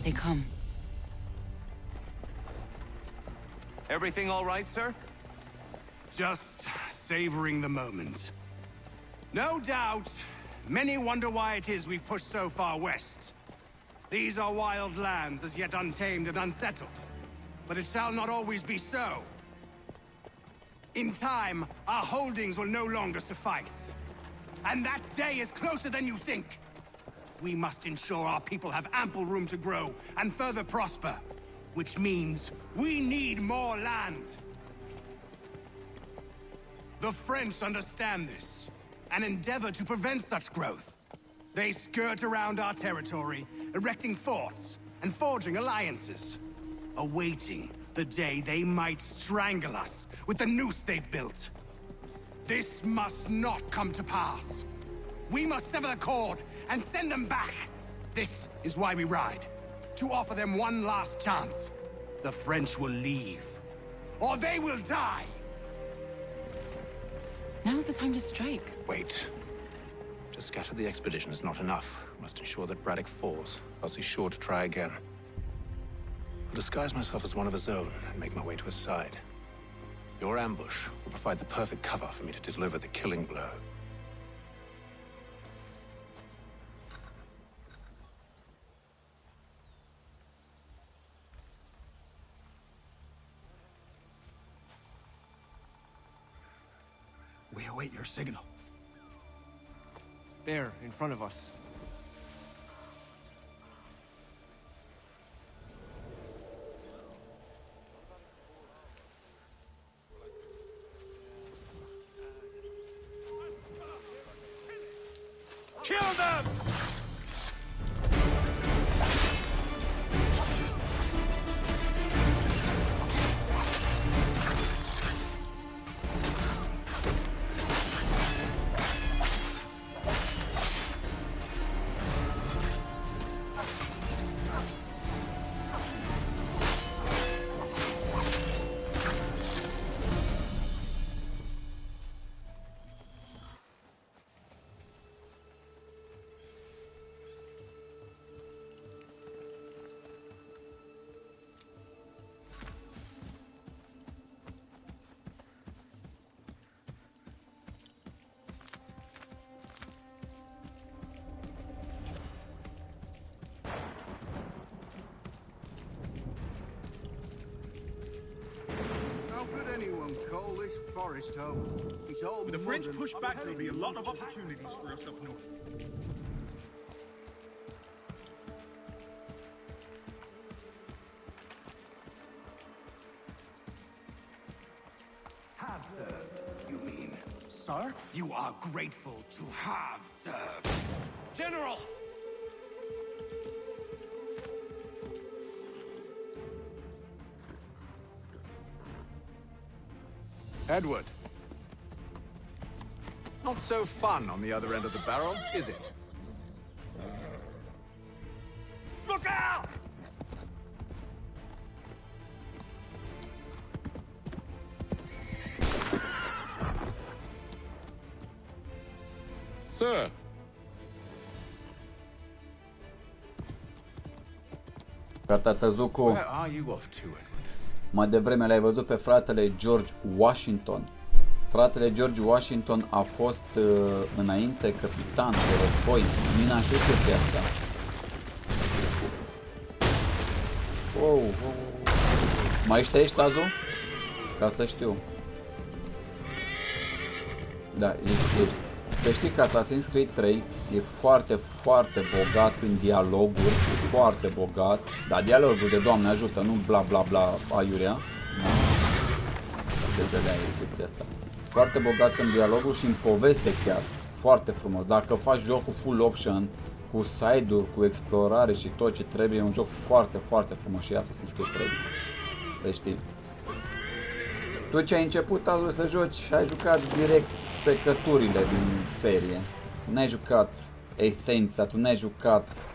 They come. Everything all right, sir? Just savoring the moment. No doubt, many wonder why it is we've pushed so far west. These are wild lands, as yet untamed and unsettled. But it shall not always be so. In time, our holdings will no longer suffice. And that day is closer than you think. We must ensure our people have ample room to grow and further prosper. Which means we need more land. The French understand this, and endeavor to prevent such growth. They skirt around our territory, erecting forts and forging alliances, awaiting the day they might strangle us with the noose they've built. This must not come to pass. We must sever the cord and send them back. This is why we ride. To offer them one last chance. The French will leave, or they will die. Now's the time to strike. Wait. To scatter the expedition is not enough. We must ensure that Braddock falls, else he's sure to try again. I'll disguise myself as one of his own and make my way to his side. Your ambush will provide the perfect cover for me to deliver the killing blow. We await your signal. There, in front of us. Kill them! How could anyone call this forest home? It's all With the French mud and- push back, there'll be a lot of opportunities for us up north. Have served, you mean? Sir, you are grateful to have served. General! Edward. Not so fun on the other end of the barrel, is it? Look out! Sir. Gata, Tăzucu. Where are you off to, Edward? Mai devreme l-ai văzut pe fratele George Washington. Fratele George Washington a fost înainte capitan de război. Mine a știut chestia asta. Wow. Mai ești aici, Tazu? Ca să știu. Da, ești. Să știi că Assassin's Creed 3 e foarte, foarte bogat în dialoguri, foarte bogat, dar dialogul de Doamne ajută, nu bla bla bla aiurea. De e chestia asta. Foarte bogat în dialogul și în poveste chiar. Foarte frumos. Dacă faci jocul full option, cu side-uri, cu explorare și tot ce trebuie, e un joc foarte, foarte frumos și Assassin's Creed 3. Să știi. Tu ce ai început azi să joci, ai jucat direct secăturile din serie. N-ai jucat esența, tu n-ai jucat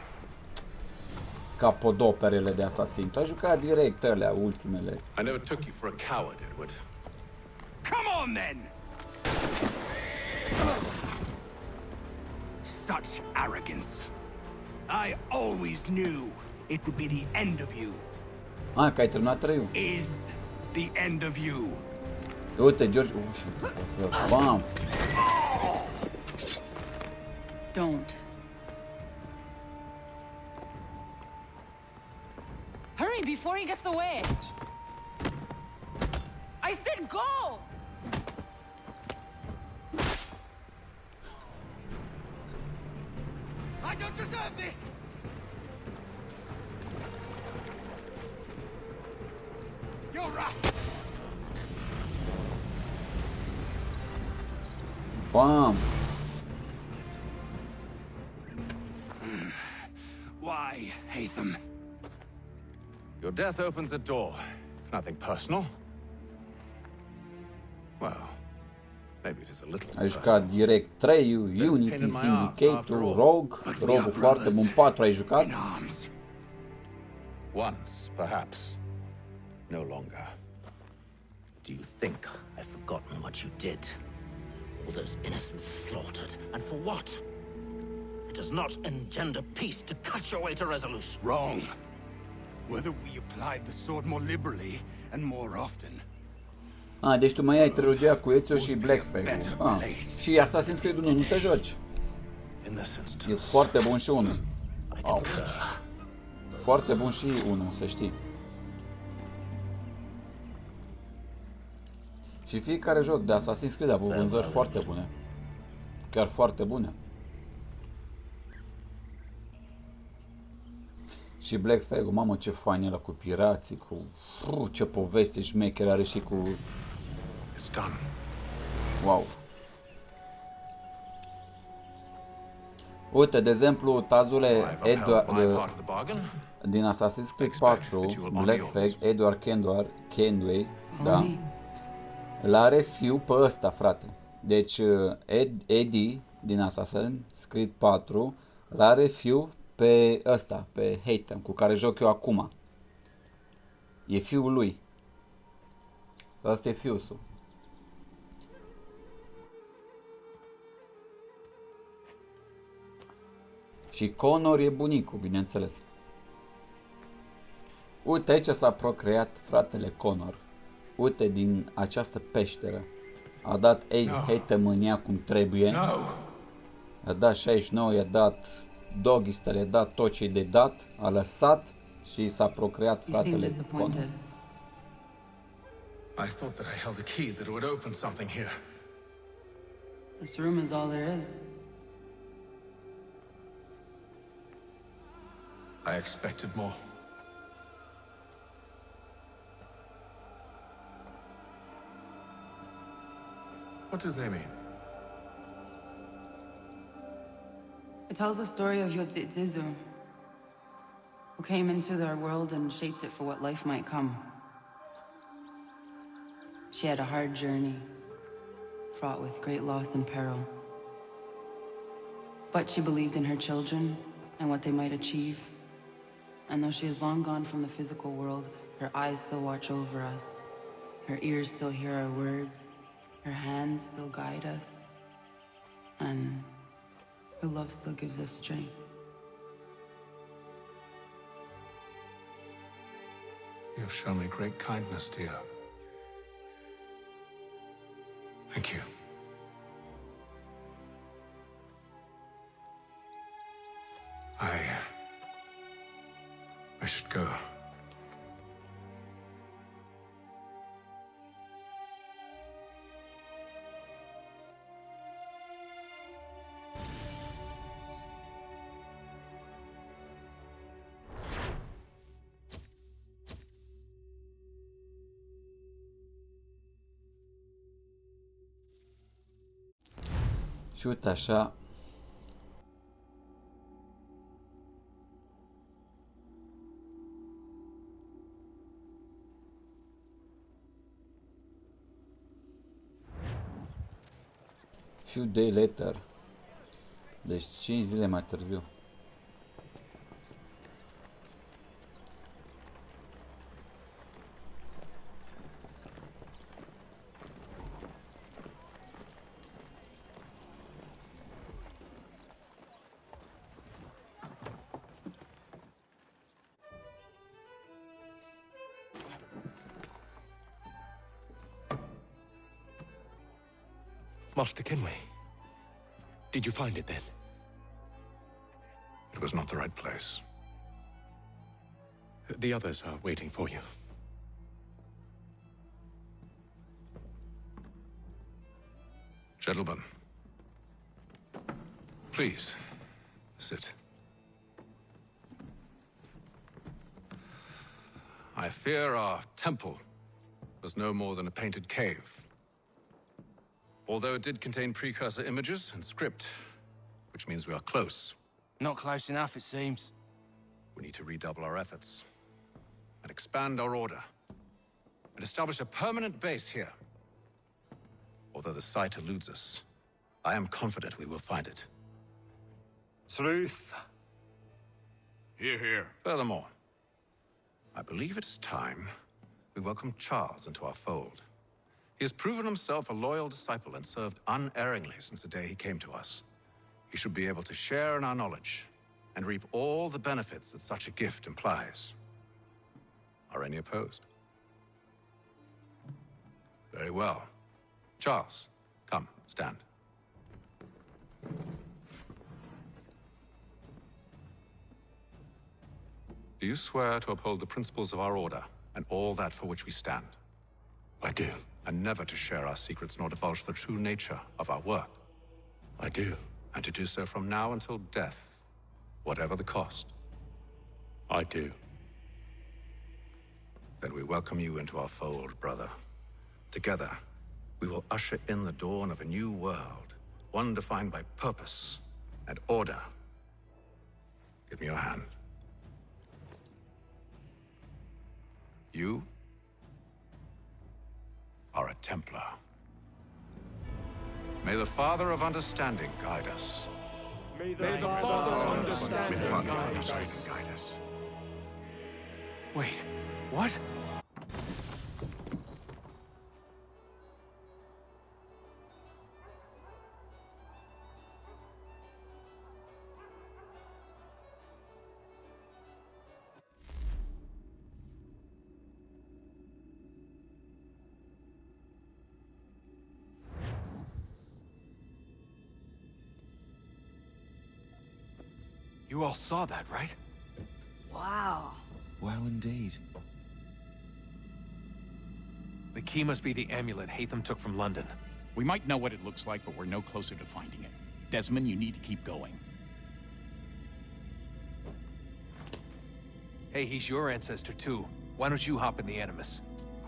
capodoperele de Assassin. Tu ai jucat direct alea, ultimele. I never took you for a coward, Edward. Come on, then! Such arrogance. I always knew it would be the end of you. Ah, că ai terminat 3-ul. Is the end of you. Uite, George... Bam! Don't. Hurry before he gets away! I said go! I don't deserve this! You're right! Bam! Why, Hatham? Your death opens a door. It's nothing personal. Well, maybe it is a little Ai jucat direct 3, Unity, Syndicate-ul, Rogue. Rogue-ul foarte bun. 4 ai jucat? Once, perhaps. No longer. Do you think I've forgotten what you did? All those innocents slaughtered, and for what? It does not engender peace to cut your way to resolution. Wrong. Whether we applied the sword more liberally and more often. Ah, deci tu mai ai trilogia cu Ezio și Black Flag. Ah, și Assassin's Creed 1 nu te joci. E foarte bun și 1. Au. Foarte bun și 1, să știi. Și fiecare joc de Assassin's Creed a avut vânzări foarte bune. Chiar foarte bune. Și Black Flag, mamă, ce fain era cu pirații, cu... ce poveste șmecher are și cu... Wow. Uite, de exemplu, Tazule Edward din Assassin's Creed 4, Black Flag, Edward Kenway, da? L-are fiu pe ăsta, frate. Deci, Eddie din Assassin's Creed 4 l-are fiu pe ăsta, pe Hatham, cu care joc eu acum. E fiul lui. Ăsta e fiul său. Și Connor e bunicul, bineînțeles. Uite, aici s-a procreat fratele Connor. Uite, din această peșteră. A dat Hatham în ea cum trebuie. I-a dat 69, i-a dat Doggy Style, i-a dat tot ce-i de dat. A lăsat și s-a procreat fratele Connor. I thought that I held a key that would open something here. This room is all there is. I expected more. What do they mean? It tells the story of Yodzizu, who came into their world and shaped it for what life might come. She had a hard journey, fraught with great loss and peril. But she believed in her children and what they might achieve. And though she is long gone from the physical world, her eyes still watch over us. Her ears still hear our words. Her hands still guide us. And her love still gives us strength. You've shown me great kindness, dear. Thank you. I should go. Și uite așa. Few day later. Deci 5 zile mai târziu. Master Kenway. Did you find it then? It was not the right place. The others are waiting for you. Gentlemen, please, sit. I fear our temple was no more than a painted cave. Although it did contain precursor images and script, which means we are close. Not close enough, it seems. We need to redouble our efforts and expand our order and establish a permanent base here. Although the site eludes us, I am confident we will find it. Truth. Hear, hear. Furthermore, I believe it is time we welcome Charles into our fold. He has proven himself a loyal disciple and served unerringly since the day he came to us. He should be able to share in our knowledge and reap all the benefits that such a gift implies. Are any opposed? Very well. Charles, come, stand. Do you swear to uphold the principles of our order and all that for which we stand? I do. And never to share our secrets nor divulge the true nature of our work? I do. And to do so from now until death, whatever the cost? I do. Then we welcome you into our fold, brother. Together, we will usher in the dawn of a new world, one defined by purpose and order. Give me your hand. You are a Templar. May the Father of Understanding guide us. May the Father of Understanding guide us. Wait, what? You all saw that, right? Wow. Wow, indeed. The key must be the amulet Hatham took from London. We might know what it looks like, but we're no closer to finding it. Desmond, you need to keep going. Hey, he's your ancestor too. Why don't you hop in the Animus?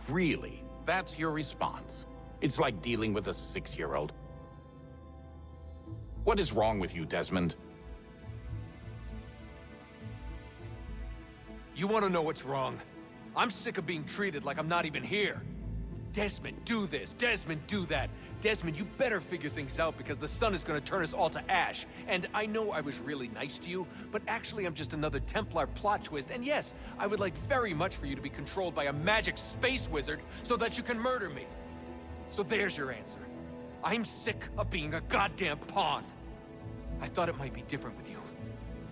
Really? That's your response? It's like dealing with a 6-year-old. What is wrong with you, Desmond? You want to know what's wrong? I'm sick of being treated like I'm not even here. Desmond, do this. Desmond, do that. Desmond, you better figure things out because the sun is going to turn us all to ash. And I know I was really nice to you, but actually I'm just another Templar plot twist. And yes, I would like very much for you to be controlled by a magic space wizard so that you can murder me. So there's your answer. I'm sick of being a goddamn pawn. I thought it might be different with you.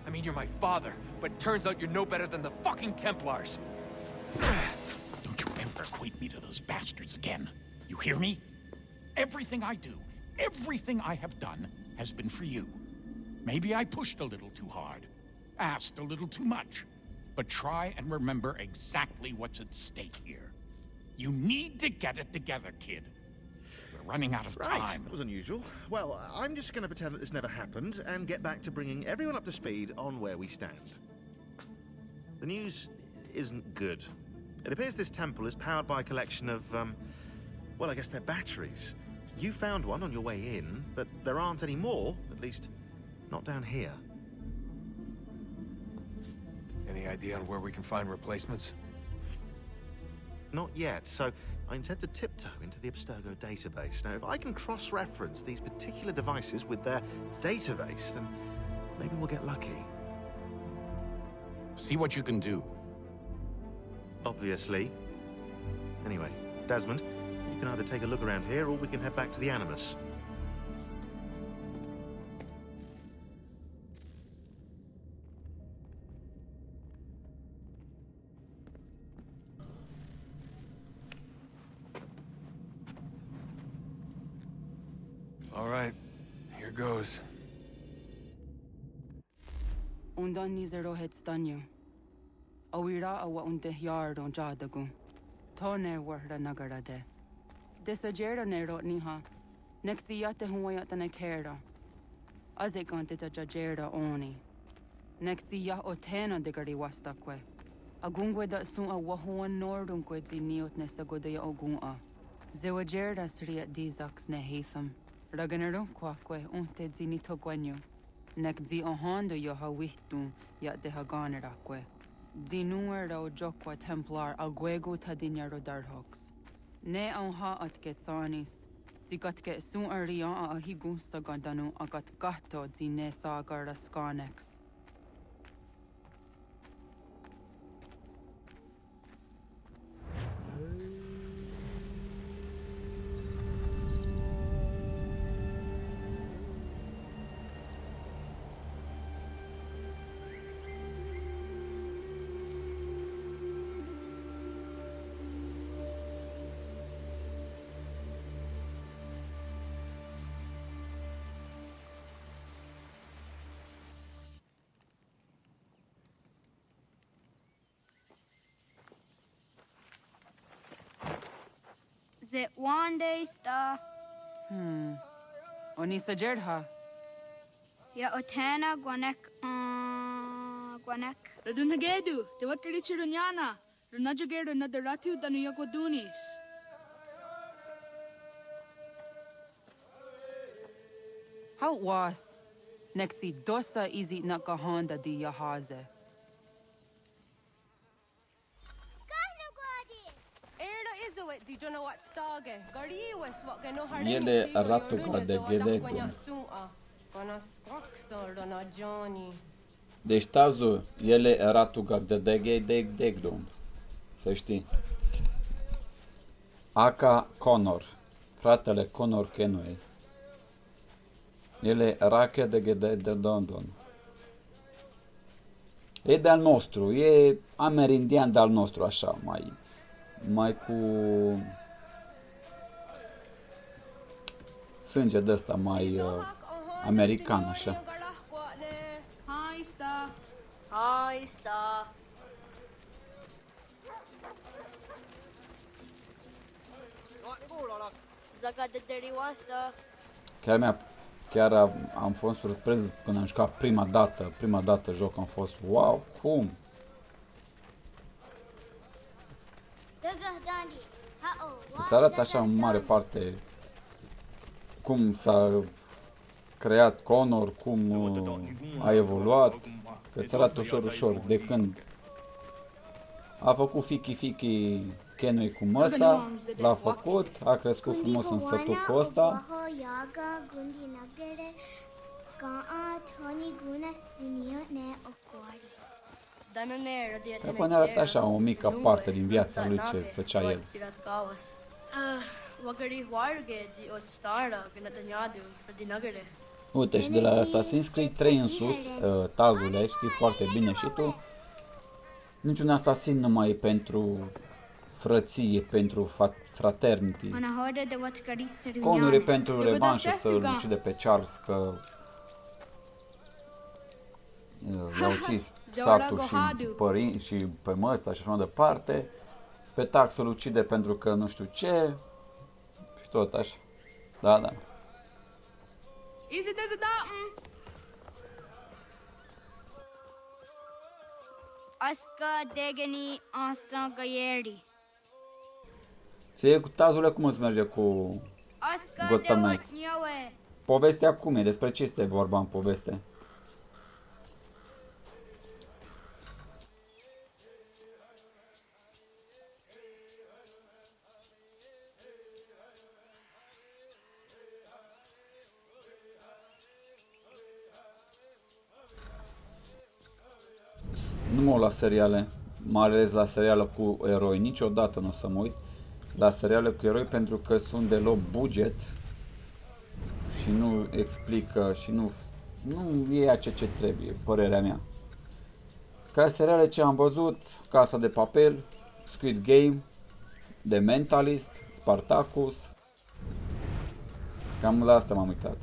I mean, you're my father, but turns out you're no better than the fucking Templars. Don't you ever equate me to those bastards again. You hear me? Everything I do, everything I have done, has been for you. Maybe I pushed a little too hard, asked a little too much, but try and remember exactly what's at stake here. You need to get it together, kid. We're running out of Right, time. that was unusual. Well, I'm just going to pretend that this never happened and get back to bringing everyone up to speed on where we stand. The news isn't good. It appears this temple is powered by a collection of, well, I guess they're batteries. You found one on your way in, but there aren't any more, at least not down here. Any idea on where we can find replacements? Not yet, so I intend to tiptoe into the Abstergo database. Now, if I can cross-reference these particular devices with their database, then maybe we'll get lucky. See what you can do. Obviously. Anyway, Desmond, you can either take a look around here or we can head back to the Animus. All right, here goes. Undan nizero het stanyo. Awira awa unte yard on jadagu. Tone warda nagara de. Desajera nero niha. Nekti yate huwayat na kera. Azekante ta jajera oni. Nekti ya otena degari wastakwe. Agungwe da sun a wahuan nordungwe zi niot nesagode ya ogunga. Zewajera sriat dizax ne heatham. Raganero kwakwe unte zi nito gwenyo. Nek zi ohando yo ha wihtu ya de ha ganerakwe. Zi nuera o jokwa templar agwego tadinya rodarhox. Ne on ha atket sanis. Zi gatke sun arian a ahigun sagandanu agat gatto zi ne sagara skanex. Zit one day star. Oni sajerha. Ya otana gwanek gwanek. Radunagedu, te wakari chirunyana. Runajageru nadaratu danu yakodunis. How was? Nexi dosa izi nakahanda di yahaze. Ele arată ca de ghelegul. Deci, Tazu, ele arată ca de ghelegul. Să știi. Aka Connor, fratele Connor Kenway. Ele rache de London. E de-al nostru, e amerindian de-al nostru, așa, mai cu sânge de ăsta mai american, așa. Hi, Star. Hi, Star. Zaga de deriwasta. Chiar am fost surprins când am jucat prima dată joc, am fost wow, cum? Îți arată așa în mare parte cum s-a creat Connor, cum a evoluat, că îți arată ușor de când a făcut fichi Kenway cu măsa, l-a făcut, a crescut frumos în sătucul ăsta. Că până arată așa o mică parte din viața lui ce făcea el. Uite, și de la Assassin's Creed 3 în sus, Tazule, știi foarte bine și tu, niciun asasin nu mai e pentru frăție, pentru fraternity. Connor e pentru revanșă să-l ucide pe Charles, că i-a ucis satul și părinți și pe măsa și așa mai departe. Pe Tax să-l ucide pentru că nu știu ce și tot așa. Da. Easy does it that. Aska degeni asa gayeri. Ție cu Tazule cum îți merge cu Gotham Knights. Povestea cum e? Despre ce este vorba în poveste? Nu mă uit la seriale, mai ales la seriale cu eroi, niciodată nu o să mă uit la seriale cu eroi pentru că sunt de low budget și nu explică și nu e ceea ce trebuie, părerea mea. Ca seriale ce am văzut, Casa de Papel, Squid Game, The Mentalist, Spartacus, cam la asta m-am uitat.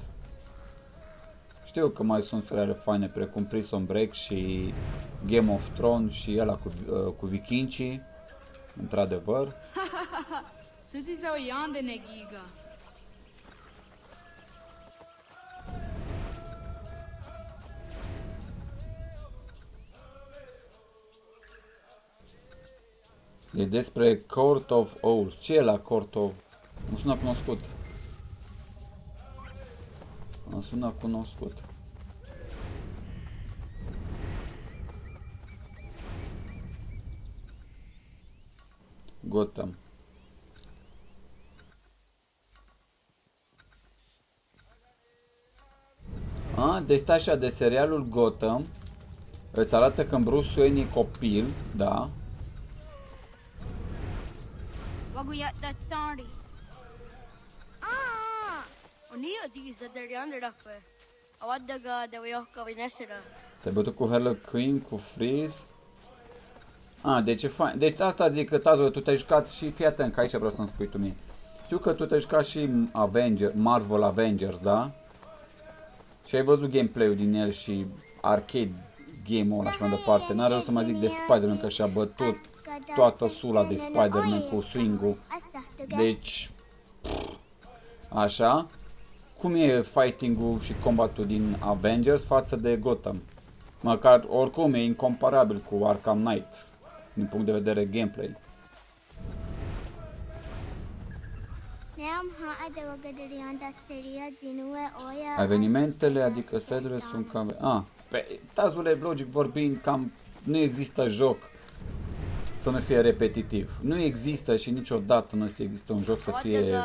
Știu că mai sunt seriale faine precum Prison Break și Game of Thrones și ăla cu vikingii, într-adevăr. Suzi zau yande negiga. E despre Court of Owls. Ce e la Court of? Nu sună cunoscut. Nu sună cunoscut. Gotham. Deci stai așa, de serialul Gotham îți arată că Bruce Wayne e copil, da? Waguya that sorry. Onia diza de yonder dakwe. Awadaga de wayoka vinesera. Te-ai bătut cu Harley Quinn, cu Freeze? Deci e fain. Deci asta zic că Tazo, tu te-ai jucat și fii atent, că aici vreau să-mi spui tu mie. Știu că tu te-ai jucat și Marvel Avengers, da? Și ai văzut gameplay-ul din el și arcade game-ul ăla și mai departe. N-are rost să mai zic de Spider-Man, că și-a bătut toată sula de Spider-Man cu swing-ul. Deci, așa. Cum e fighting-ul și combatul din Avengers față de Gotham? Măcar, oricum, e incomparabil cu Arkham Knight, din punct de vedere gameplay. Evenimentele, adică sedurile sunt cam... Pe Tazule, logic vorbind, cam nu există joc să nu fie repetitiv. Nu există și niciodată nu există un joc să fie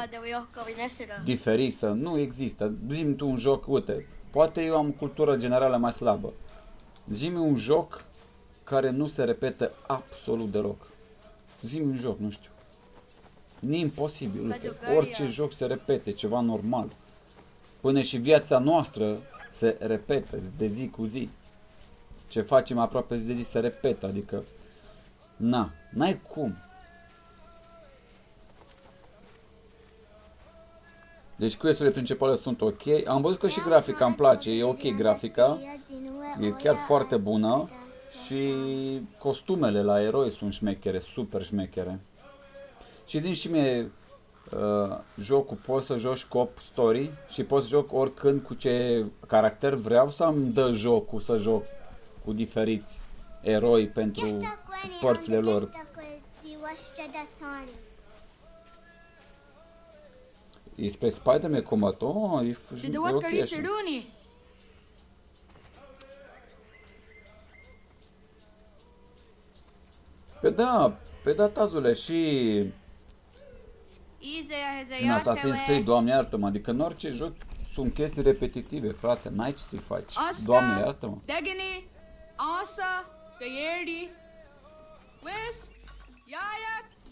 diferit, să nu există. Zi-mi tu un joc, uite, poate eu am cultură generală mai slabă. Zi-mi un joc care nu se repetă absolut deloc. Zi-mi un joc, nu știu. Nu e imposibil, uite, orice joc se repete, ceva normal. Până și viața noastră se repete de zi cu zi. Ce facem aproape zi de zi se repetă, adică n-ai cum. Deci quest-urile principale sunt ok. Am văzut că și grafica îmi place, e ok grafica. E chiar foarte bună. Și costumele la eroi sunt șmechere, super șmechere. Și zi și mie, jocul poți să joci co-op story și poți să joc oricând cu ce caracter vreau sau îmi dă jocul să joc cu diferiți eroi pentru părțile lor. E spre Spider-Man combat? E ok așa. Pe da, Tazule, și în Assassin's Creed, Doamne iartă-mă, adică în orice joc sunt chestii repetitive, frate, n-ai ce să-i faci. Doamne iartă-mă.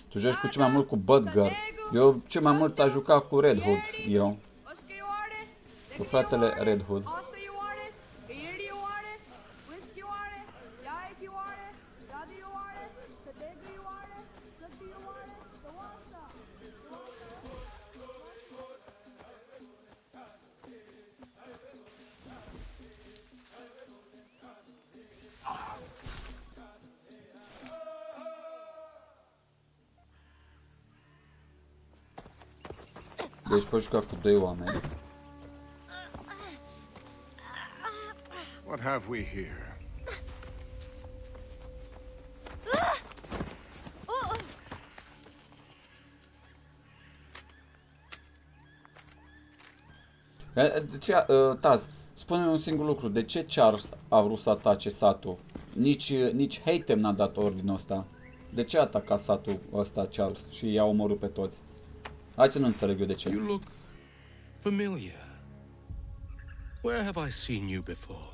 Tu joci cu cel mai mult cu Budgar. Eu cel mai mult a jucat cu Red Hood, eu. Cu fratele Red Hood. Deci poți juca cu doi oameni. What have we here? Taz, spune-mi un singur lucru. De ce Charles a vrut să atace satul? Nici Haytem n-a dat ordinul ăsta. De ce a atacat satul ăsta Charles și i-a omorât pe toți? Hai să nu înțeleg eu de ce. You look familiar. Where have I seen you before?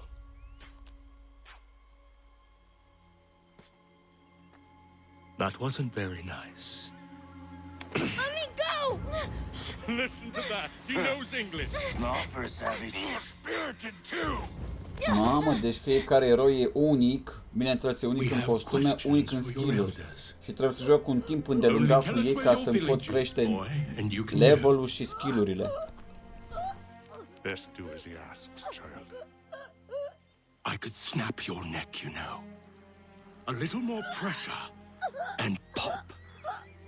That wasn't very nice. Let me go! Listen to that. He knows English. Smart for a savage. Spirited too. Mamă, deci fiecare eroi e unic, bineînțeles e unic în costume, unic în skill-uri. Și trebuie să joc un timp îndelungat cu ei ca să-mi pot crește level-ul și skill-urile. Best do as he asks, child. I could snap your neck, you know. A little more pressure, and pop.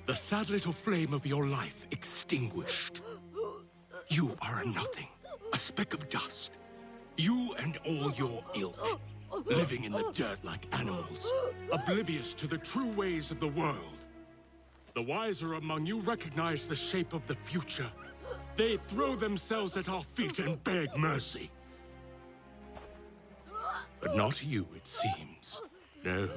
The sad little flame of your life extinguished. You are a nothing, a speck of dust. You and all your ilk, living in the dirt like animals, oblivious to the true ways of the world. The wiser among you recognize the shape of the future. They throw themselves at our feet and beg mercy. But not you, it seems. No.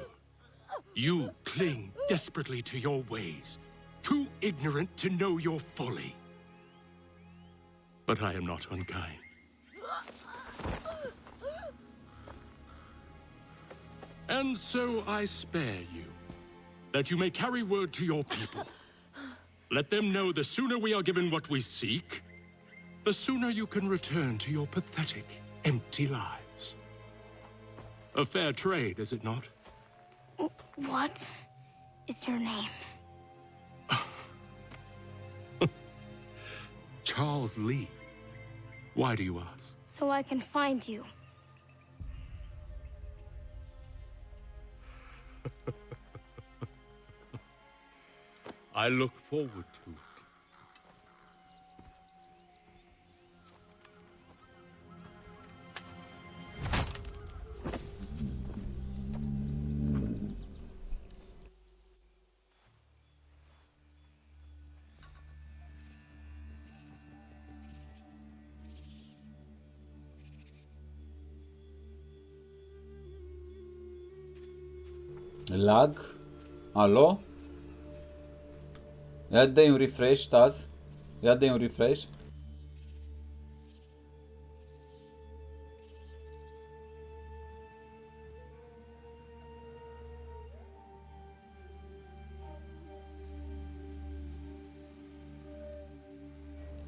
You cling desperately to your ways, too ignorant to know your folly. But I am not unkind. And so I spare you, that you may carry word to your people. Let them know the sooner we are given what we seek, the sooner you can return to your pathetic, empty lives. A fair trade, is it not? What is your name? Charles Lee. Why do you ask? So I can find you. I look forward to it. Lag? Alo? Ia dă-i un refresh, Taz. Ia dă-i un refresh.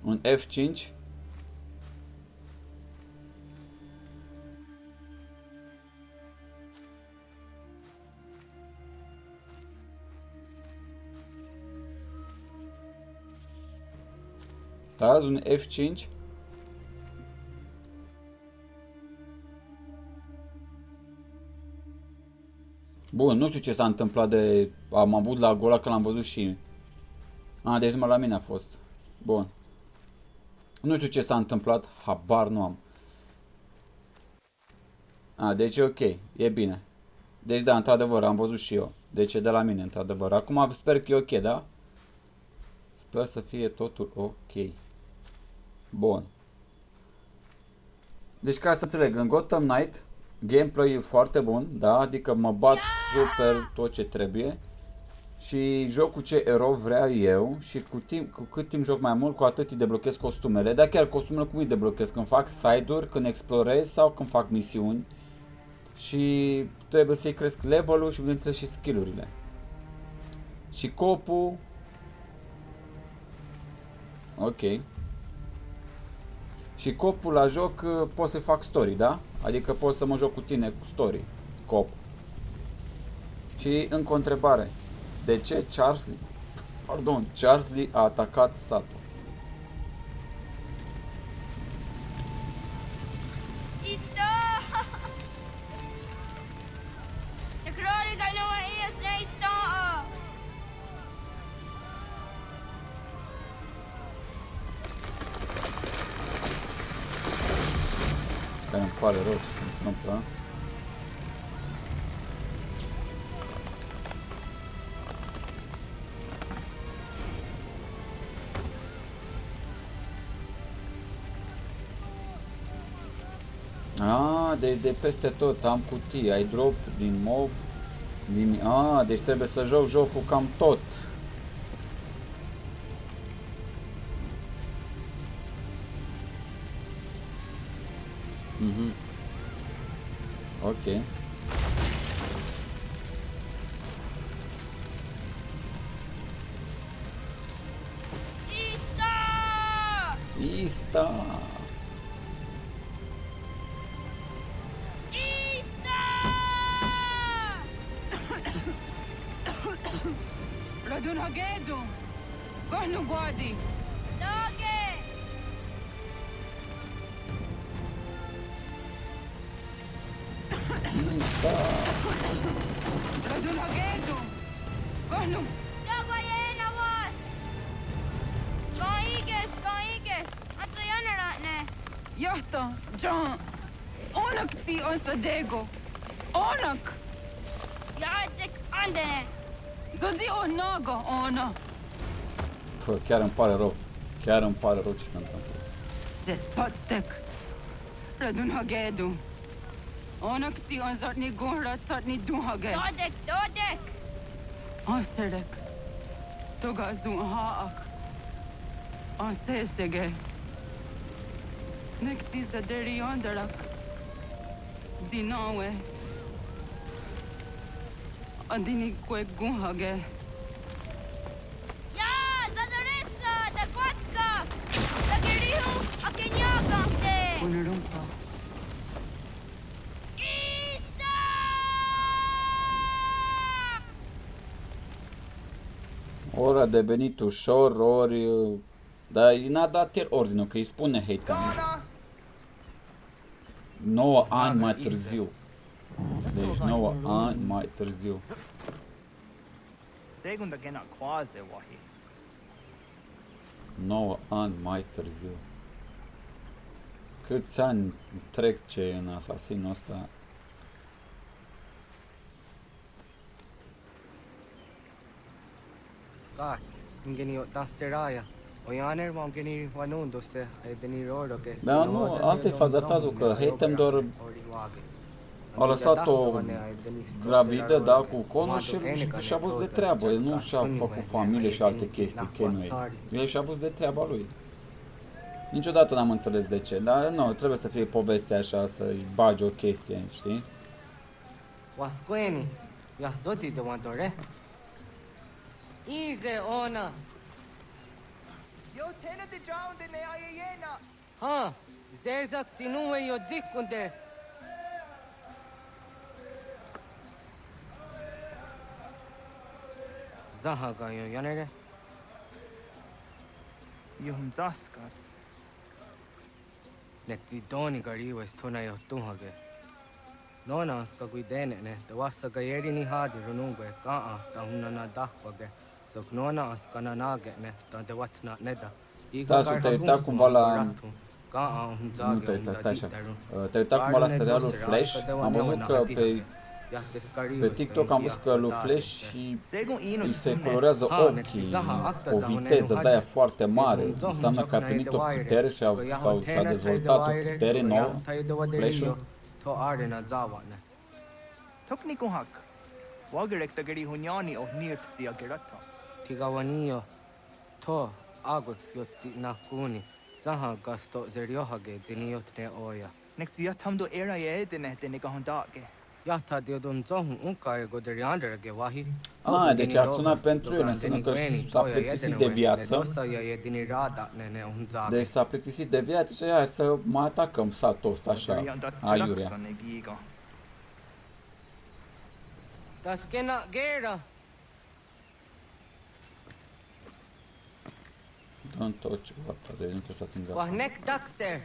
Un F5. Taz, un F5. Bun, nu știu ce s-a întâmplat de... Am avut la gola că l-am văzut și... Deci numai la mine a fost. Bun. Nu știu ce s-a întâmplat, habar nu am. Deci e ok, e bine. Deci da, într-adevăr, am văzut și eu. Deci e de la mine, într-adevăr. Acum sper că e ok, da? Sper să fie totul ok. Bun. Deci ca să înțeleg, în Gotham Knight gameplay e foarte bun, da? Adică mă bat super tot ce trebuie. Și joc cu ce erou vreau eu. Și cu cât timp joc mai mult, cu atât îi deblochez costumele. Dar chiar costumele cum îi deblochez? Când fac side-uri, când explorez sau când fac misiuni. Și trebuie să-i cresc level-ul și bineînțeles și skill-urile. Și copul. Ok. Și copul la joc pot să fac story, da? Adică pot să mă joc cu tine cu story. Cop. Și încă o întrebare. De ce Charles Lee a atacat satul? Că îmi pare rău ce se întâmplă. Deci de peste tot am cutii, ai drop din mob, deci trebuie să joc jocul cam tot. Ok. Ista! Radun hagedu! Kohnu guadi! Doge! Ista! Radun hagedu! Kohnu... Dogo jena was! Kaiges! Anto jänerätne! Johto, John! Onak ti on sadego! Onak! Jaetsek andene! Zodi on nago, ona! Chiar îmi pare rău. Chiar îmi pare rău ce se întâmplă. Se sotstek! Radun hagedu! Onak ti on zartni gunra zartni duhage! Dodek! Aserek! Toga zun haak! Ansesege! Nekti zaderi onderak! Dinawe! Adini kwe gunhage! Ja, zadoressa! Da gotka! Da gerihu! Akenyagante! Unurumpa! Ori a devenit ușor, ori... Dar n-a dat el ordinul, că îi spune hater. 9 ani mai târziu. Deci 9 ani mai târziu. Segunda gena quase wahi. 9 ani mai târziu. Câți ani trec ce în asasinul ăsta? Ngeni daseraya. Oyaner vom geni wanundo se deni rodo ke. Da, nu, asta e fazatazul, că hatem doar a lăsat-o gravidă, da, cu conul și-a văzut de treabă. El nu și-a făcut familie și alte chestii, chenui. El și-a văzut de treaba lui. Niciodată n-am înțeles de ce, dar nu, trebuie să fie povestea așa, să-i bagi o chestie, știi? Wasqueni. Ya zoti de wantore. Ize ona. Yo tena de jaun de ne ayena. Ha, zezak tinuwe yo dikunde. Zahaga yo yanere. Yo zaskats. Nekti doni gari wes tona yo tuhage. Nona ska guidene ne, de wasa gayeri ni hadi runungwe kaa ta hunana dahwage. Sok nona ska na nage ne, ta de watna neda. Da, te-ai uitat cumva la... Nu te-ai uitat așa. Te-ai uitat cumva la serialul Flash? Am văzut că pe TikTok am văzut că lui Flash și îi se colorează ochii cu o viteză de-aia foarte mare. Înseamnă că a primit o putere sau și-a dezvoltat o putere nouă, Flash-ul. Tokni kuhak. Wagerek tagari hunyani o nirt tia gerata. Tigawaniyo. To agots yotti nakuni. Zaha gasto zeriohage diniyotne oya. Nektia tamdo era ye dene kahondage. Iată de un zohun unca ego de riandere wahi. Deci a acționat pentru el, înseamnă că s-a plictisit de viață. Deci s-a plictisit de viață și hai să mai atacăm satul ăsta așa, aiurea. Das gena gera. Don't touch what, deci nu trebuie să atingă. Wahnek daxer.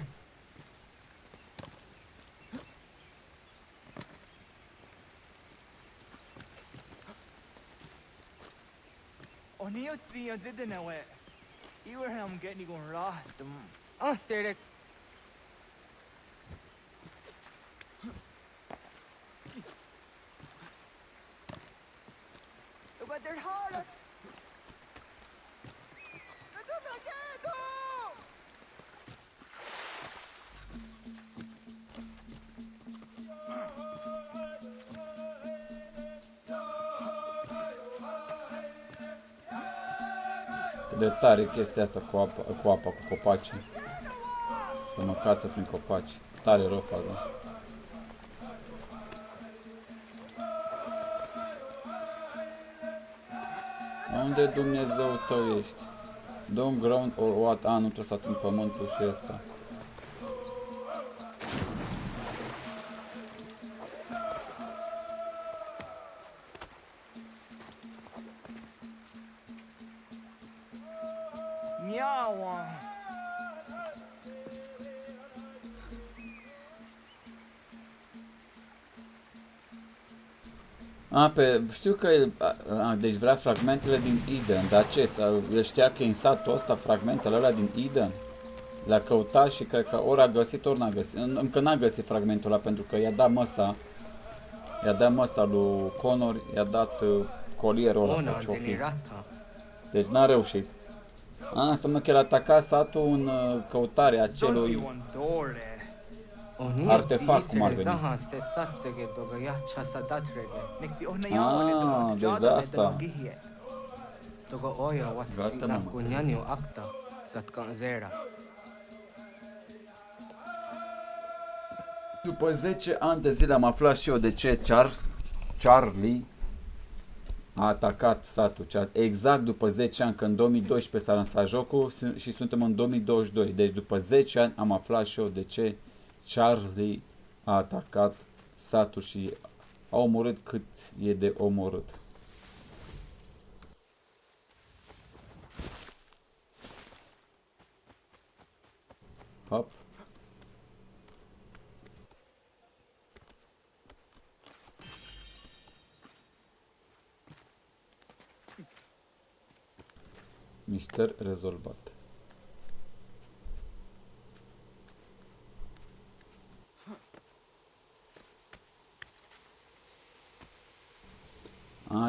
Onioti didn't we. Iwerham getting on rahat. Serek. But they're hard. De tare chestia asta cu apa, cu copacii. Să mă cață prin copaci. Tare rău faza. Unde Dumnezeu tău ești? Don't ground or what? Nu trebuie să ating pământul și ăsta. Miaua! Știu că deci vrea fragmentele din Eden, dar ce? El știa că e în satul ăsta fragmentele alea din Eden? Le-a căutat și cred că ori a găsit, ori n-a găsit. Încă n-a găsit fragmentul ăla pentru că i-a dat măsa lui Connor, i-a dat colierul ăla sau ce-o fi. Deci n-a reușit. Înseamnă că el a atacat satul în căutarea acelui artefact, cum ar veni. Deci de asta. Gata, După 10 ani de zile am aflat și eu de ce Charlie a atacat satul. Exact după 10 ani, că în 2012 s-a lansat jocul și suntem în 2022. Deci după 10 ani am aflat și eu de ce Charlie a atacat satul și a omorât cât e de omorât. Hop. Mister rezolvat.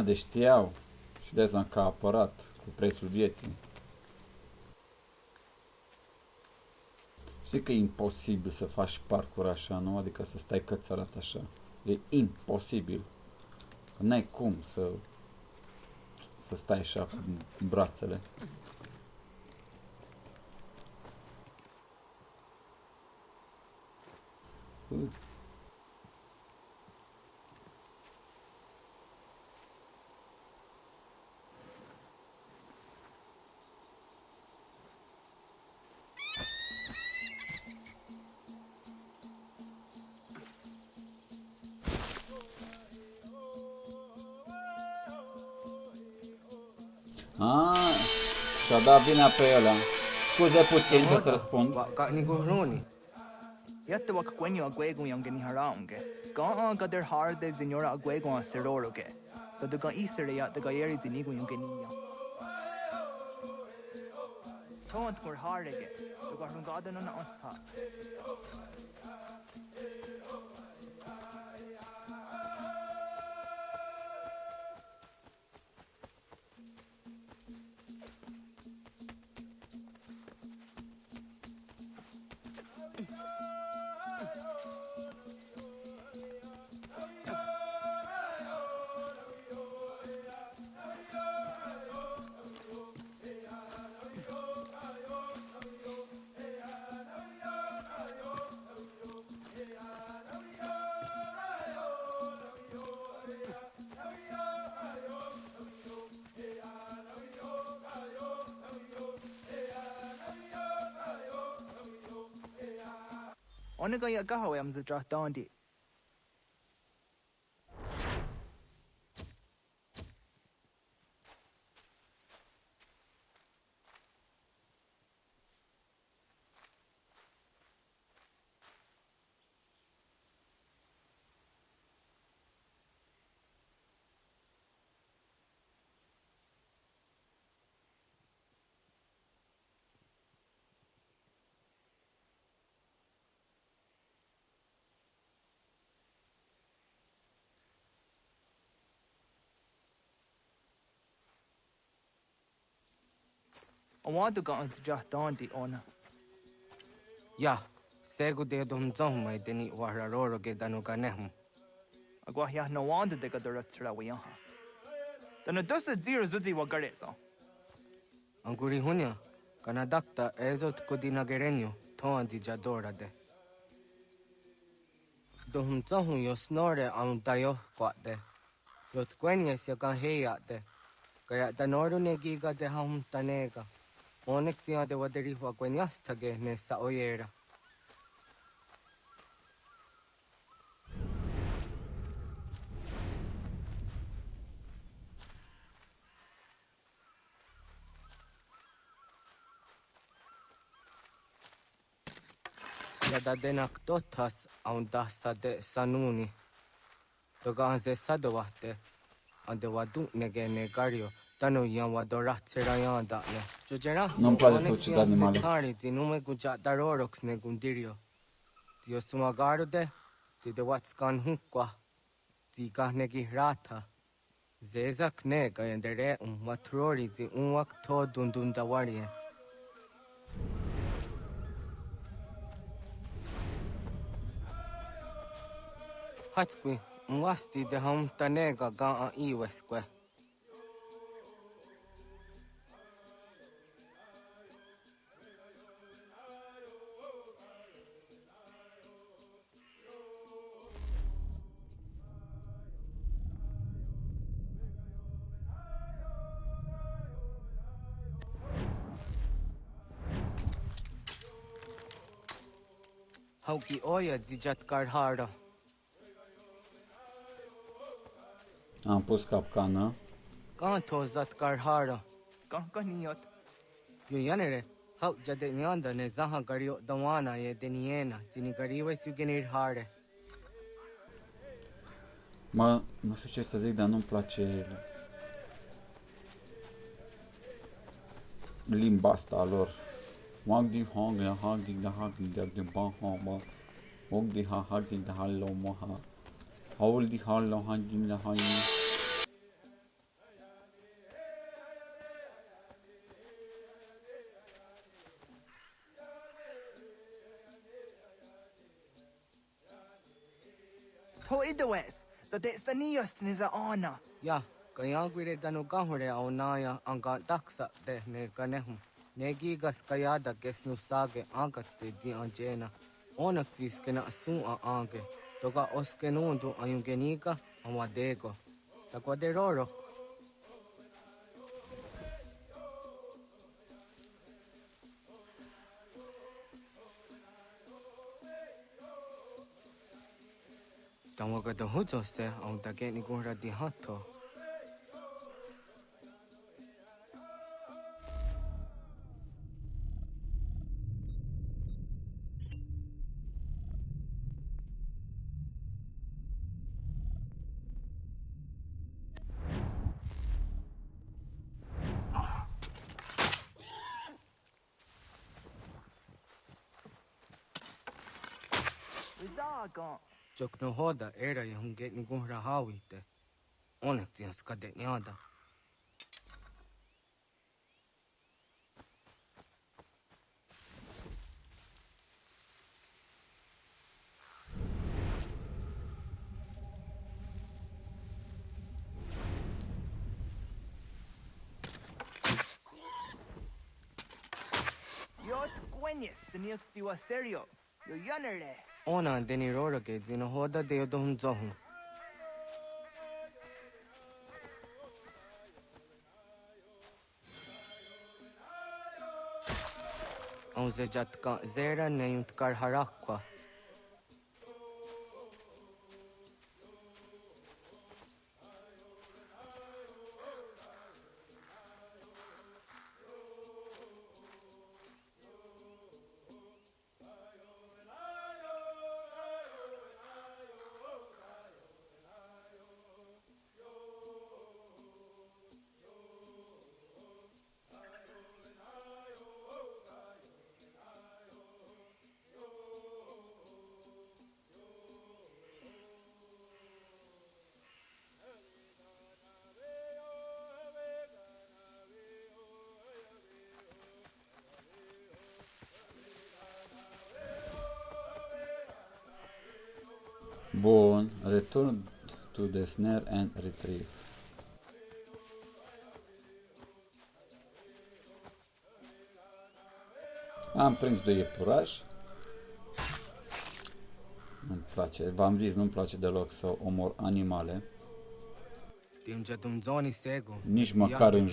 Deci știau. Și de asta că a apărat cu prețul vieții. Știi că e imposibil să faci parcur așa, nu? Adică să stai cățărat așa. E imposibil. N-ai cum să stai așa cu brațele. Și-a dat vina pe ăla. Scuze puțin, trebuie să răspund. Yatte wak kwenyo a gwego yang ni haraunge. Ga der hard de señora a gwego a seroroge. Da de ga isere ya de ga yeri zinigo yang ni ya. Tont kur harege. De ga run ga na osta. Onega ya gahawe am zidra dandi. I want to go into just dandi ona. Ya, segu de dom zong mai deni wararoro ge danu ganehm. Agwa ya no want de ga dora tsra wi ha. Danu dus zero zuzi wa gare so. Anguri hunya, kanadakta ezot kodinagerenyo, toan di jadora de. Dohum tohun yo snore am tayo kwate. Yot kwenyes ya kan heyate. Kaya tanoru negiga de hum tanega. Onek tia de waderi wa kwenyas tage ne sa oyera. Yada denak totas aun dasa de sanuni. Toga anze sadowate. Ande wadu nege negario. Tanu yan wadorat serayan da ne. Jojera. Nu-mi place să Onek ucid tia animale. setari zinume guja darorox ne gundirio. Dio sumagaru de. Ti de watskan hunkwa. Ti gahnegi rata. Zezak nega yendere matrori zi unwak to dundundawarie. Hatskwi, mwasti de hum tanega ga a iweskwe. Hauki oia zijat karhara. Am pus capcană. Kanto zat karhara. Kahkaniot. Yo yanere, hau jade nyanda ne zaha gario dawana ye deniena, zini gariwe sugenir hare. Mă, nu știu ce să zic, dar nu-mi place limba asta a lor. Wag di hong ya hag di da hag di da ba ha ba. Wag di ha hag di da hallo mo ha. Haul di hallo hag di da hallo. To idawes, za de stanios niza ona. Ya, kayagwire danu gahore au naya anga daksa de ne ganehum. Negigas kayada gesnu sage angats de zi anjena. Onak tis kena asun a ange. Toga oskenundu ayungeniga amadego. Takwa de roro. Tawaga da huzo se au da geni gura di hatto. Rizaga. Jok no hoda era ya hum geni gura hawite. Onak tias kade nyada. Yot kwenyes stanios tiwa serio. Yo yanere. Ona deni roro ke zino hoda de odom zohum. Au zejat ka zera neyunt kar harakwa. Bun, return to the snare and retrieve. Am prins 2 iepurași. Nu-mi place, v-am zis, nu-mi place deloc să omor animale. Nici măcar în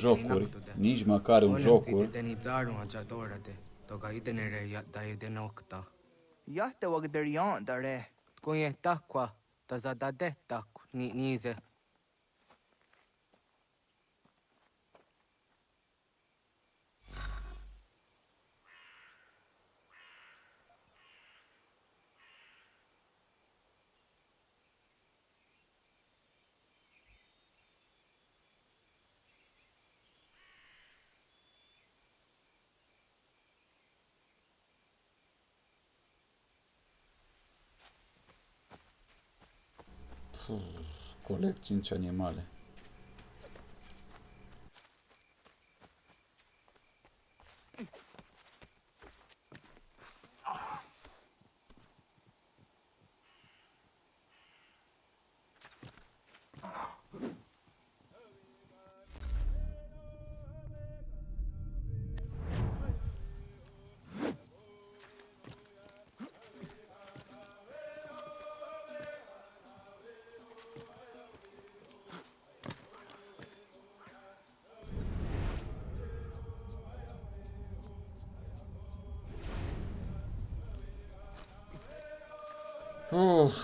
jocuri, Yahte wag derian dare. Kun je takwa, ta zadade tak ni nize. Coleg 5 animale.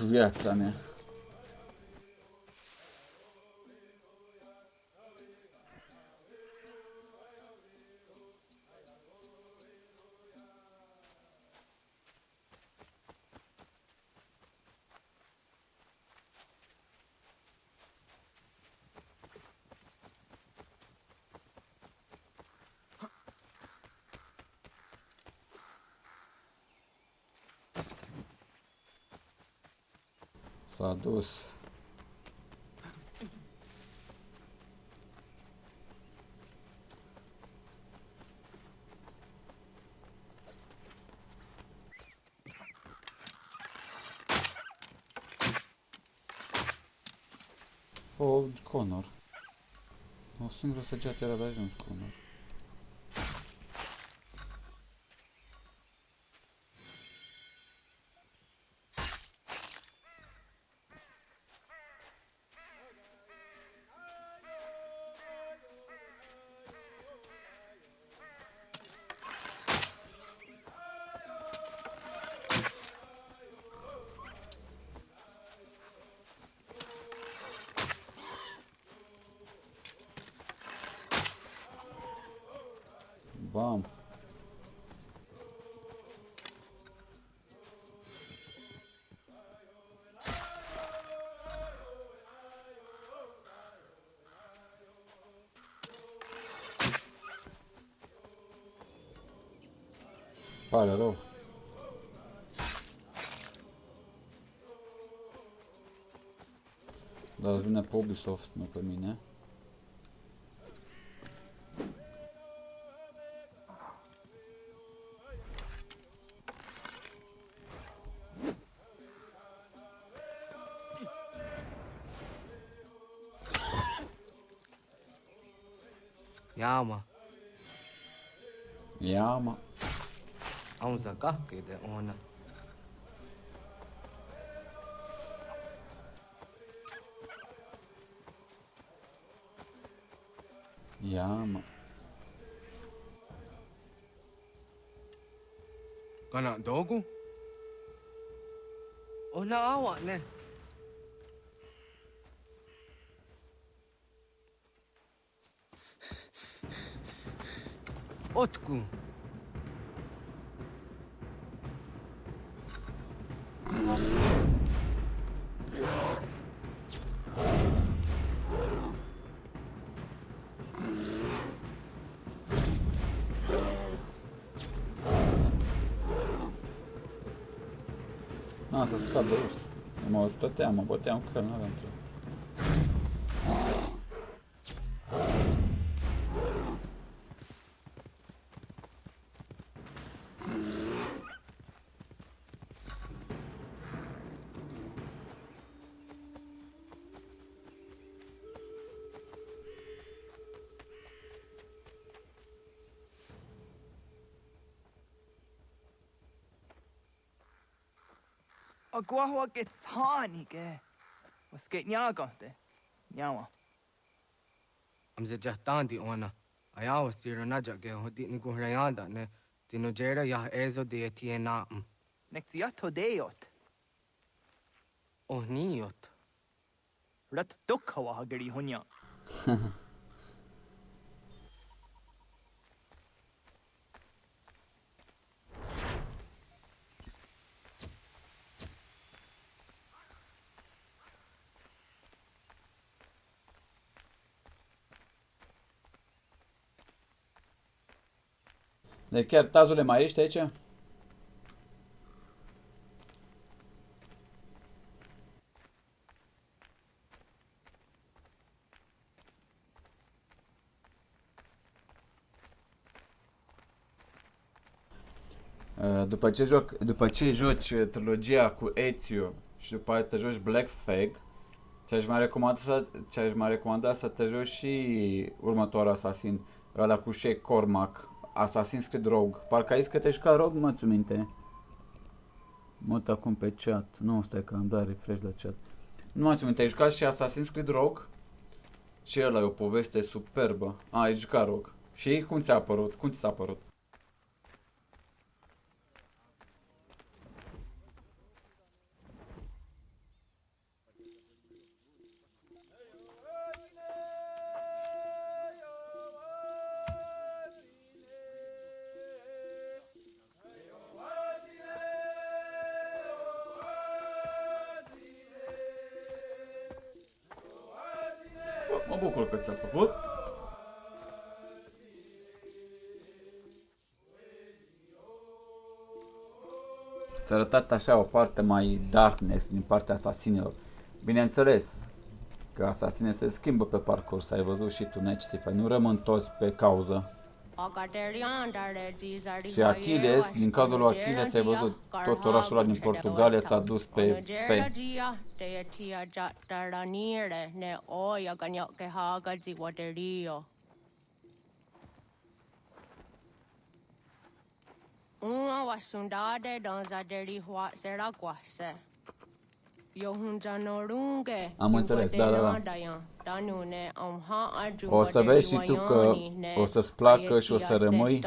Viața mea. S-a dus. O, Connor. O singură săgeată era de ajuns, Connor. Bam. Pare rău. Dar îți vine pe Ubisoft, nu pe mine. Yama. Yama. Am zakahke de ona. Yama. Kana dogu? Ona awa ne. Otku. Na, să scap de urs. Mă stăteam, mă băteam cu el, n-aveam treabă. Agua gets hanige. Was geht nyagante? Nyawa. Am ze jahtandi ona. Ayawa siro naja ge hodi ni guhrayanda ne tinojera ya ezo de tiena. Nektiato deot. Oh niot. Rat dukhawa hageri hunya. De chiar, Tazule, mai ești aici? După ce joci trilogia cu Ezio și după aia te joci Black Flag, ți-aș mai recomanda să te joci și următorul Assassin, ăla cu Sheikh Cormac, Assassin's Creed Rogue. Parcă ai zis că te juca Rogue, mă țin minte. Mă uit acum pe chat. Nu, stai că îmi dă refresh la chat. Nu mă țin minte, ai jucat și Assassin's Creed Rogue? Și ăla e o poveste superbă. Ai jucat Rogue. Și cum ți-a apărut? Cum ți s-a părut? Mă bucur că ți-a plăcut. Ți-a arătat așa o parte mai darkness din partea asasinilor. Bineînțeles că asasinii se schimbă pe parcurs, ai văzut și tu, Necesifai, nu rămân toți pe cauză. Și Achilles, din cazul lui Achilles, ai văzut, tot orașul ăla din Portugalia s-a dus pe Am înțeles, da. O să vezi și tu că o să-ți placă și o să rămâi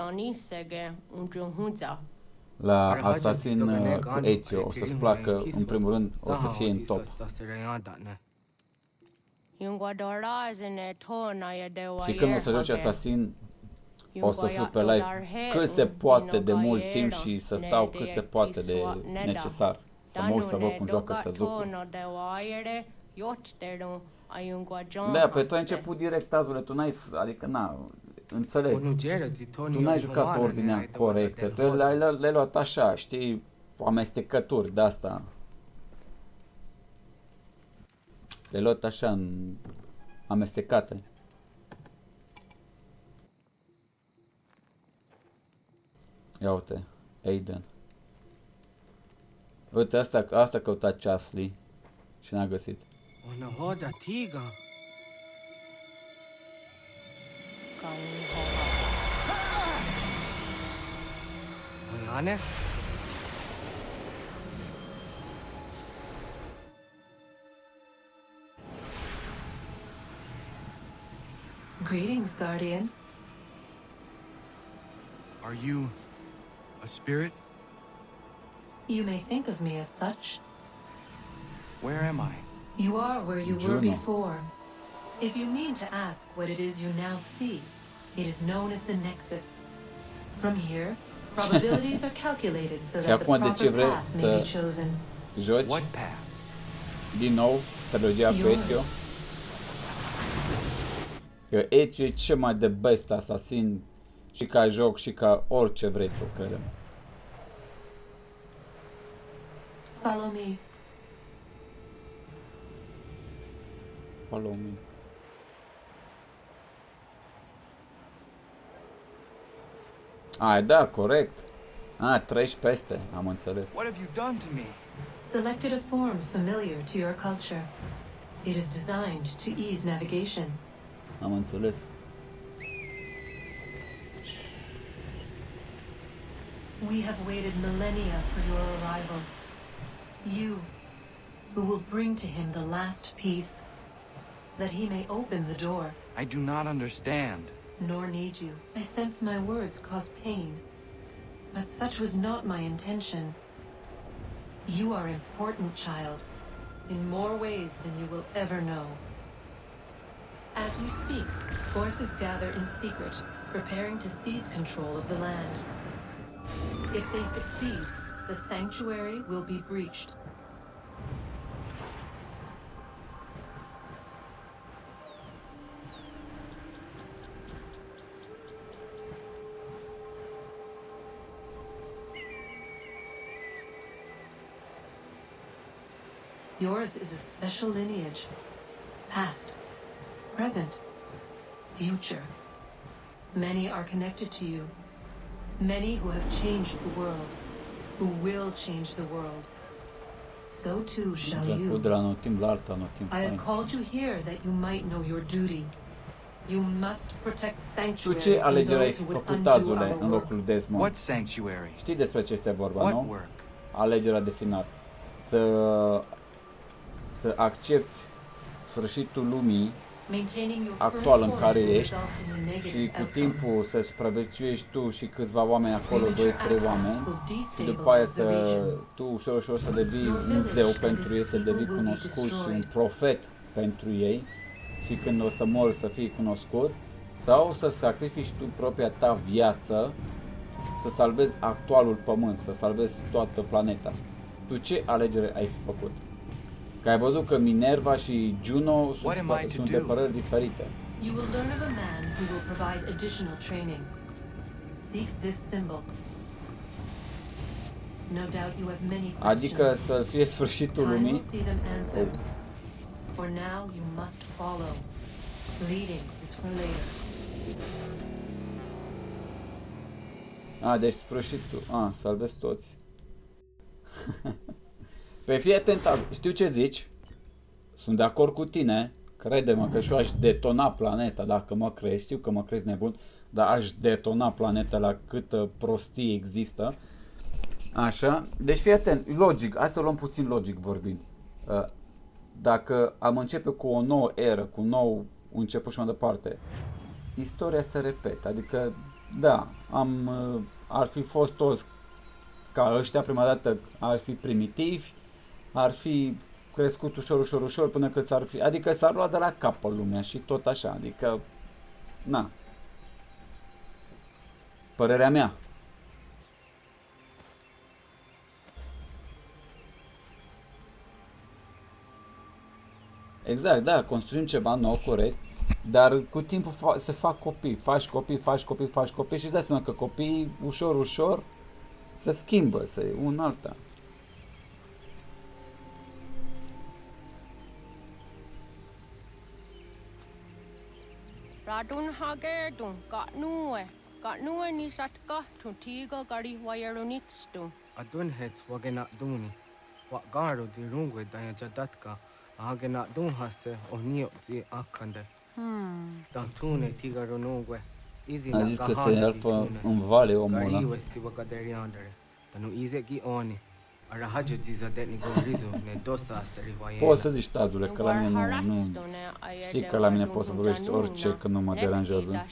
la Assassin cu Ezio. O să-ți placă, în primul rând, o să fie în top. Și când o să joci Assassin, o să fiu pe live cât se poate de mult timp și să stau cât se poate de necesar. Să mă uit să văd cum joacă Tăzucu. Da, pe tu ai început direct, Tazule, tu n-ai, adică înțeleg. Tu n-ai jucat ordinea corectă, tu le-ai luat așa, știi, amestecături de-asta. Le-ai luat așa, amestecate. Ia uite, Aiden. Uite, asta căuta Justitie și n-a găsit. Ona hoda tiga. Ane? Greetings, Guardian. Are you a spirit? You may think of me as such. Where am I? You are where you were before. If you mean to ask what it is you now see, it is known as the Nexus. From here, probabilities are calculated so that the proper path may be chosen. Joci din nou trilogia cu Ezio. Că Ezio e cel mai de best asasin și ca joc și ca orice vrei tu, credem. Follow me. Follow me. Da, corect. Treci peste, am înțeles. What have you done to me? Selected a form familiar to your culture. It is designed to ease navigation. Am înțeles. We have waited millennia for your arrival. You, who will bring to him the last piece, that he may open the door. I do not understand. Nor need you. I sense my words cause pain, but such was not my intention. You are important, child, in more ways than you will ever know. As we speak, forces gather in secret, preparing to seize control of the land. If they succeed, the sanctuary will be breached. Yours is a special lineage. Past, present, future. Many are connected to you. Many who have changed the world, who will change the world. So too shall you. De la anotimp la alta anotimp. I have called you here that you might know your duty. You must protect the Tu sanctuary ce from alegere ai those who would făcut, undo Azule, our în work. locul Desmond? What sanctuary? Știi despre ce este vorba, What nu? work? Alegerea de final. Să accepti sfârșitul lumii actual în care ești și cu timpul să supraviețuiești tu și câțiva oameni acolo, 2-3 oameni, și după aia tu ușor să devii un zeu pentru ei, să devii cunoscut și un profet pentru ei și când o să mori să fii cunoscut, sau să sacrifici tu propria ta viață să salvezi actualul pământ, să salvezi toată planeta. Tu ce alegere ai făcut? Că ai văzut că Minerva și Juno sunt de păreri diferite. You will learn of a man who will provide additional training. Seek this symbol. No doubt you have many questions. Adică să fie sfârșitul lumii. Oh. For now you must follow. Leading is for later. Deci sfârșitul. Salvezi toți. Păi fii atent, știu ce zici, sunt de acord cu tine, crede-mă că și eu aș detona planeta dacă mă crezi, știu că mă crezi nebun, dar aș detona planeta la câtă prostie există, așa, deci fii atent, logic, hai să luăm puțin logic vorbind, dacă am începe cu o nouă eră, cu un nou început și mai departe, istoria se repetă, adică, da, ar fi fost toți ca ăștia prima dată, ar fi primitivi, ar fi crescut ușor până cât s-ar fi, adică s-ar lua de la capăt lumea și tot așa, adică, na, părerea mea. Exact, da, construim ceva nou, corect, dar cu timpul se fac copii, faci copii și îți dai seama că copiii ușor se schimbă, se un alta. Radun hagerdun got nue ni satka tuntiga gari wayarunitstu. Adun hets wagena duni. Wa garu di rungwe daya jadatka. Agena dun hase onio di akande. Dantune tigaru nungwe. A zis că se alfă în vale omul ăla. Poți să zici, Tazule, că la mine nu... Știi că la mine poți să vorbești orice, că nu mă deranjează.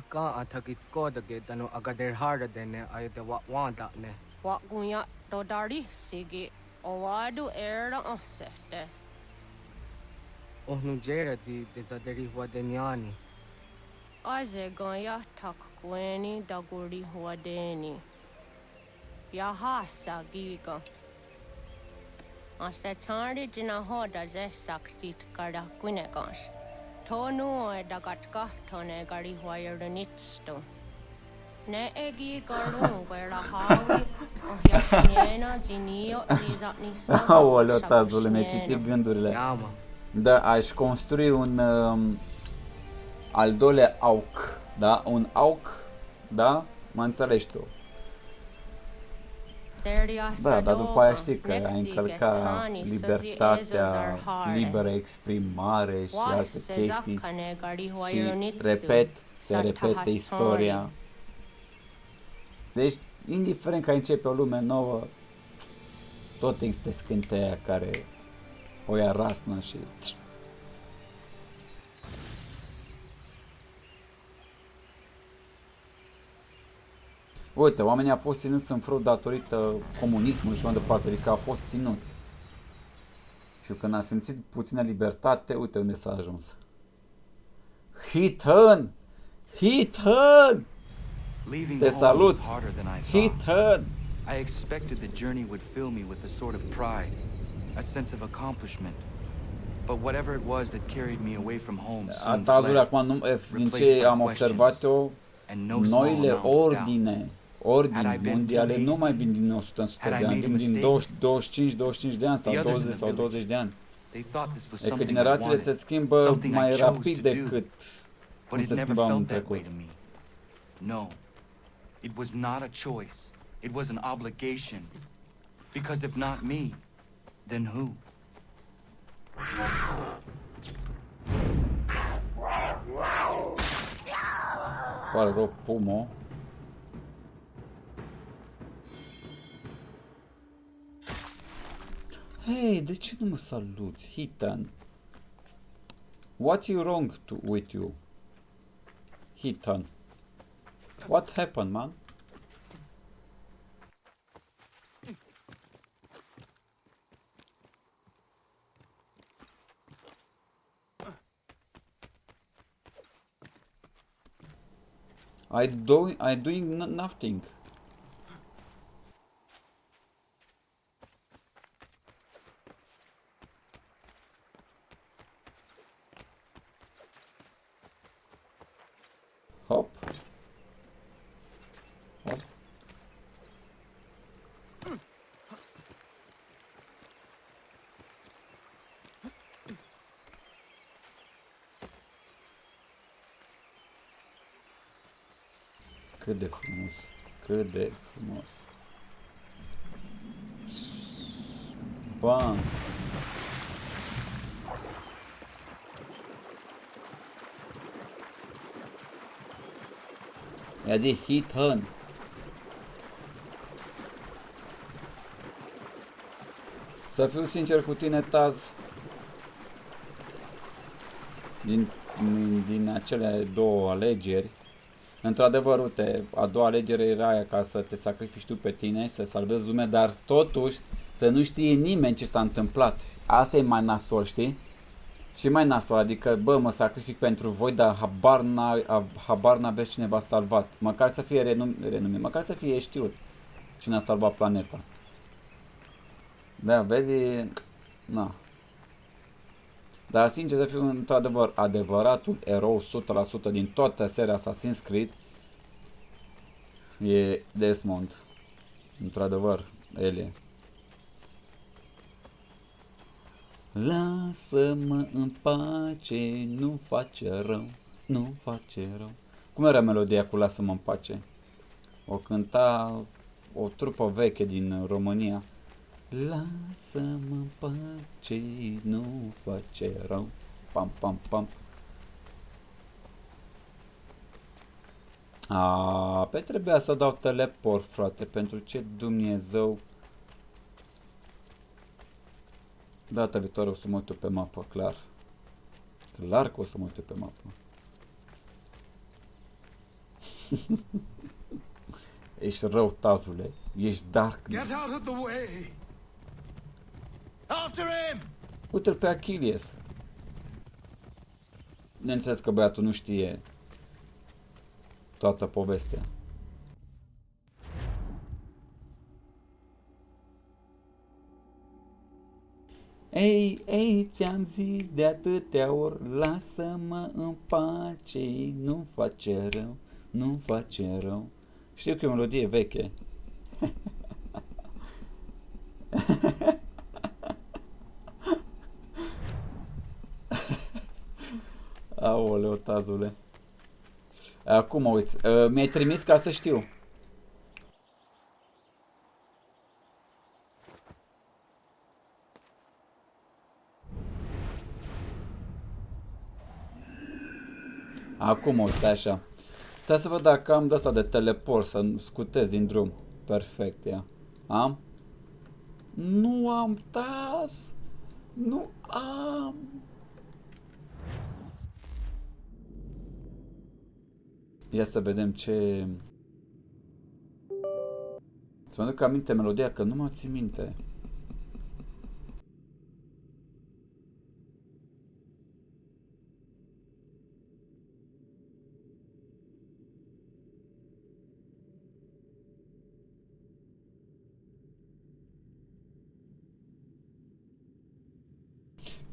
Ka athakit skodage danu agader harda dene ayde wanda ne. Wa gunya dodari sigi owadu era osete. Ohnu jera di desaderi huadeniani. Aze gonya takweni daguri huadeni. Yahasa giga. Ase tari jina hoda ze sakstit kada kunekans. Tonu dagatka tone gari huayernitsto. Ne egi garun wera hawi ohiasniena zinio nizatnisa. Aoleo, Tazule, mi-ai citit gândurile. Da, aș construi un al doilea auc, da? Un auc, da? Mă înțelegi tu. Da, dar după aia știi că ai încălcat libertatea, liberă exprimare și alte chestii și se repete istoria. Deci, indiferent că începe o lume nouă, tot există scânteia care o ia rasnă și... Uite, oamenii au fost ținuți în frâu datorită comunismului și mai departe, adică au fost ținuți. Și când a simțit puțină libertate, uite unde s-a ajuns. Hithan! Hithan! Te salut! Hithan! I expected the journey would fill me with a sort of pride, a sense of accomplishment. But whatever it was that carried me away from home soon Atazul fled, acum, din ce am observat eu, noile ordine mondiale nu mai vin din 100 de ani, vin din 25 de ani sau 20 sau 20 de ani. E că generațiile se schimbă mai rapid decât cum se schimbau în trecut. No, it was not a choice. It was an obligation. Because if not me, then who? Pare rău, Pumo. Hei, de ce nu mă saluți, Hithan? What's wrong with you, Hithan? What happened, man? I doing nothing. Hop. Hop. Cât de frumos, cât de frumos. Bam! Ia zi, Hithan! Să fiu sincer cu tine, Taz, din acele două alegeri, într-adevăr, uite, a doua alegere era aia ca să te sacrifici tu pe tine, să salvezi lumea, dar totuși să nu știe nimeni ce s-a întâmplat. Asta e mai nasol, știi? Și mai nasol, adică, bă, mă sacrific pentru voi, dar habar n-aveți cine v-a salvat. Măcar să fie renume, măcar să fie știut cine a salvat planeta. Da, vezi, na. Dar sincer să fiu, într-adevăr, adevăratul erou 100% din toată seria Assassin's Creed e Desmond. Într-adevăr, el e. Lasă-mă în pace, nu face rău, nu face rău. Cum era melodia cu Lasă-mă în pace? O cânta o trupă veche din România. Lasă-mă în pace, nu face rău. Pam, pam, pam. Pe trebuia să dau teleport, frate. Pentru ce Dumnezeu? Data viitoare o să mă uit pe mapă, clar. Clar că o să mă uit pe mapă. Ești rău, Tazule. Ești darkness. Get out of the way. After him! Uite-l pe Achilles. Neînțeles că băiatul nu știe toată povestea. Ei, ți-am zis de atâtea ori, lasă-mă în pace, nu face rău, nu face rău. Știu că e o melodie veche. Aoleu, Tazule. Acum mă uit. Mi-ai trimis ca să știu. Acum o stai așa. Trebuie să văd dacă am de asta de teleport, să scutez din drum. Perfect, ia. Am? Nu am tas! Nu am! Ia să vedem ce... Să mă duc aminte melodia, că nu mă țin minte.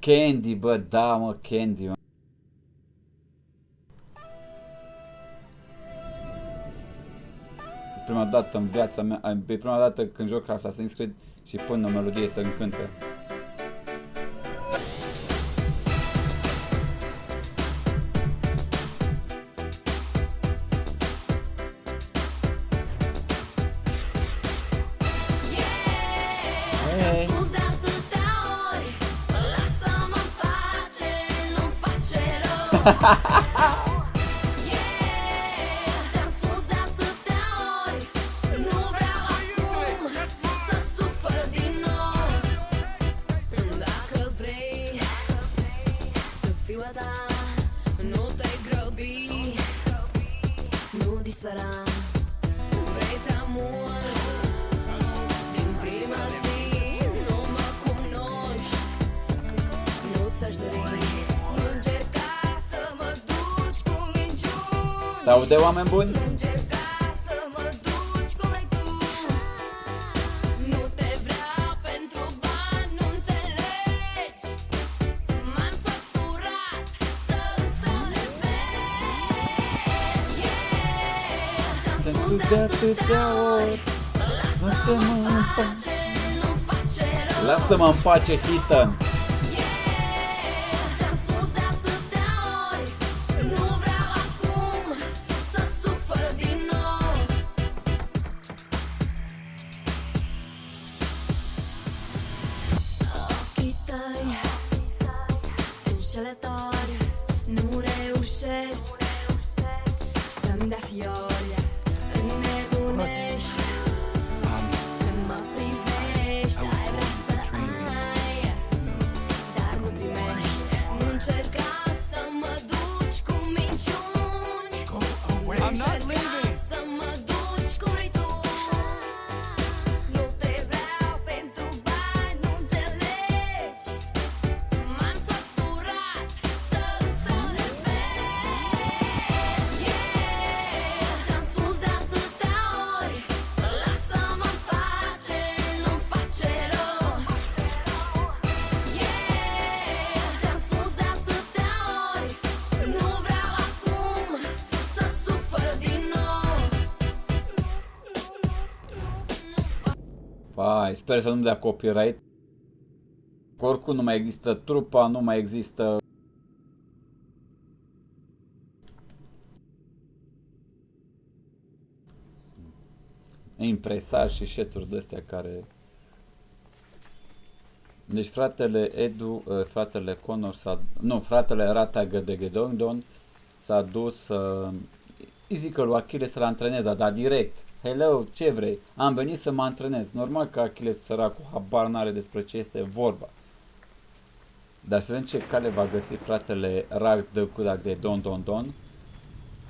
Candy, bă, da, mă, Candy, mă. Prima dată în viața mea, pe prima dată când joc Assassin's Creed și pun o melodie să încântă. Se aude, oameni buni? De atâtea ori, lasă-mă în pace. Lasă-mă în pace, Ethan. Vai, sper să nu-mi dea copyright. Oricum nu mai există trupa, nu mai există... impresari și shit-uri de-astea care... Deci fratele Edu, fratele Connor s-a... Nu, fratele Rataga de Gedongdon s-a dus... îi zică lui Achilles să-l antreneze, dar direct. Hello, ce vrei? Am venit să mă antrenez. Normal că Achilles, săracul, habar n-are despre ce este vorba. Dar să vedem ce cale va găsi fratele Rag de Kudak de Don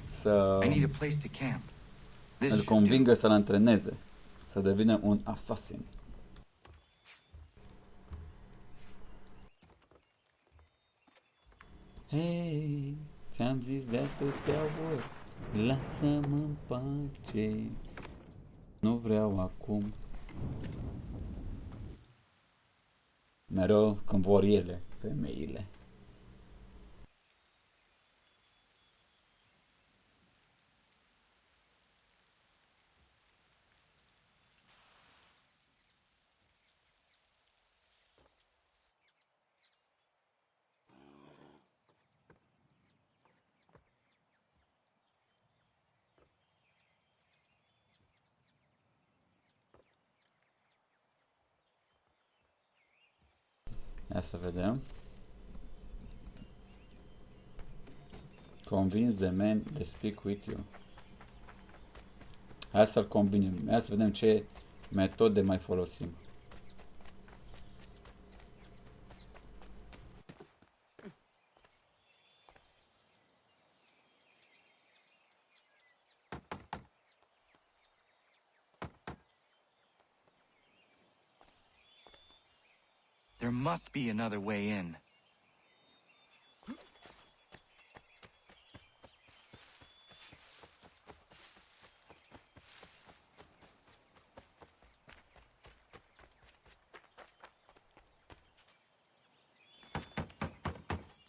să îl convingă să-l antreneze, să devină un assassin. Hei, ți-am zis de atâtea ori, lasă-mă în pace. Nu vreau acum. Mereu când vor ele, femeile. Ia să vedem. Convince the man to speak with you. Hai să-l convingem. Hai să vedem ce metode mai folosim. There must be another way in.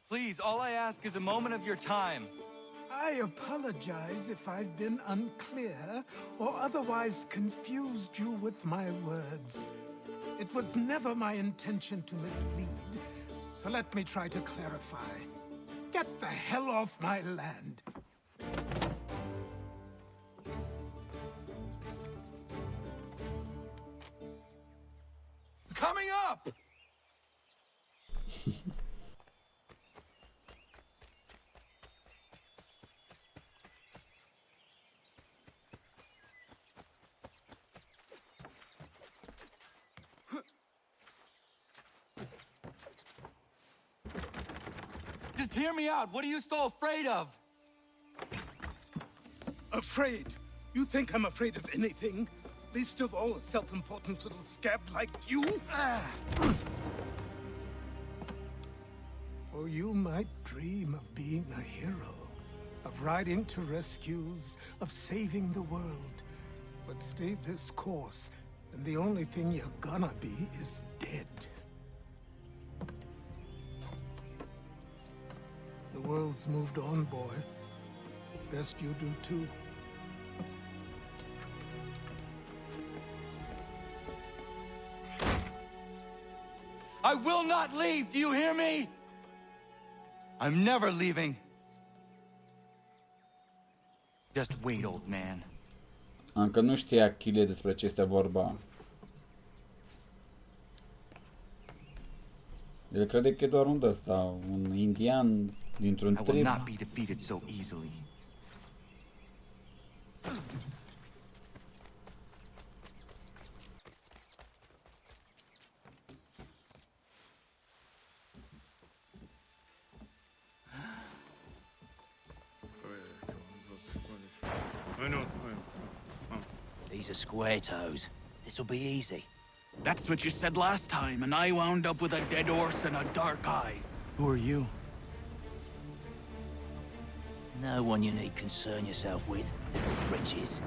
Please, all I ask is a moment of your time. I apologize if I've been unclear or otherwise confused you with my words. It was never my intention to mislead, so let me try to clarify. Get the hell off my land. Coming up! Just hear me out. What are you so afraid of? Afraid? You think I'm afraid of anything? Least of all a self-important little scab like you? Or you might dream of being a hero, of riding to rescues, of saving the world. But stay this course, and the only thing you're gonna be is dead. The world's moved on, boy. Best you do too. I will not leave, do you hear me? I'm never leaving. Just wait, old man. Încă nu știa Achille despre ce este vorba. El crede că e doar un ăsta, un indian dintr-un I will trib. not be defeated so easily. These are square toes. This'll be easy. That's what you said last time, and I wound up with a dead horse and a dark eye. Who are you? No one you need concern yourself with, little britches.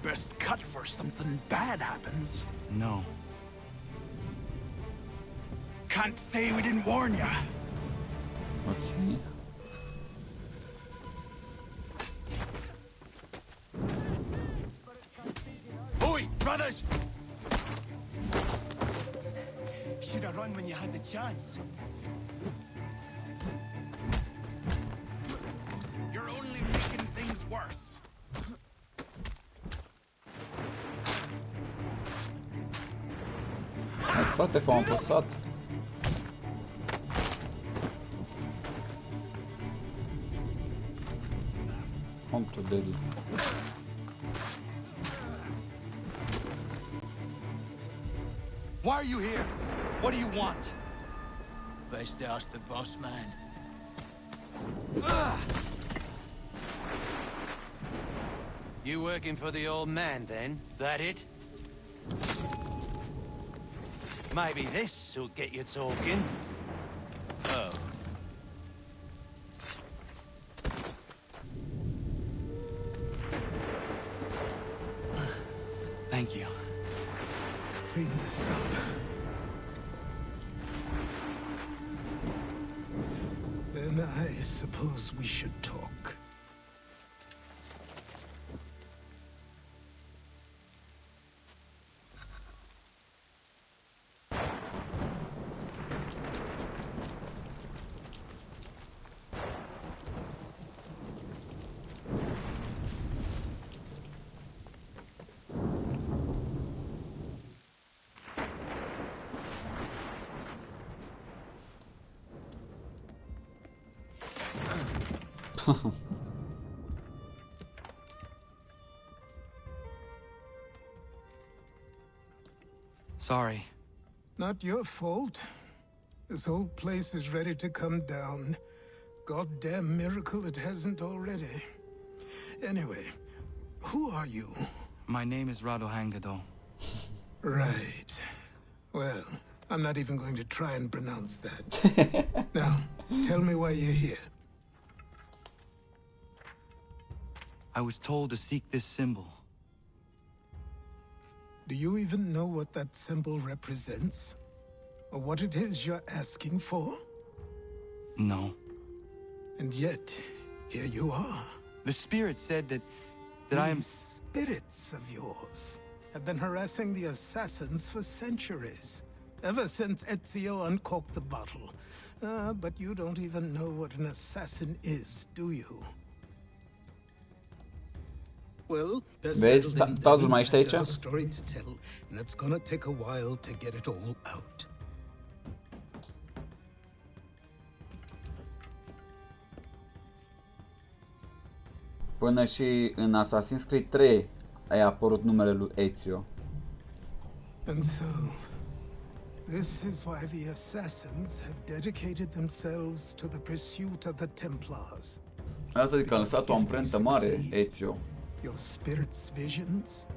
Best cut for something bad happens. No. Can't say we didn't warn ya. Okay. Oi, brothers! Should have run when you had the chance. You're only making things worse. Hai, frate, că am apăsat. Home to daddy. Why are you here? What do you want? Best ask the boss man. You working for the old man, then? That it? Maybe this will get you talking. Oh. Thank you. Clean this up. Then I suppose we should talk. Sorry. Not your fault. This whole place is ready to come down. Goddamn miracle it hasn't already. Anyway, who are you? My name is Rado Hangado. Right. Well, I'm not even going to try and pronounce that. Now, tell me why you're here. I was told to seek this symbol. Do you even know what that symbol represents? Or what it is you're asking for? No. And yet, here you are. The spirit said that I am... These spirits of yours have been harassing the assassins for centuries. Ever since Ezio uncorked the bottle. But you don't even know what an assassin is, do you? Well, vezi, Tazul mai ești aici? a story to tell, and it's gonna take a while to get it all out. Până și în Assassin's Creed 3 a apărut numele lui Ezio. And so, this is why the assassins have dedicated themselves to the pursuit of the Templars. Asta adică a lăsat o amprentă mare Ezio. Your spirit's visions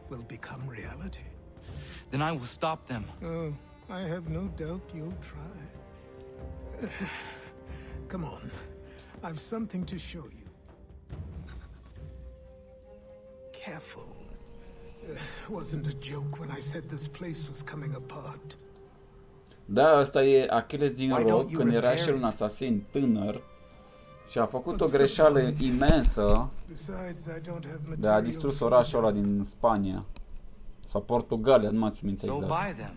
will become reality. Then I will stop them. Oh, I have no doubt you'll try. Come on, I've something to show you. Careful. Wasn't a joke when I said this place was coming apart. Da, asta e Achilles din Rock, când era și el un asasin tânăr și a făcut o greșeală imensă de a distrus orașul ăla din Spania sau Portugalia, nu mai țin minte exact.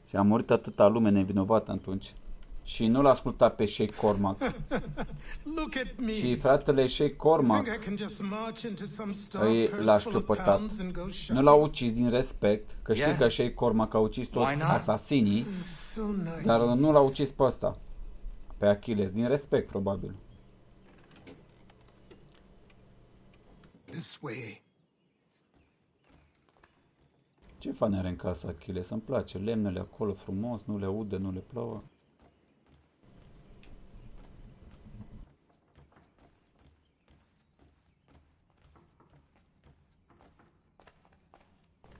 Și a murit atâta lume nevinovată atunci. Și nu l-a ascultat pe Sheikh Cormac. Și fratele Sheikh Cormac l-a șchiopătat. Nu l-a ucis din respect, că știi că Sheikh Cormac a ucis toți asasinii, dar nu l-a ucis pe ăsta, pe Achilles, din respect probabil. Ce fan are în casa Achilles? Îmi place, lemnele acolo frumos, nu le ude, nu le plouă.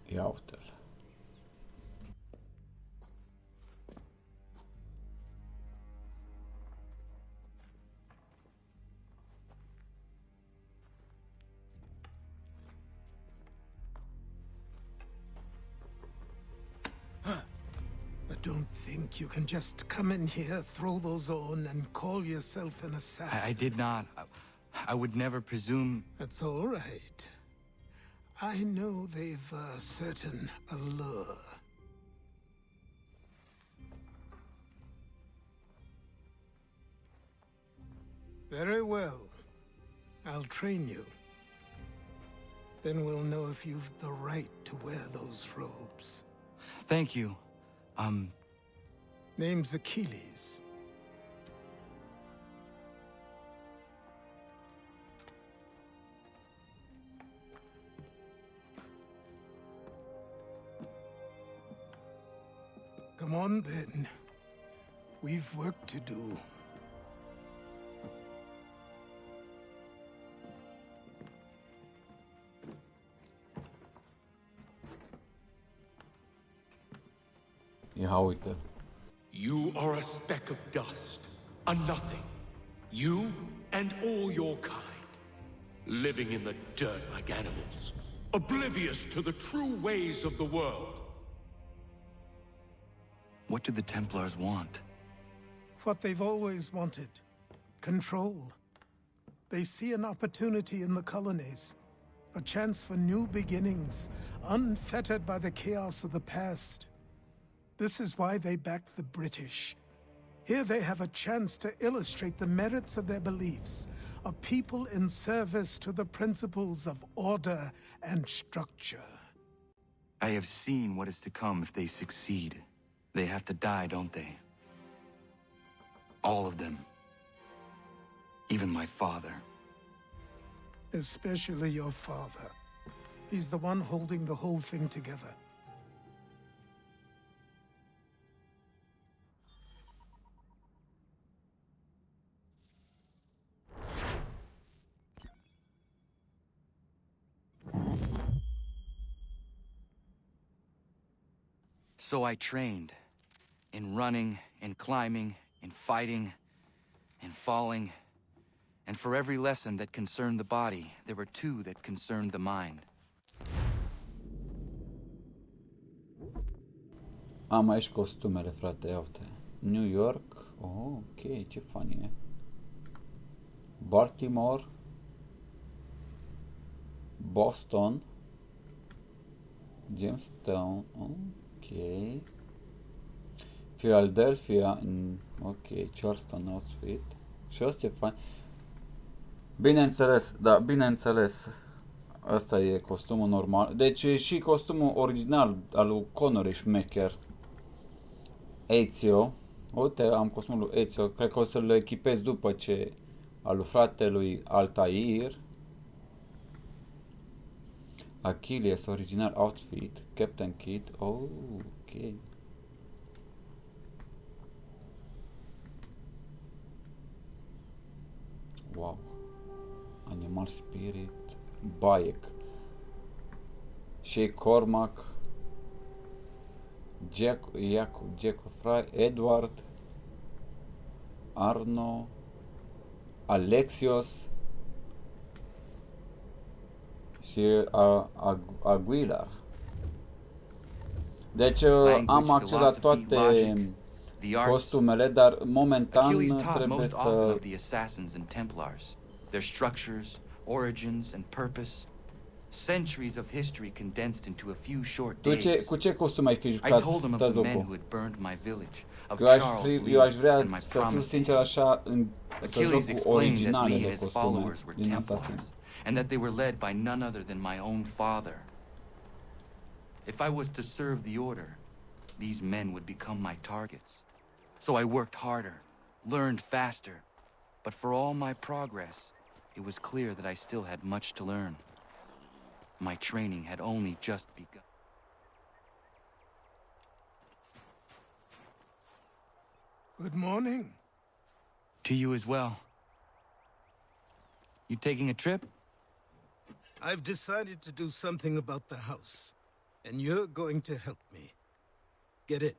Ia uite-l. I don't think you can just come in here, throw those on, and call yourself an assassin. I did not. I would never presume... That's all right. I know they've a certain allure. Very well. I'll train you. Then we'll know if you've the right to wear those robes. Thank you. Name's Achilles. Come on, then. We've work to do. Ia uite-l. You are a speck of dust, a nothing. You and all your kind, living in the dirt like animals, oblivious to the true ways of the world. What do the Templars want? What they've always wanted. Control. They see an opportunity in the colonies. A chance for new beginnings, unfettered by the chaos of the past. This is why they backed the British. Here they have a chance to illustrate the merits of their beliefs. A people in service to the principles of order and structure. I have seen what is to come if they succeed. They have to die, don't they? All of them. Even my father. Especially your father. He's the one holding the whole thing together. So I trained. In running, in climbing, in fighting, in falling. And for every lesson that concerned the body, there were two that concerned the mind. Am aici costumele, frate, ia uite. New York, oh, ok, ce funny e. Baltimore, Boston, Jamestown, ok. Philadelphia, ok, Charleston outfit. Și ăsta e funny. Bineînțeles, da, bineînțeles. Ăsta e costumul normal. Deci și costumul original al lui Connor e șmecher. Ezio. Uite, am costumul lui Ezio. Cred că o să-l echipez după ce al lui fratelui Altair. Achilles, original outfit. Captain Kid. Oh, ok. Wow. Animal Spirit. Bayek. Și Cormac. Jack Fry, Edward, Arno, Alexios și Aguilar. Deci am acces la toate costumele, dar momentan trebuie să... the assassins and Templars, their structures, origins and purpose. Centuries of history condensed into a few short days. Cu ce costum ai fi I jucat, told them of the men Tazuko? who had burned my village, of Eu aș Charles vrea and my să fiu promise. sincer așa, să joc Achilles cu explained that Lee and originalele his costume followers were din Assassin. Templars, and that they were led by none other than my own father. If I was to serve the order, these men would become my targets. So I worked harder, learned faster, but for all my progress, it was clear that I still had much to learn. My training had only just begun. Good morning. To you as well. You taking a trip? I've decided to do something about the house, and you're going to help me. Get it?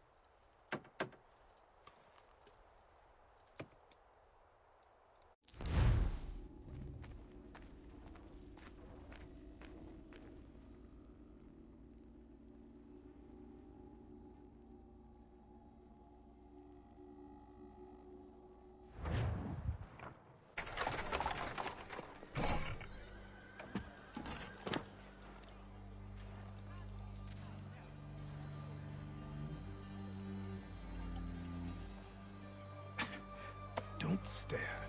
Don't stare.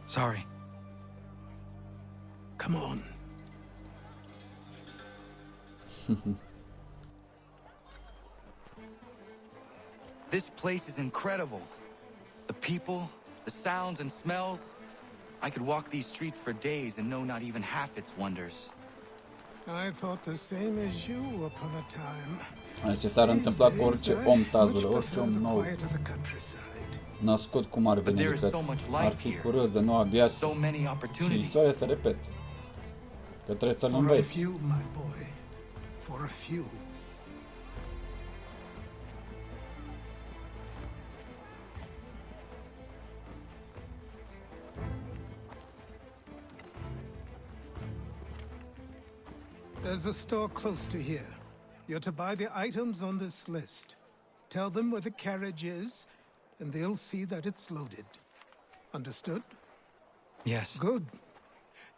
Sorry. Come on. This place is incredible. The people, the sounds and smells. I could walk these streets for days and know not even half its wonders. I thought the same as you upon a time. Ce s-ar întâmpla cu orice om, Tazule, orice om nou născut cum ar veni, ar fi curios de noua viață și istoria se repete, că trebuie să-l înveți. For a few. There's a store close to here. You're to buy the items on this list. Tell them where the carriage is, and they'll see that it's loaded. Understood? Yes. Good.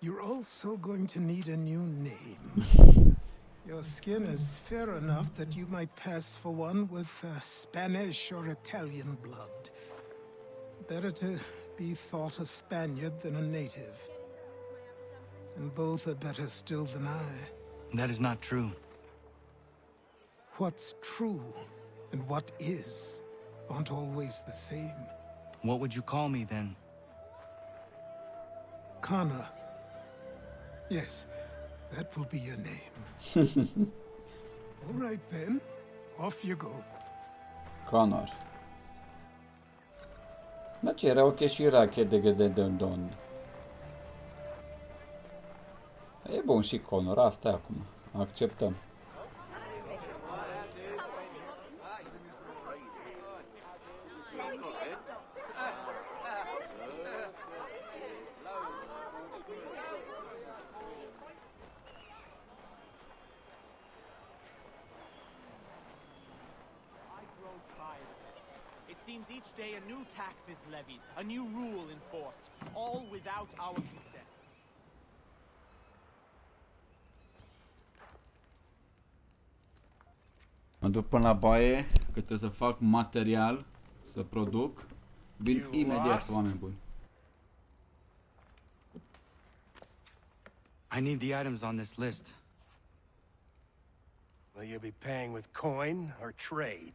You're also going to need a new name. Your skin is fair enough that you might pass for one with Spanish or Italian blood. Better to be thought a Spaniard than a native. And both are better still than I. That is not true. What's true and what is aren't always the same. What would you call me then? Connor. Yes, that will be your name. All right then, off you go. Connor. Da c'era o și rachete de don. E bun și Connor, asta e acum. Acceptăm. It seems each day a new tax is levied, a new rule enforced, all without our consent. Mă duc până la baie, că trebuie să fac material, să produc. Vin imediat, oameni buni. I need the items on this list. Will you be paying with coin or trade?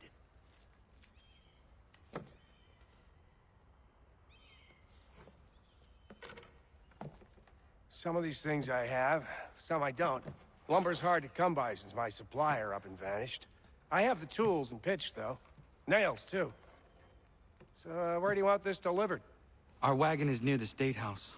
Some of these things I have, some I don't. Lumber's hard to come by since my supplier up and vanished. I have the tools and pitch, though. Nails, too. So, where do you want this delivered? Our wagon is near the State House.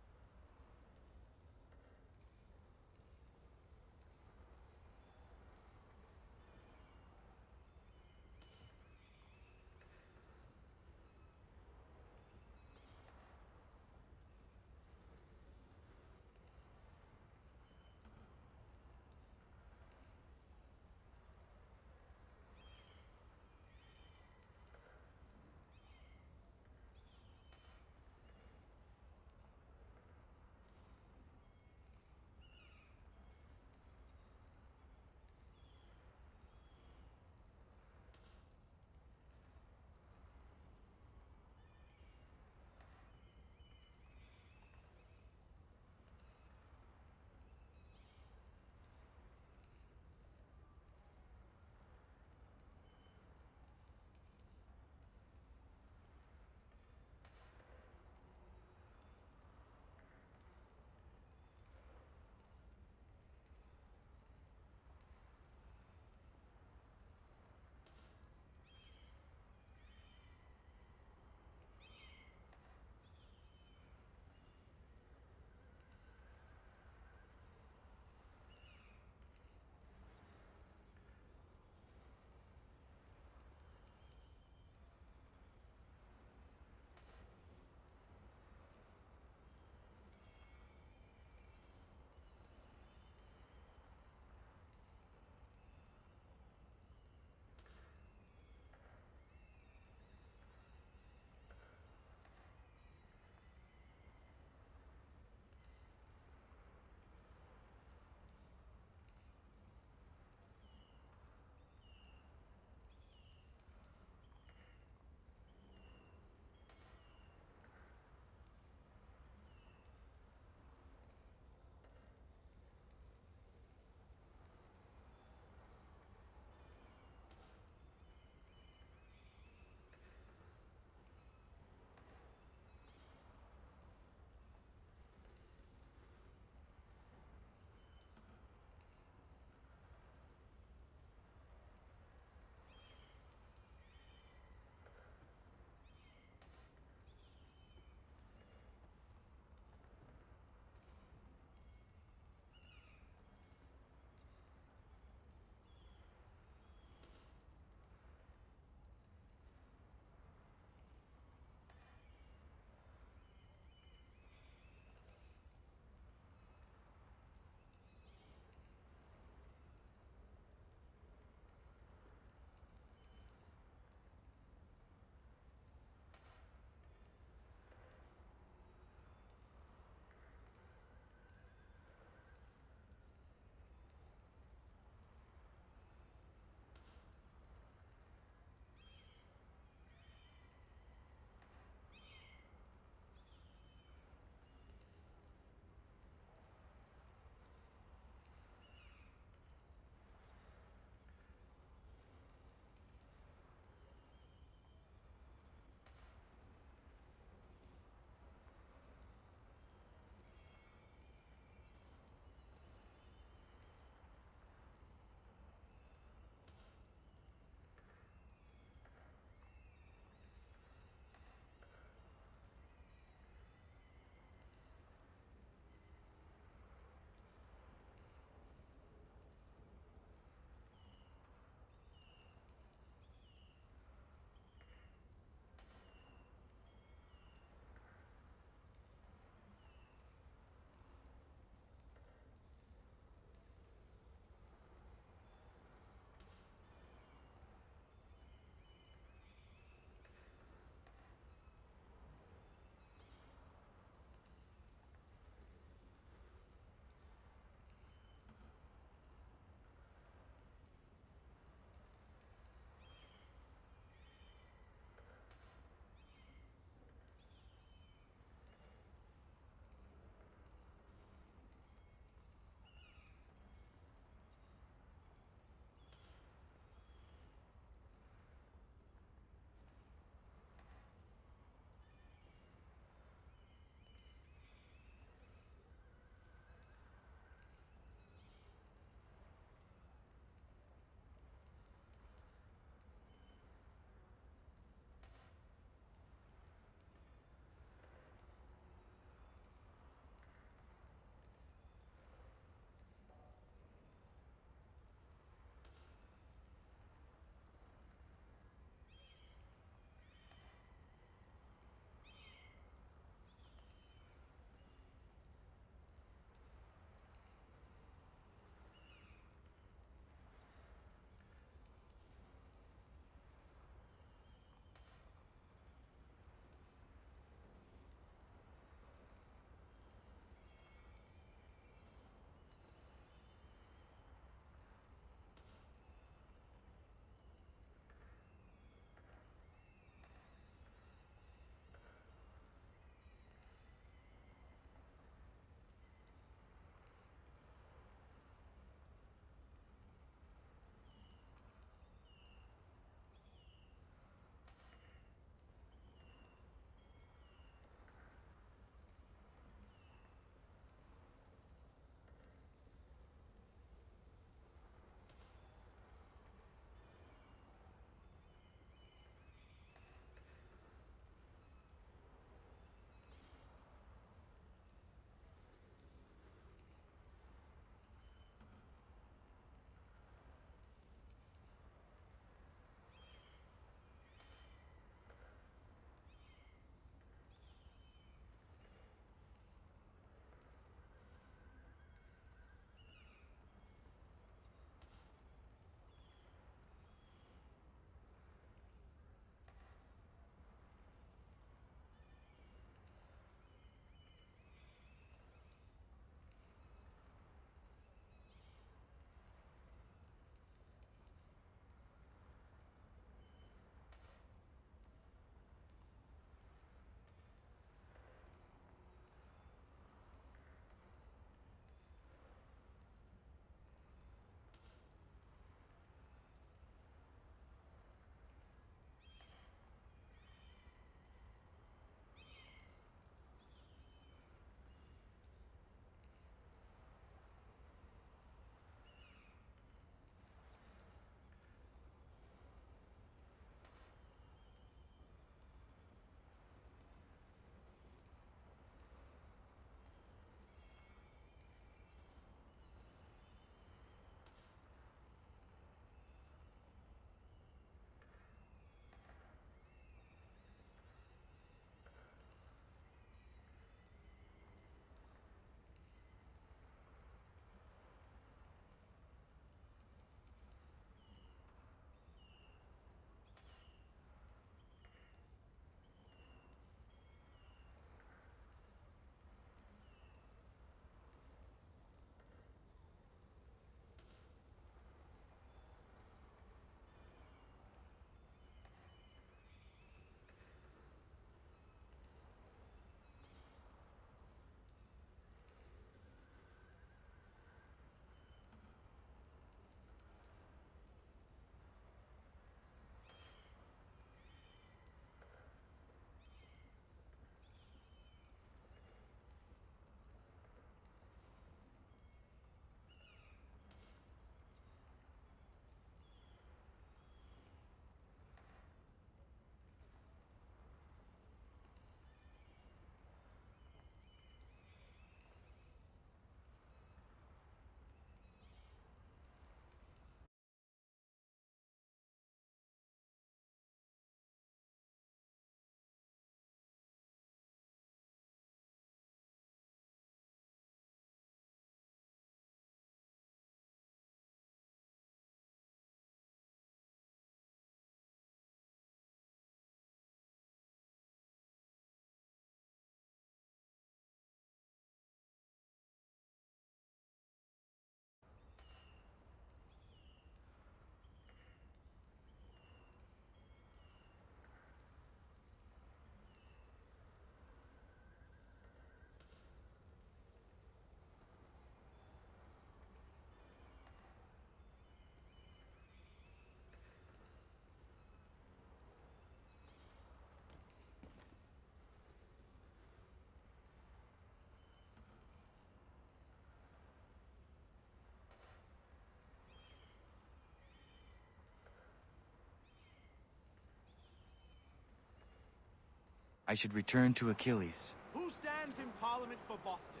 I should return to Achilles. Who stands in Parliament for Boston?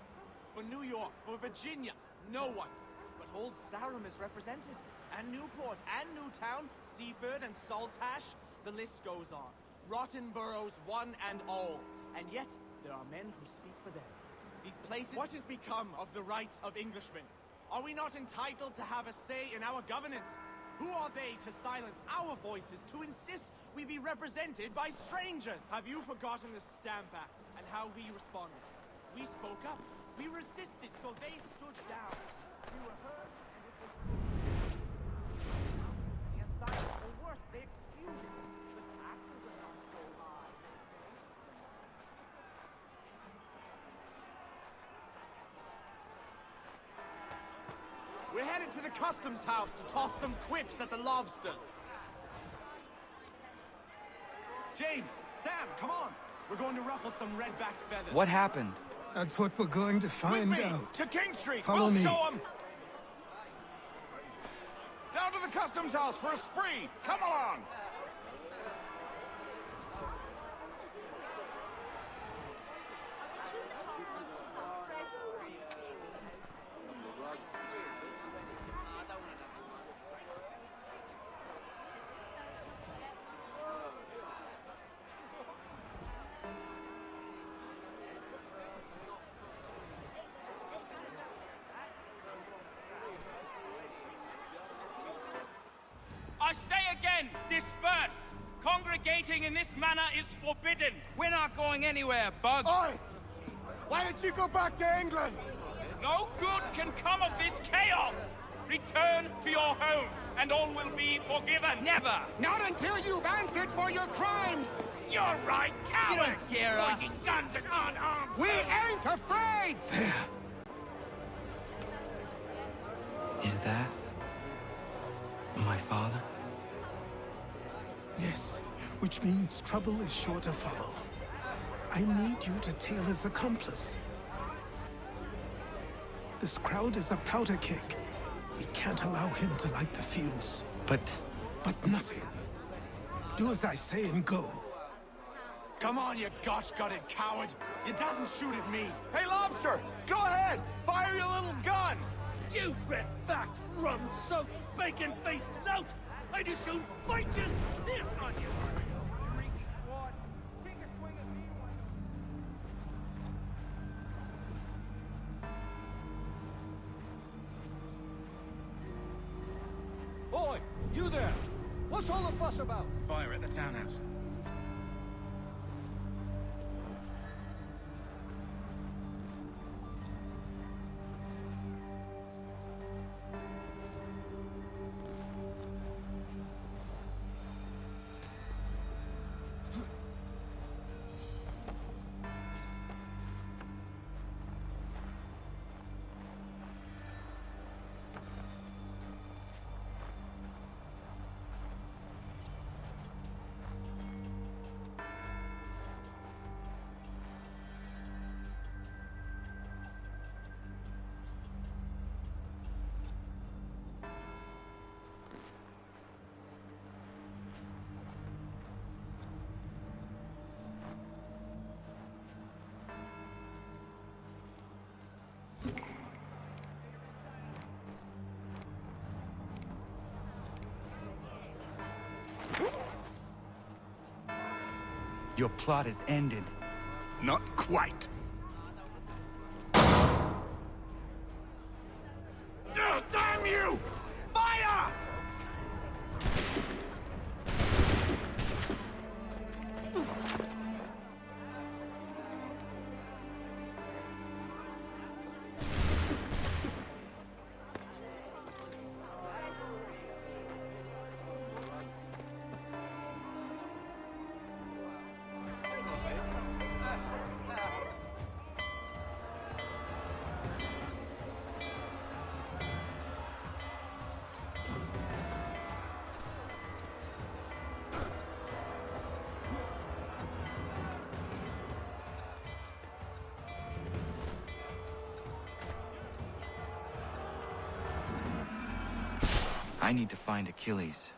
For New York? For Virginia? No one. But Old Sarum is represented. And Newport, and Newtown, Seaford, and Saltash. The list goes on. Rotten boroughs, one and all. And yet, there are men who speak for them. These places... What has become of the rights of Englishmen? Are we not entitled to have a say in our governance? Who are they to silence our voices, to insist we be represented by strangers? Have you forgotten the Stamp Act and how we responded? We spoke up. We resisted, so they stood down. We were heard, and it was... The silence, or worse, they excused it. The taxes are not so high. We're headed to the customs house to toss some quips at the lobsters. James, Sam, come on. We're going to ruffle some red-backed feathers. What happened? That's what we're going to find out. To King Street. Follow we'll me. show 'em. Down to the customs house for a spree! Come along! I say again, disperse! Congregating in this manner is forbidden! We're not going anywhere, Bug! Oi! Why did you go back to England? No good can come of this chaos! Return to your homes, and all will be forgiven! Never! Not until you've answered for your crimes! You're right, cowards! You don't scare us! Pointing guns at unarmed We ain't afraid! Is that my father? Yes, which means trouble is sure to follow. I need you to tail his accomplice. This crowd is a powder keg. We can't allow him to light the fuse. But nothing. Do as I say and go. Come on, you gosh-gutted coward! It doesn't shoot at me! Hey, Lobster! Go ahead! Fire your little gun! You red-backed, rum-soaked, bacon-faced lout! I'd as soon bite you this on you! Boy, you there! What's all the fuss about? Fire at the townhouse. Your plot is ended. Not quite. Damn you! Fire! I need to find Achilles.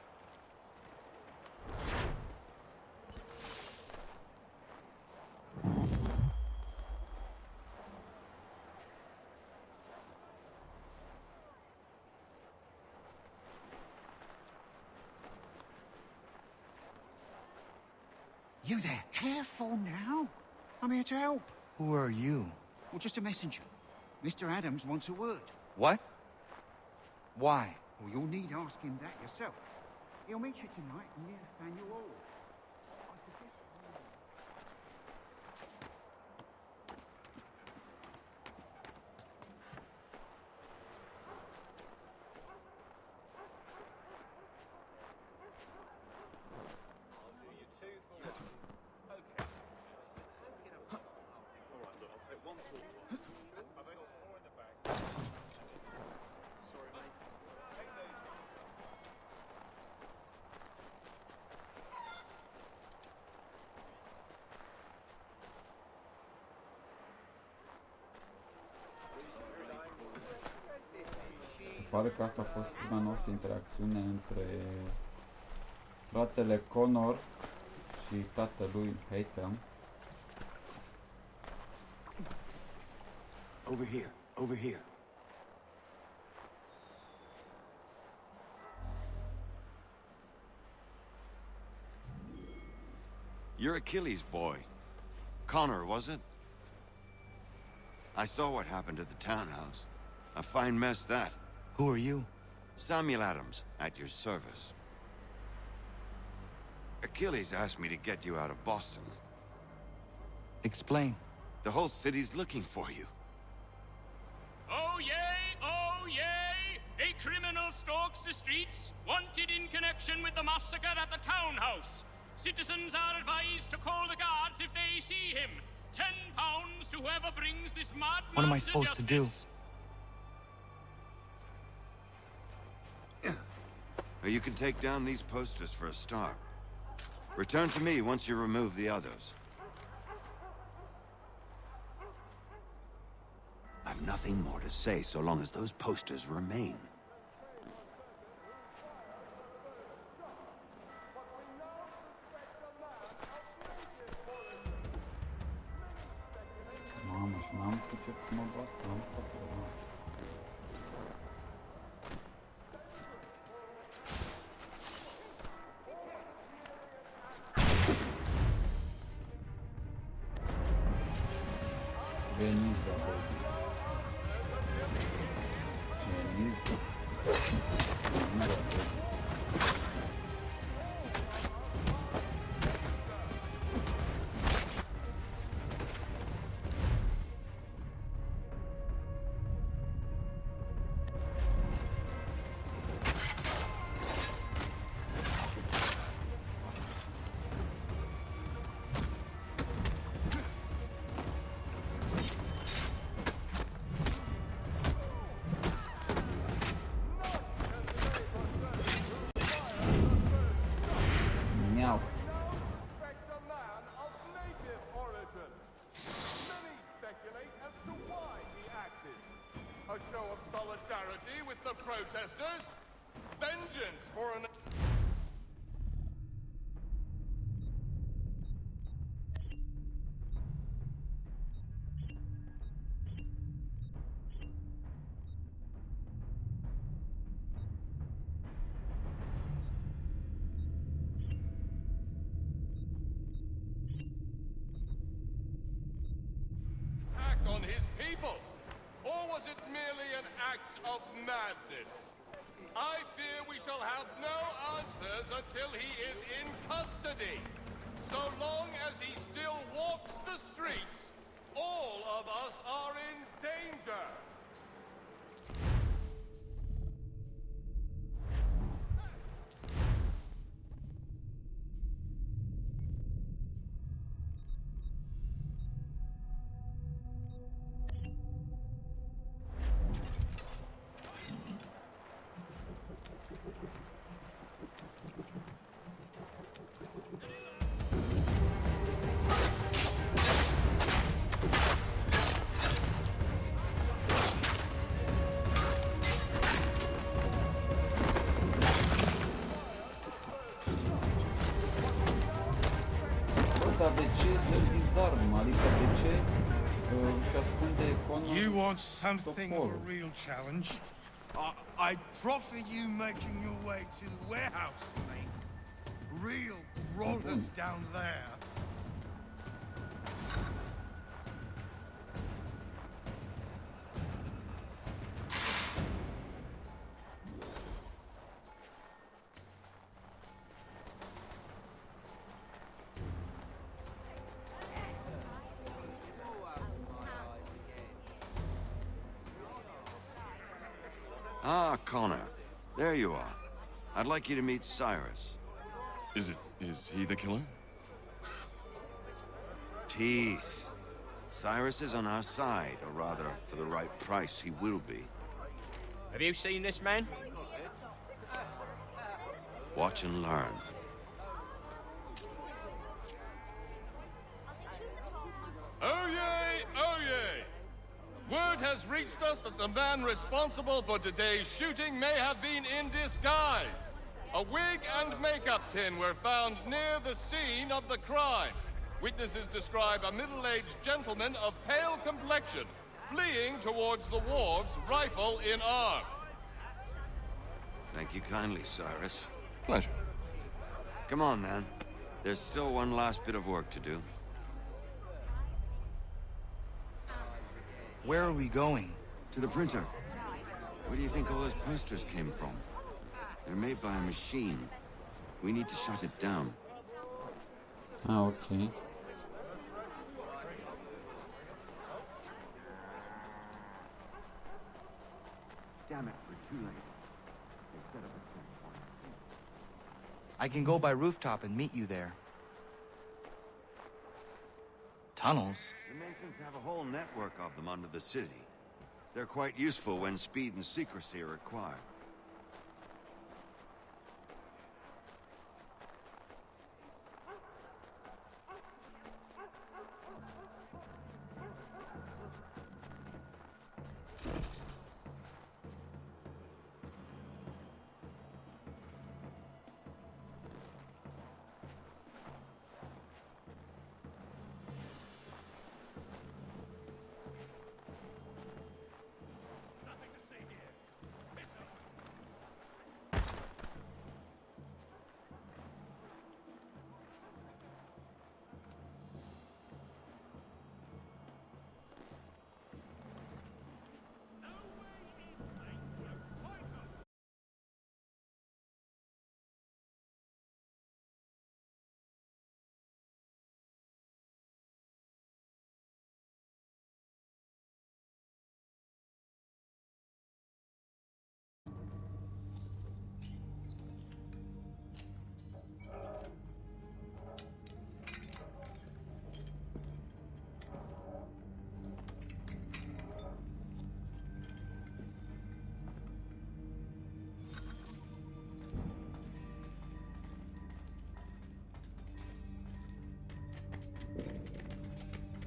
You there. Careful now. I'm here to help. Who are you? Well, just a messenger. Mr. Adams wants a word. What? Why? Well, you'll need ask him that yourself. He'll meet you tonight near Faneuil Hall. Pare că asta a fost prima noastră interacțiune între fratele Connor și tatălui Haytham. Over here. Over here. You're Achilles' boy. Connor, was it? I saw what happened at the townhouse. A fine mess, that. Who are you? Samuel Adams, at your service. Achilles asked me to get you out of Boston. Explain. The whole city's looking for you. Oh yay, oh yay! A criminal stalks the streets, wanted in connection with the massacre at the townhouse. Citizens are advised to call the guards if they see him. £10 to whoever brings this madman. What am I supposed to do? You can take down these posters for a start. Return to me once you remove the others. I've nothing more to say so long as those posters remain. Mamă, și n-am cu ce să mă bat, n-am păcat. Veniți la voi. Veniți la voi. A show of solidarity with the protesters? Vengeance for an... act on his people? Or was it merely an act of madness? I fear we shall have no answers until he is in custody. So long as he still walks the streets, all of us are in danger. Dar de ce îl dizarmă? Adică de ce își ascunde Connor You want something of a toporul? real challenge? I proffer you making your way to the warehouse, mate. Real rollers down there Ah, Connor. There you are. I'd like you to meet Cyrus. Is he the killer? Peace. Cyrus is on our side, or rather, for the right price, he will be. Have you seen this man? Watch and learn. Oh yay, oh yay! Word has reached us that the man responsible for today's shooting may have been in disguise. A wig and makeup tin were found near the scene of the crime. Witnesses describe a middle-aged gentleman of pale complexion fleeing towards the wharves, rifle in arm. Thank you kindly, Cyrus. Pleasure. Come on, then. There's still one last bit of work to do. Where are we going? To the printer. Where do you think all those posters came from? They're made by a machine. We need to shut it down. Ah, ok. Damn it, we're too late. They set up a checkpoint. I can go by rooftop and meet you there. Tunnels? The Masons have a whole network of them under the city. They're quite useful when speed and secrecy are required.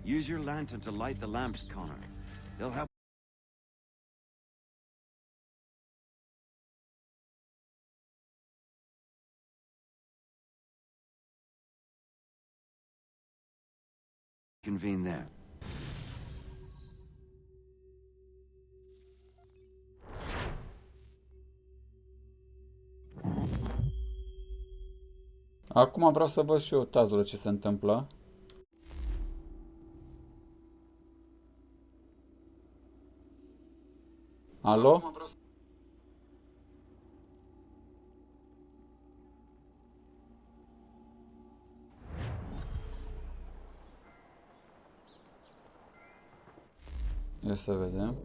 Use your lantern to light the lamps, Connor. They'll help. Convene there. Acum vreau să văd și eu, Tazule, ce se întâmplă. Alo? Ia să vedem.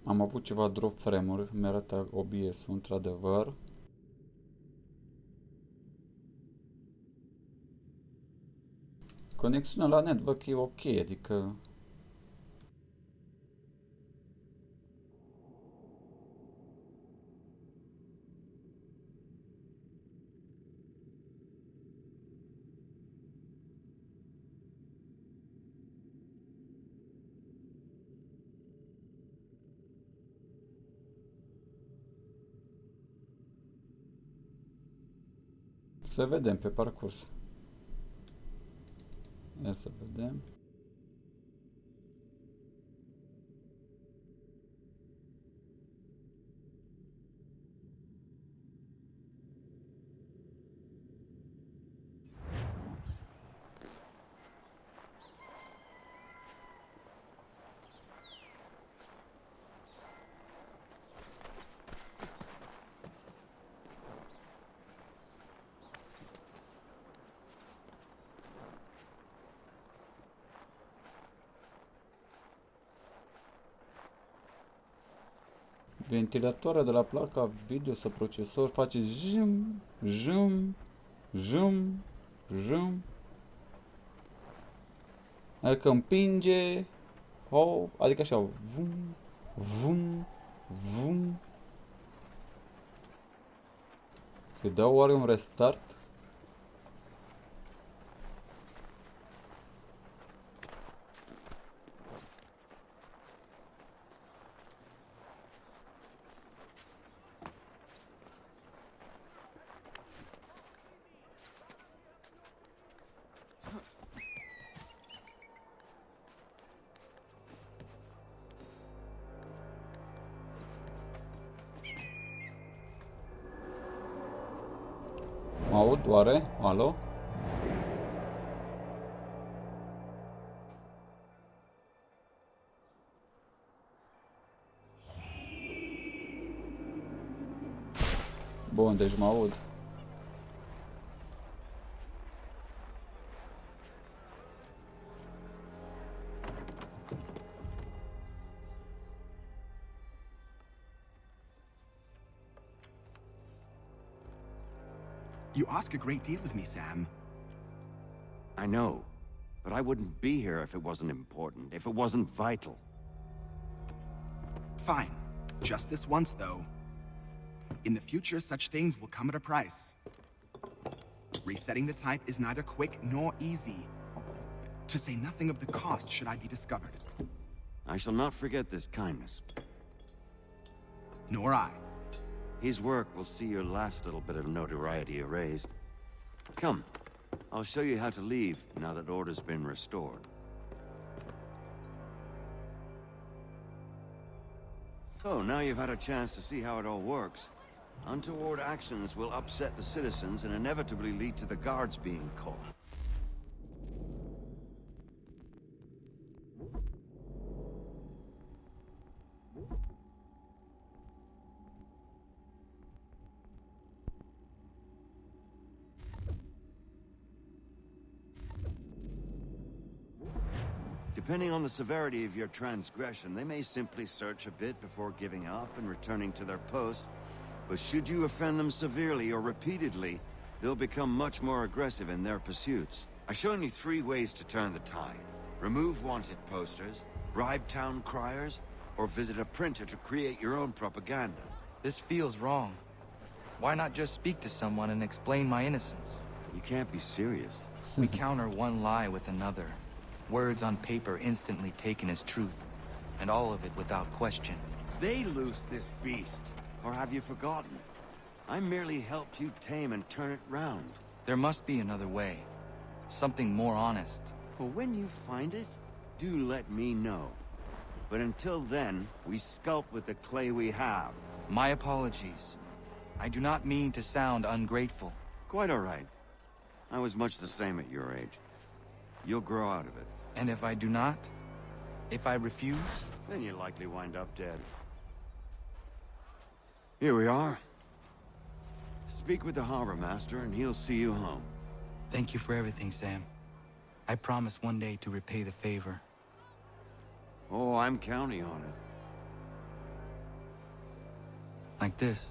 Am avut ceva drop frame-uri, mi arată OBS-ul într-adevăr. Conexiunea la net văd că e ok, adică... Să vedem pe parcurs. Ia să vedem. Ventilatoarea de la placa video sau procesor face jum, jum, jum, jum. Adică împinge, adică așa, vum, vum, vum. Se dau oare un restart? Mă aud oare? Alo? Bun, deci mă aud. You ask a great deal of me, Sam. I know, but I wouldn't be here if it wasn't important, if it wasn't vital. Fine. Just this once, though. In the future, such things will come at a price. Resetting the type is neither quick nor easy. To say nothing of the cost should I be discovered. I shall not forget this kindness. Nor I. His work will see your last little bit of notoriety erased. Come, I'll show you how to leave now that order's been restored. So, now you've had a chance to see how it all works. Untoward actions will upset the citizens and inevitably lead to the guards being caught. Depending on the severity of your transgression, they may simply search a bit before giving up and returning to their post. But should you offend them severely or repeatedly, they'll become much more aggressive in their pursuits. I've shown you 3 ways to turn the tide. Remove wanted posters, bribe town criers, or visit a printer to create your own propaganda. This feels wrong. Why not just speak to someone and explain my innocence? You can't be serious. We counter one lie with another. Words on paper instantly taken as truth, and all of it without question. They loose this beast, or have you forgotten? I merely helped you tame and turn it round. There must be another way. Something more honest. Well, when you find it, do let me know. But until then, we sculpt with the clay we have. My apologies. I do not mean to sound ungrateful. Quite all right. I was much the same at your age. You'll grow out of it. And if I do not? If I refuse? Then you'll likely wind up dead. Here we are. Speak with the harbor master and he'll see you home. Thank you for everything, Sam. I promise one day to repay the favor. Oh, I'm counting on it. Like this.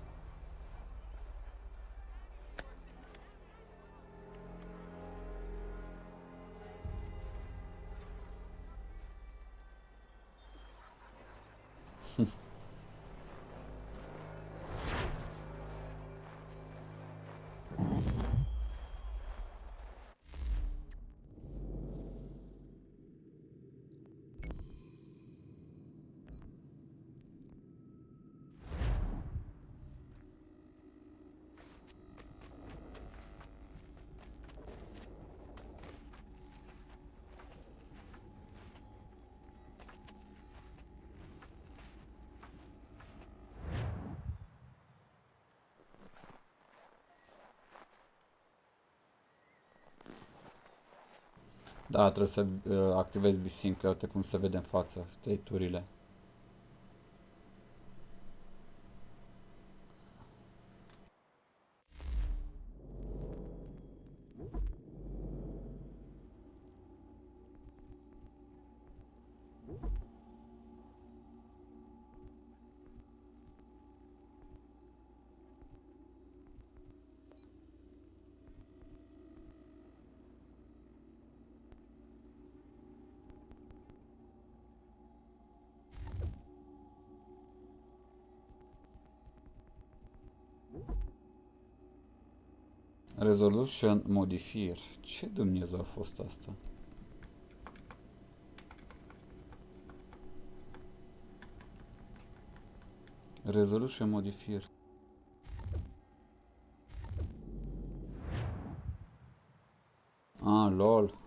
Da, trebuie să activezi bisim, că uite cum se vede în față, tăiturile. Resolution modifier. Ce Dumnezeu a fost asta? Resolution modifier. Ah, lol.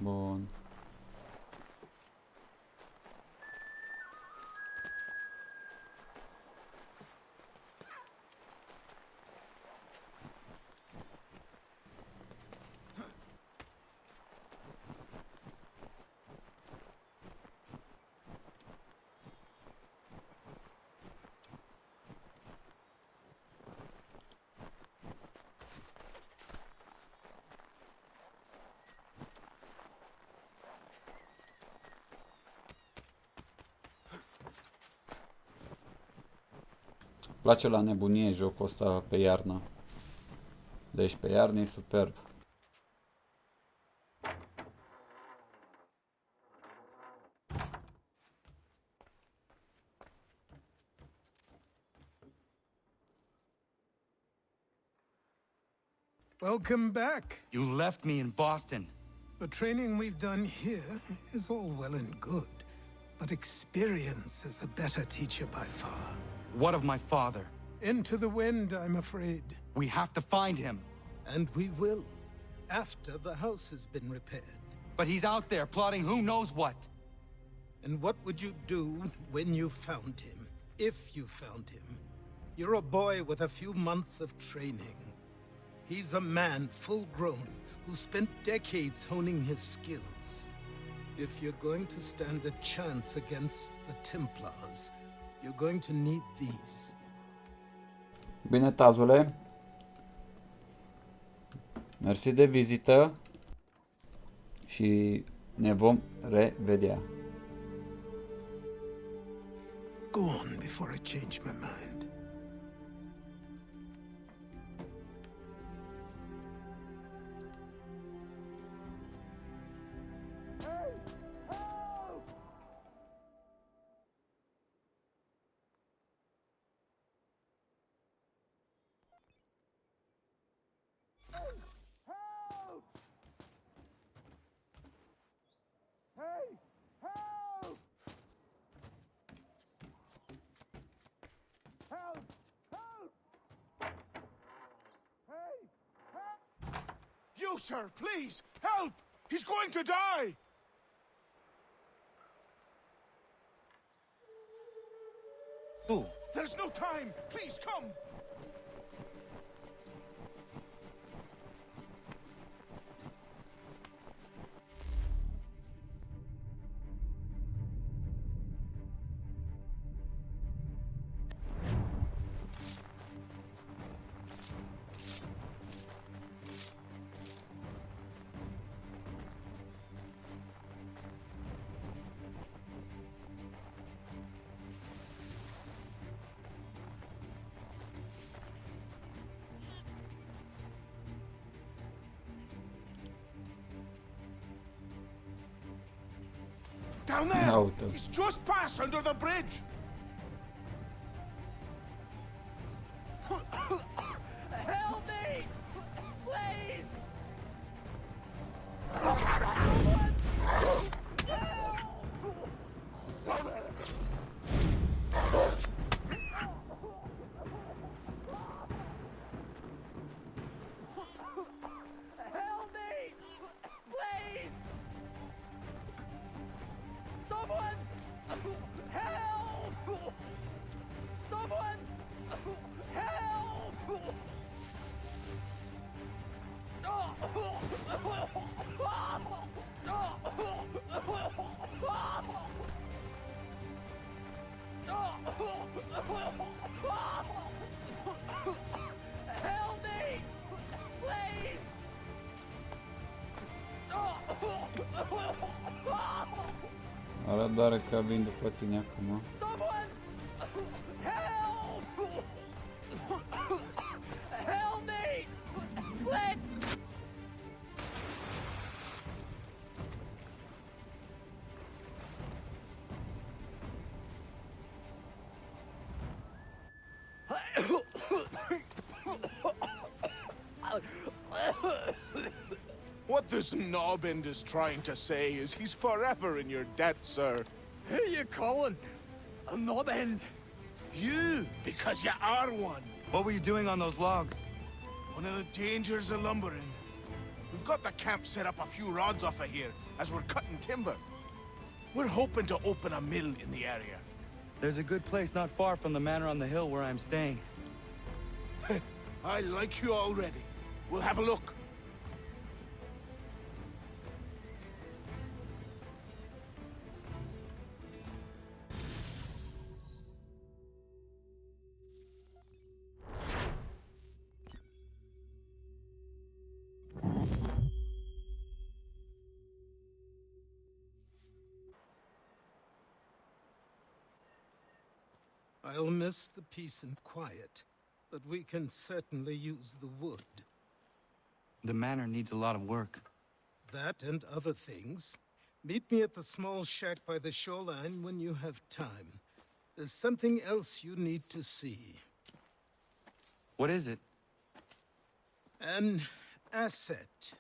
Bun. Place la nebunie jocul ăsta pe iarnă. Deci pe iarnă e superb. Welcome back. You left me in Boston. The training we've done here is all well and good, but experience is a better teacher by far. What of my father? Into the wind, I'm afraid. We have to find him. And we will, after the house has been repaired. But he's out there plotting who knows what. And what would you do when you found him? If you found him? You're a boy with a few months of training. He's a man full grown who spent decades honing his skills. If you're going to stand a chance against the Templars, you're going to need these. Bine, Tazule. Mersi de vizită și ne vom revedea. Go on before I change my mind. You, sir, please, help! He's going to die! Who? There's no time! Please, come! Down there! Auto. He's just passed under the bridge! Help me! Please! Help me! Please! Someone! Help! Someone! Help! Help me! Please! Arăt că vin după tine acum. Someone! Help! Help me! Please! What this knobbend is trying to say is he's forever in your debt, sir. Who you calling? A knob-end? You, because you are one. What were you doing on those logs? One of the dangers of lumbering. We've got the camp set up a few rods off of here, as we're cutting timber. We're hoping to open a mill in the area. There's a good place not far from the manor on the hill where I'm staying. I like you already. We'll have a look. I'll miss the peace and quiet, but we can certainly use the wood. The manor needs a lot of work. That and other things. Meet me at the small shack by the shoreline when you have time. There's something else you need to see. What is it? An asset.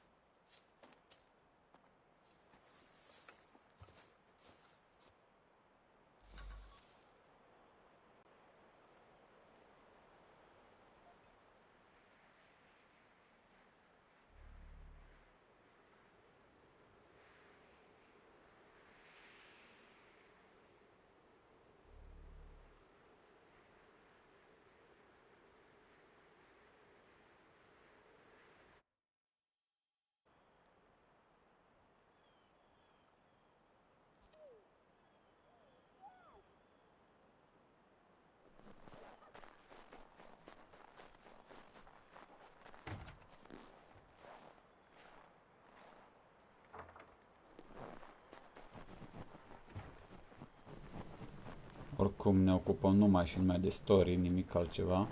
Oricum ne ocupăm numai și numai de story, nimic altceva.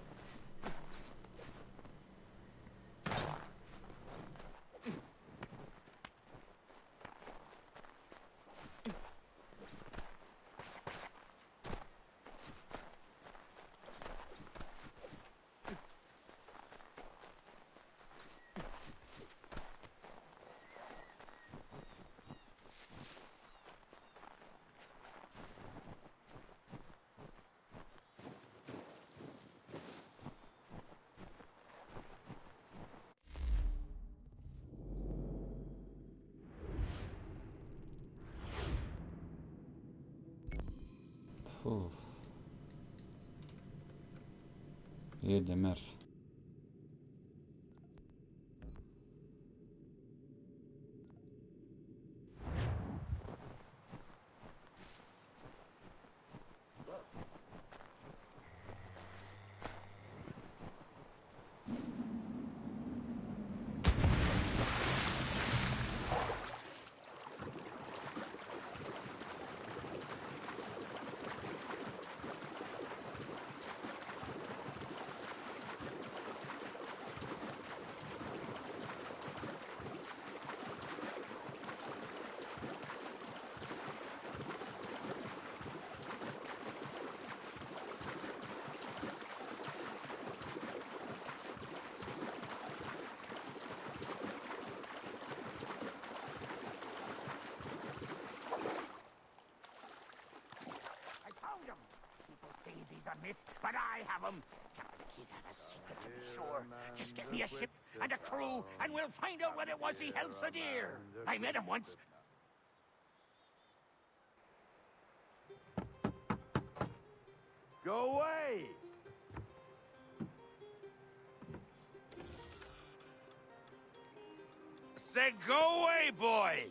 E de mers. think these are myths, but I have them. Captain Kidd had a secret to be sure. Just get me a ship and a crew, and we'll find out what it was he held so dear. I met him once. Go away! Said go away, boy!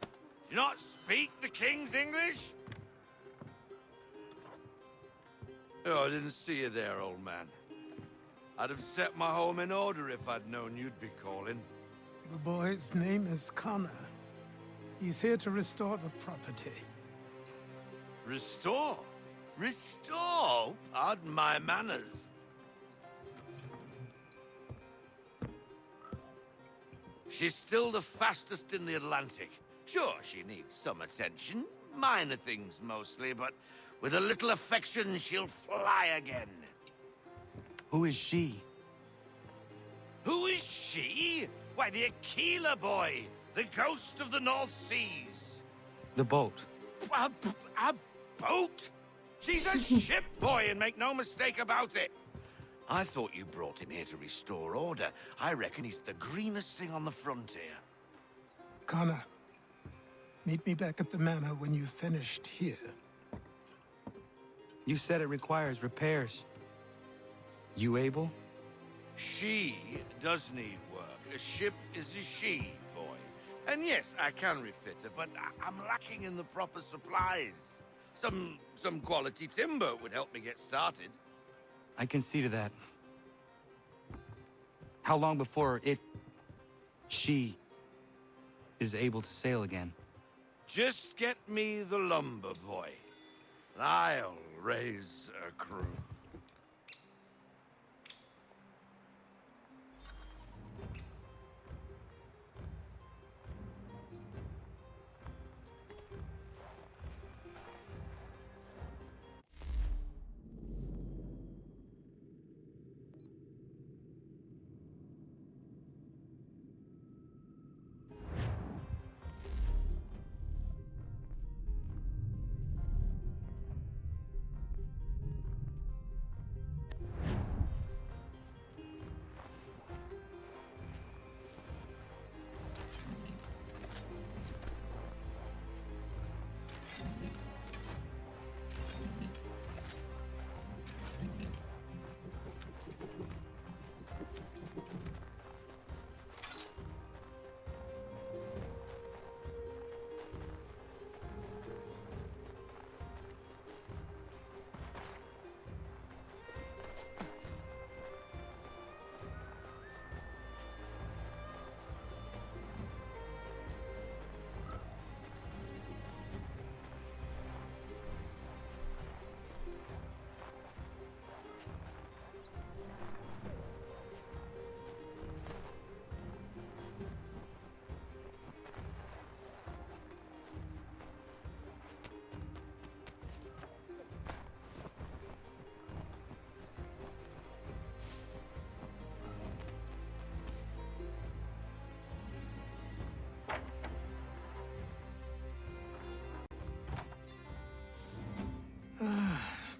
Do you not speak the King's English? Oh, I didn't see you there, old man. I'd have set my home in order if I'd known you'd be calling. The boy's name is Connor. He's here to restore the property. Restore? Restore? Pardon my manners. She's still the fastest in the Atlantic. Sure, she needs some attention. Minor things mostly, but with a little affection, she'll fly again. Who is she? Who is she? Why, the Aquila boy, the ghost of the North Seas. The boat. A boat? She's a ship boy, and make no mistake about it. I thought you brought him here to restore order. I reckon he's the greenest thing on the frontier. Connor, meet me back at the manor when you've finished here. You said it requires repairs. You able? She does need work. A ship is a she, boy. And yes, I can refit her, but I'm lacking in the proper supplies. Some quality timber would help me get started. I can see to that. How long before she is able to sail again? Just get me the lumber, boy. I'll raise a crew.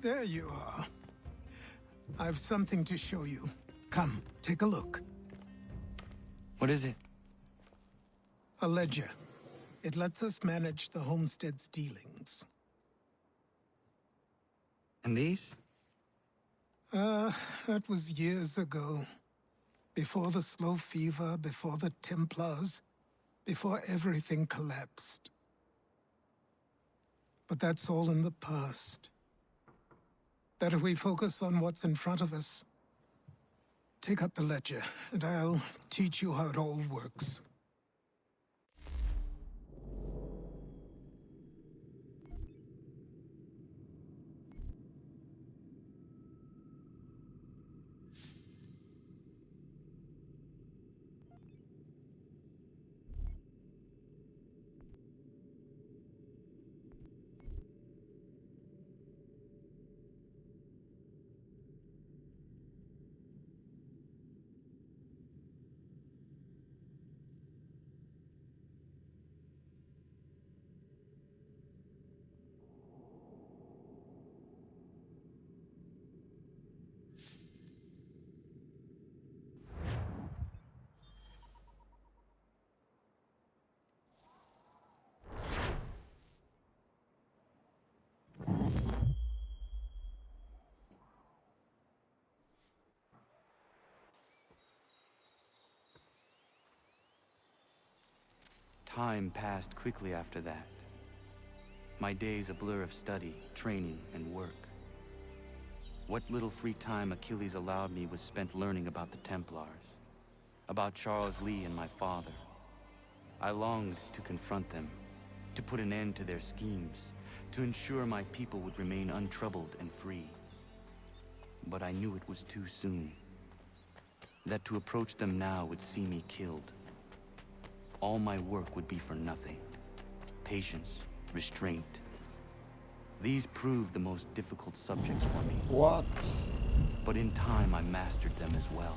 There you are. I've something to show you. Come, take a look. What is it? A ledger. It lets us manage the homestead's dealings. And these? That was years ago. Before the slow fever, before the Templars, before everything collapsed. But that's all in the past. Better we focus on what's in front of us. Take up the ledger, and I'll teach you how it all works. Time passed quickly after that. My days a blur of study, training, and work. What little free time Achilles allowed me was spent learning about the Templars, about Charles Lee and my father. I longed to confront them, to put an end to their schemes, to ensure my people would remain untroubled and free. But I knew it was too soon. That to approach them now would see me killed. All my work would be for nothing. Patience, restraint. These proved the most difficult subjects for me. What? But in time, I mastered them as well.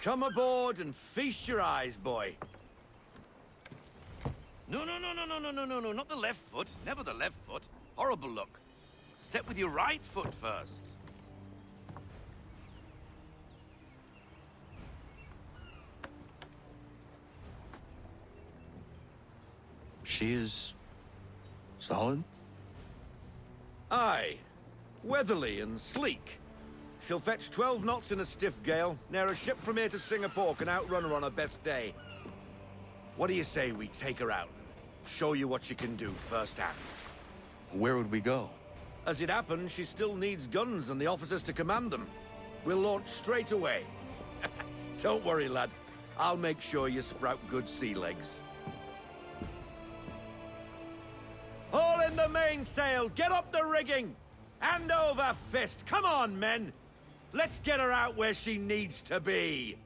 Come aboard and feast your eyes, boy. No, not the left foot. Never the left foot. Horrible look. Step with your right foot first. She is... solid? Aye. Weatherly and sleek. She'll fetch 12 knots in a stiff gale. Ne'er a ship from here to Singapore can outrun her on her best day. What do you say we take her out? Show you what she can do firsthand. Where would we go? As it happens, she still needs guns and the officers to command them. We'll launch straight away. Don't worry, lad. I'll make sure you sprout good sea legs. Haul in the mainsail! Get up the rigging! Hand over fist! Come on, men! Let's get her out where she needs to be!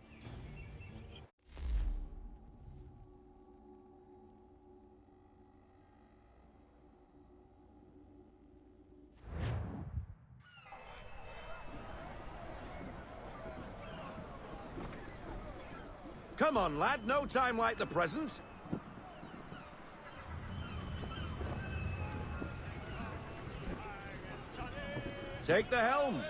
Come on, lad. No time like the present. Take the helm.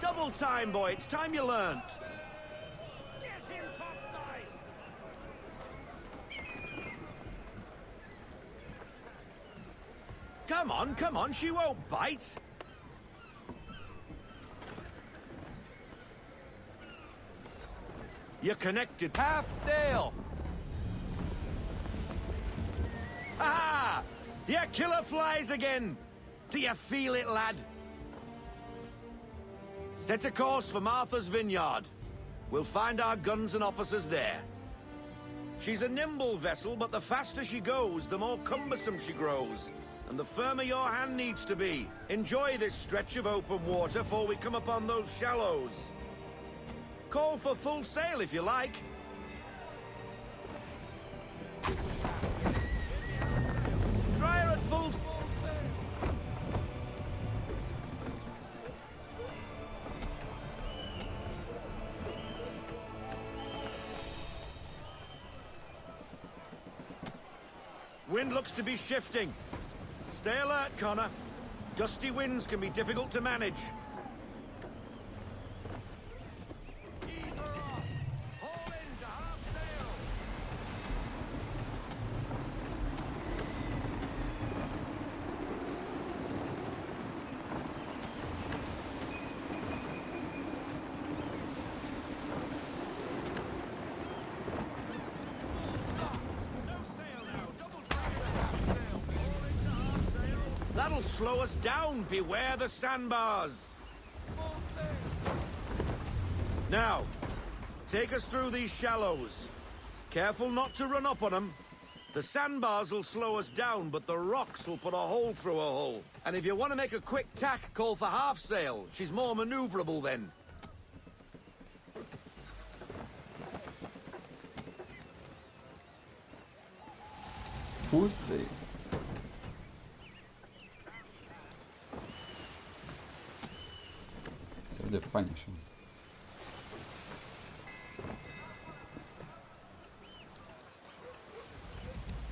Double time, boy. It's time you learned. Come on, she won't bite. You're connected. Half sail! Ah! Your killer flies again! Do you feel it, lad? Set a course for Martha's Vineyard. We'll find our guns and officers there. She's a nimble vessel, but the faster she goes, the more cumbersome she grows. And the firmer your hand needs to be. Enjoy this stretch of open water before we come upon those shallows. Call for full sail if you like. Try her at full sail. Wind looks to be shifting. Stay alert, Connor. Gusty winds can be difficult to manage. That'll slow us down. Beware the sandbars. Now, take us through these shallows. Careful not to run up on them. The sandbars will slow us down, but the rocks will put a hole through a hull. And if you want to make a quick tack, call for half sail. She's more maneuverable then. Full sail. Se vede fain așa.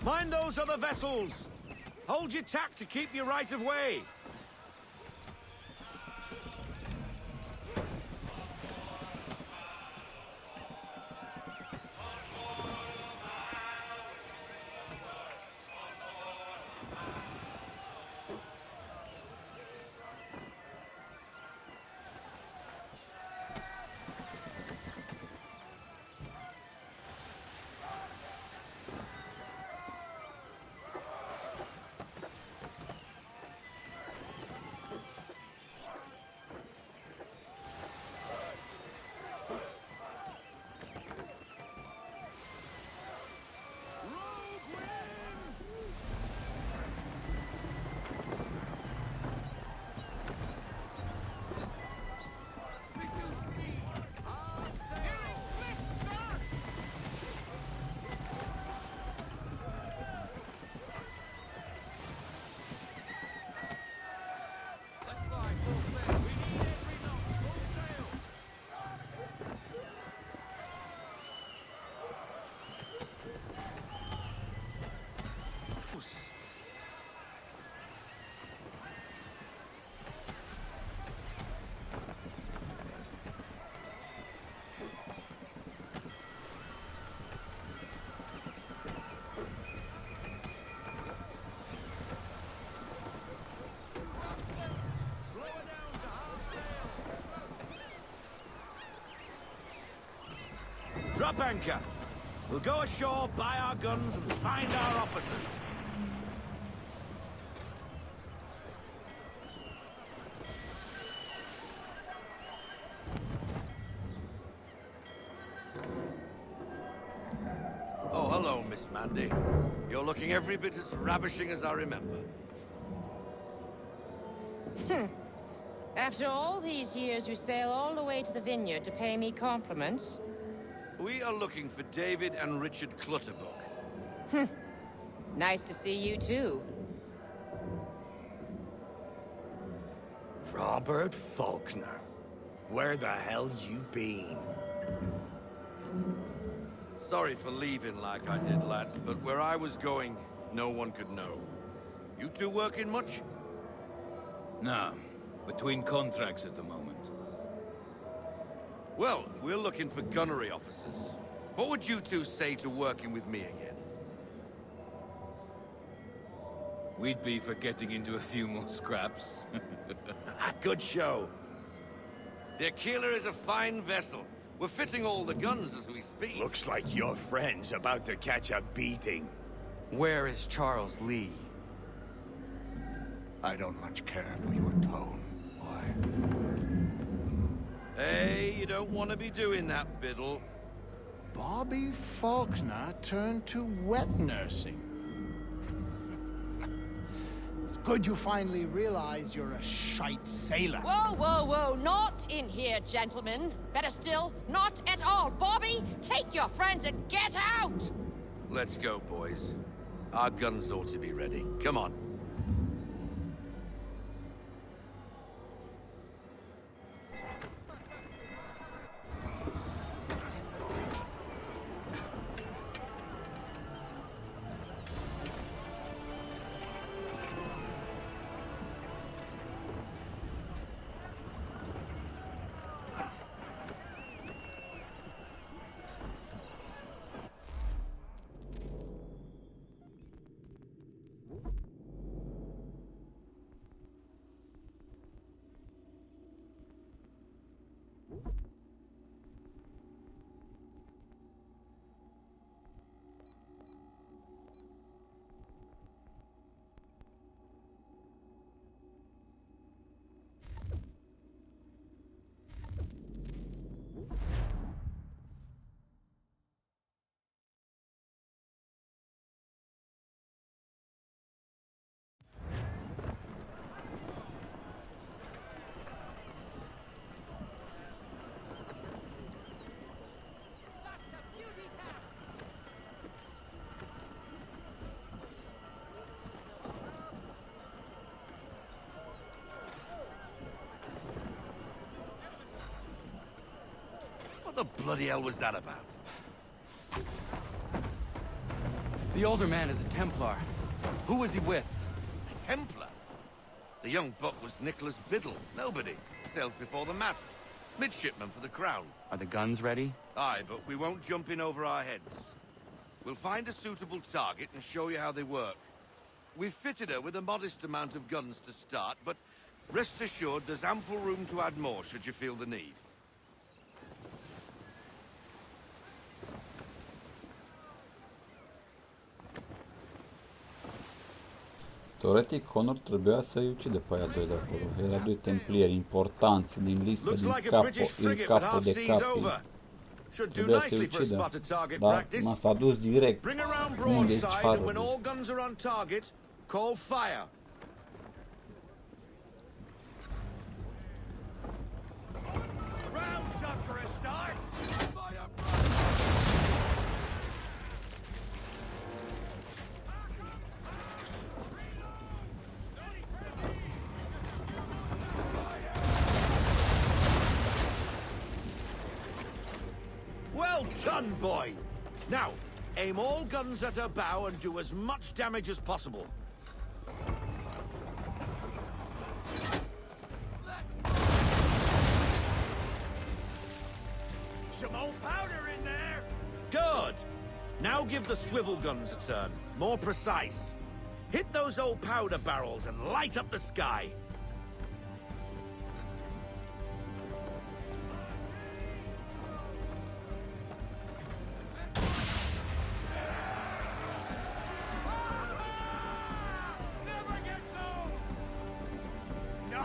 Mind those other vessels! Hold your tack to keep your right of way! Drop anchor. We'll go ashore, buy our guns, and find our officers. Oh, hello, Miss Mandy. You're looking every bit as ravishing as I remember. After all these years, you sail all the way to the vineyard to pay me compliments? We are looking for David and Richard Clutterbuck. Nice to see you, too. Robert Faulkner. Where the hell you been? Sorry for leaving like I did, lads, but where I was going, no one could know. You two working much? No. Between contracts at the moment. Well, we're looking for gunnery officers. What would you two say to working with me again? We'd be for getting into a few more scraps. Good show. The Aquila is a fine vessel. We're fitting all the guns as we speak. Looks like your friend's about to catch a beating. Where is Charles Lee? I don't much care for your tone, boy. Hey, you don't want to be doing that, Biddle. Bobby Faulkner turned to wet nursing. It's good you finally realize you're a shite sailor. Whoa, whoa, whoa, not in here, gentlemen. Better still, not at all. Bobby, take your friends and get out! Let's go, boys. Our guns ought to be ready. Come on. the bloody hell was that about? The older man is a Templar. Who was he with? A Templar? The young buck was Nicholas Biddle. Nobody. Sails before the mast. Midshipman for the Crown. Are the guns ready? Aye, but we won't jump in over our heads. We'll find a suitable target and show you how they work. We've fitted her with a modest amount of guns to start, but rest assured there's ample room to add more should you feel the need. Teoretic, Connor trebuia să-i ucide pe aia doi de acolo. Era doi templieri importanți din listă, din capo de capi. Trebuia să-i ucidă, dar s-a dus direct. Unde-i Charlie? Call fire. Round shot for a start. Well done, boy. Now, aim all guns at her bow and do as much damage as possible. Some old powder in there. Good. Now give the swivel guns a turn. More precise. Hit those old powder barrels and light up the sky.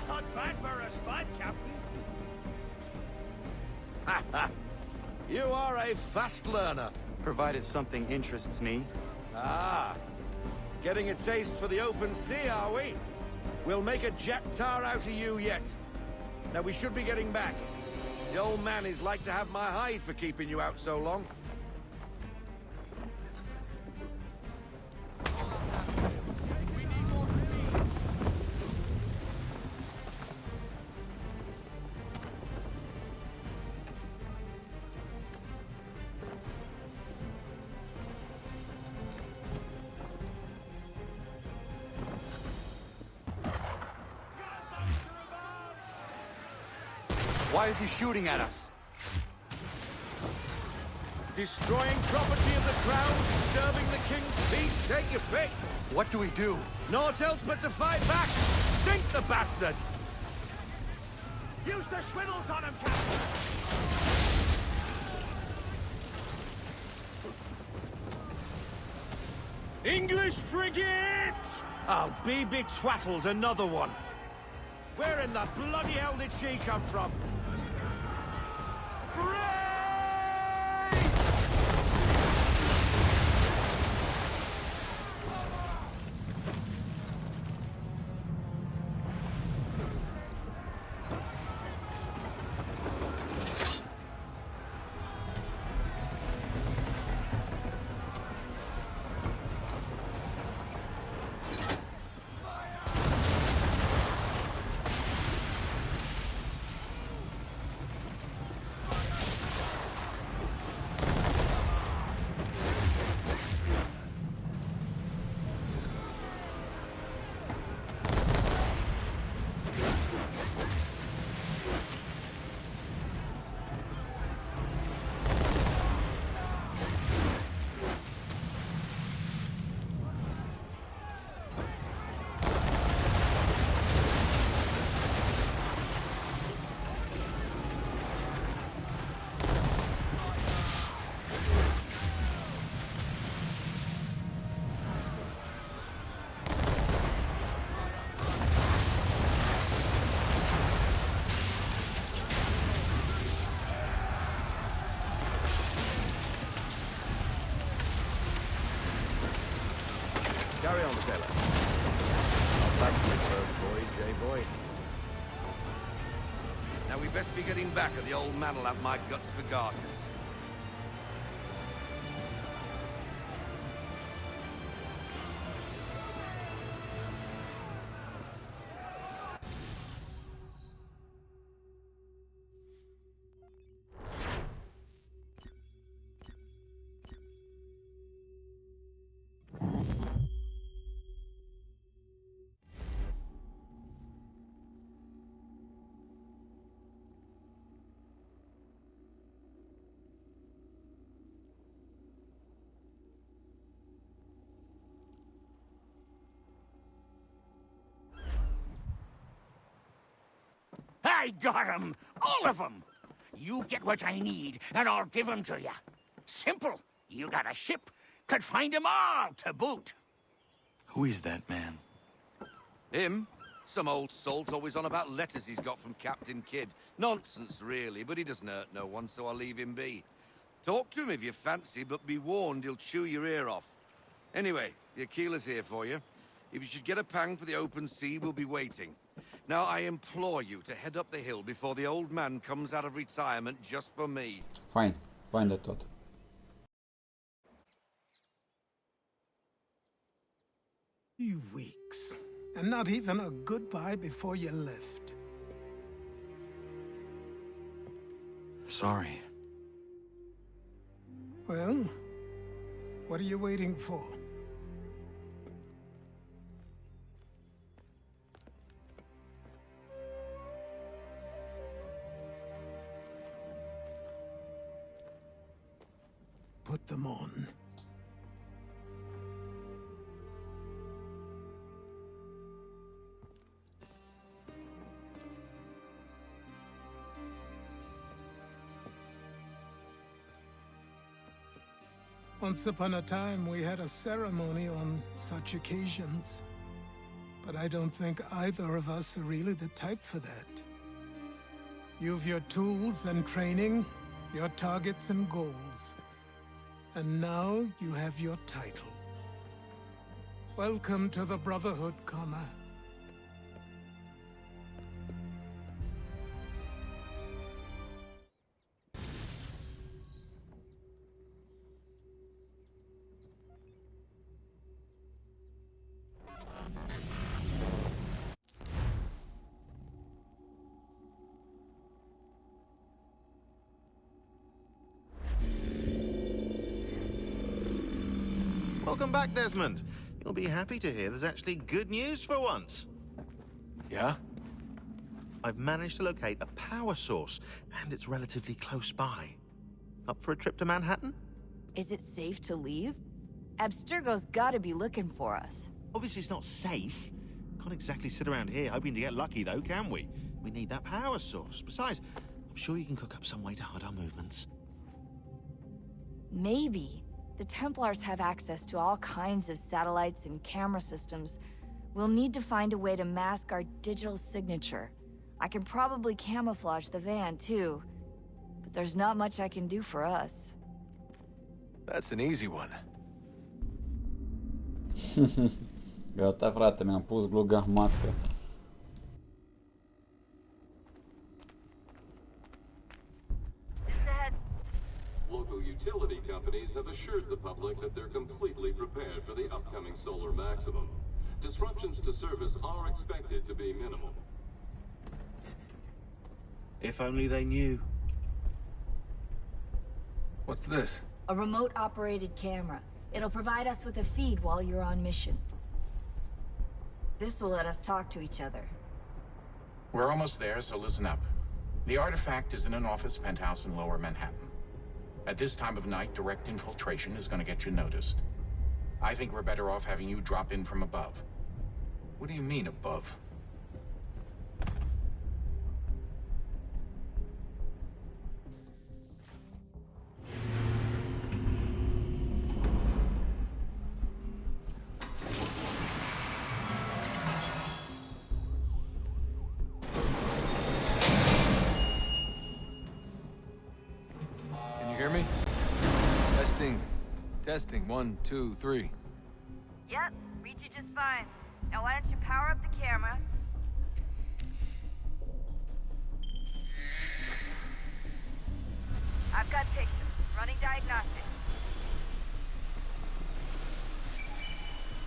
Not bad for a spot, Captain. You are a fast learner. Provided something interests me. Ah. Getting a taste for the open sea, are we? We'll make a jack tar out of you yet. Now we should be getting back. The old man is like to have my hide for keeping you out so long. Why is he shooting at us? Destroying property of the crown, disturbing the king's peace, take your pick. What do we do? Naught else but to fight back. Sink the bastard. Use the swivels on him, Captain. English frigate! I'll be betwattled, another one. Where in the bloody hell did she come from? Carry on, sailor. Not back to the first voyage, eh, boy? Now we best be getting back, or the old man'll have my guts for garters. I got 'em! All of 'em! You get what I need, and I'll give 'em to you. Simple. You got a ship, could find 'em all to boot. Who is that man? Him? Some old salt always on about letters he's got from Captain Kidd. Nonsense, really, but he doesn't hurt no one, so I'll leave him be. Talk to him if you fancy, but be warned he'll chew your ear off. Anyway, the Aquila's here for you. If you should get a pang for the open sea, we'll be waiting. Now, I implore you to head up the hill before the old man comes out of retirement just for me. Fain, fain de tot. Few weeks, and not even a goodbye before you left. Sorry. Well, what are you waiting for? Put them on. Once upon a time, we had a ceremony on such occasions. But I don't think either of us are really the type for that. You've your tools and training, your targets and goals. And now you have your title. Welcome to the Brotherhood, Connor. Welcome back, Desmond. You'll be happy to hear there's actually good news for once. Yeah? I've managed to locate a power source, and it's relatively close by. Up for a trip to Manhattan? Is it safe to leave? Abstergo's gotta be looking for us. Obviously it's not safe. Can't exactly sit around here hoping to get lucky, though, can we? We need that power source. Besides, I'm sure you can cook up some way to hide our movements. Maybe. The Templars have access to all kinds of satellites and camera systems. We'll need to find a way to mask our digital signature. I can probably camouflage the van, too. But there's not much I can do for us. That's an easy one. Gata, frate, mi-am pus gluga mască. Local utility companies have assured the public that they're completely prepared for the upcoming solar maximum. Disruptions to service are expected to be minimal. If only they knew. What's this? A remote-operated camera. It'll provide us with a feed while you're on mission. This will let us talk to each other. We're almost there, so listen up. The artifact is in an office penthouse in Lower Manhattan. At this time of night, direct infiltration is going to get you noticed. I think we're better off having you drop in from above. What do you mean, above? Testing, 1, 2, 3. Yep, read you just fine. Now why don't you power up the camera? I've got pictures. Running diagnostics.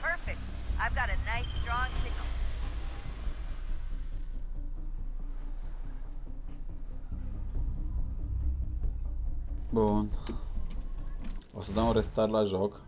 Perfect. I've got a nice, strong signal. Bun. O să dau un restart la joc.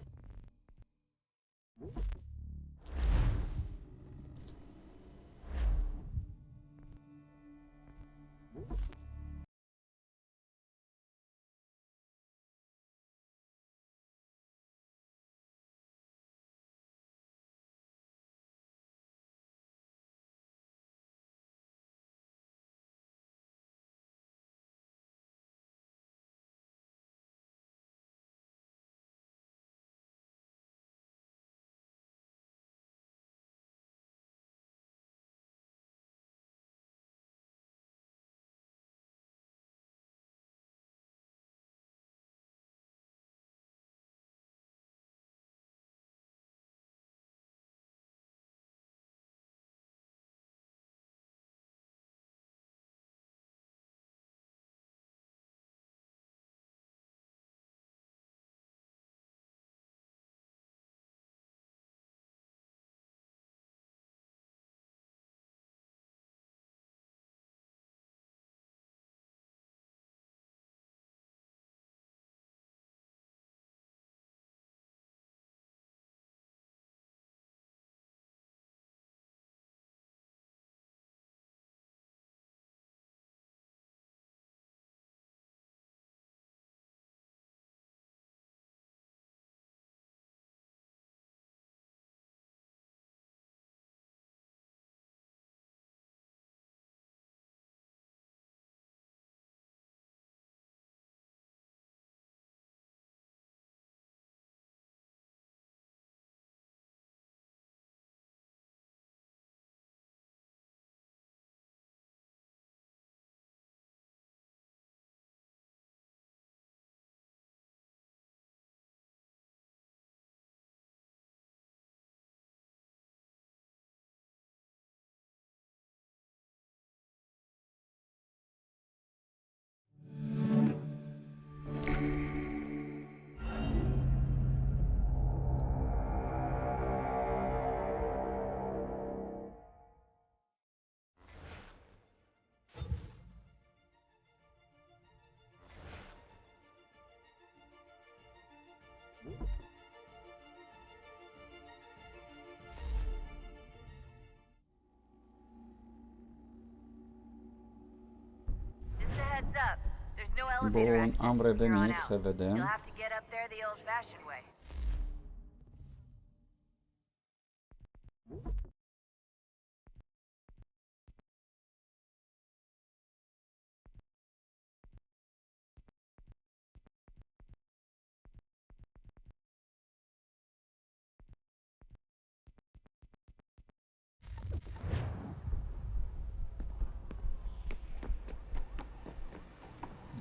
Bun, am revenit să vedem. You'll have to get up there the old-fashioned way.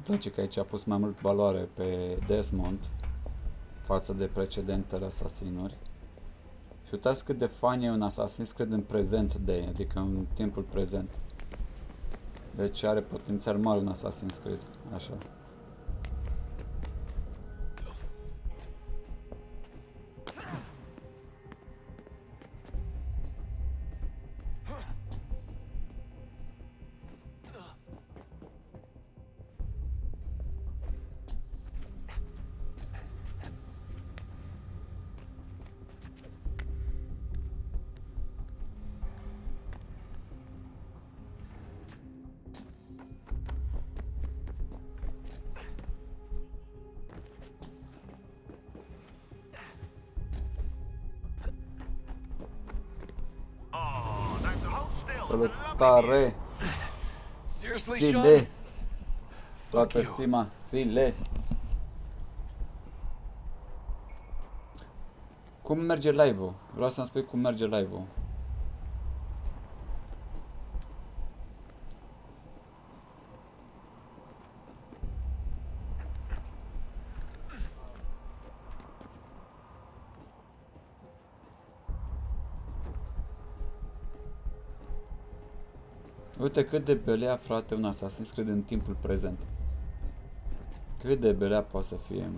Îmi place că aici a pus mai mult valoare pe Desmond față de precedentele asasinuri. Și uitați cât de fain e un Assassin's Creed în present day, adică în timpul prezent. Deci are potențial mare un Assassin's Creed, așa. Salutare! Sile! Toată stima, Sile! Cum merge live-ul? Vreau să-mi spui cum merge live-ul. Uite cât de belea, frate, un Assassin's Creed în timpul prezent. Cât de belea poate să fie.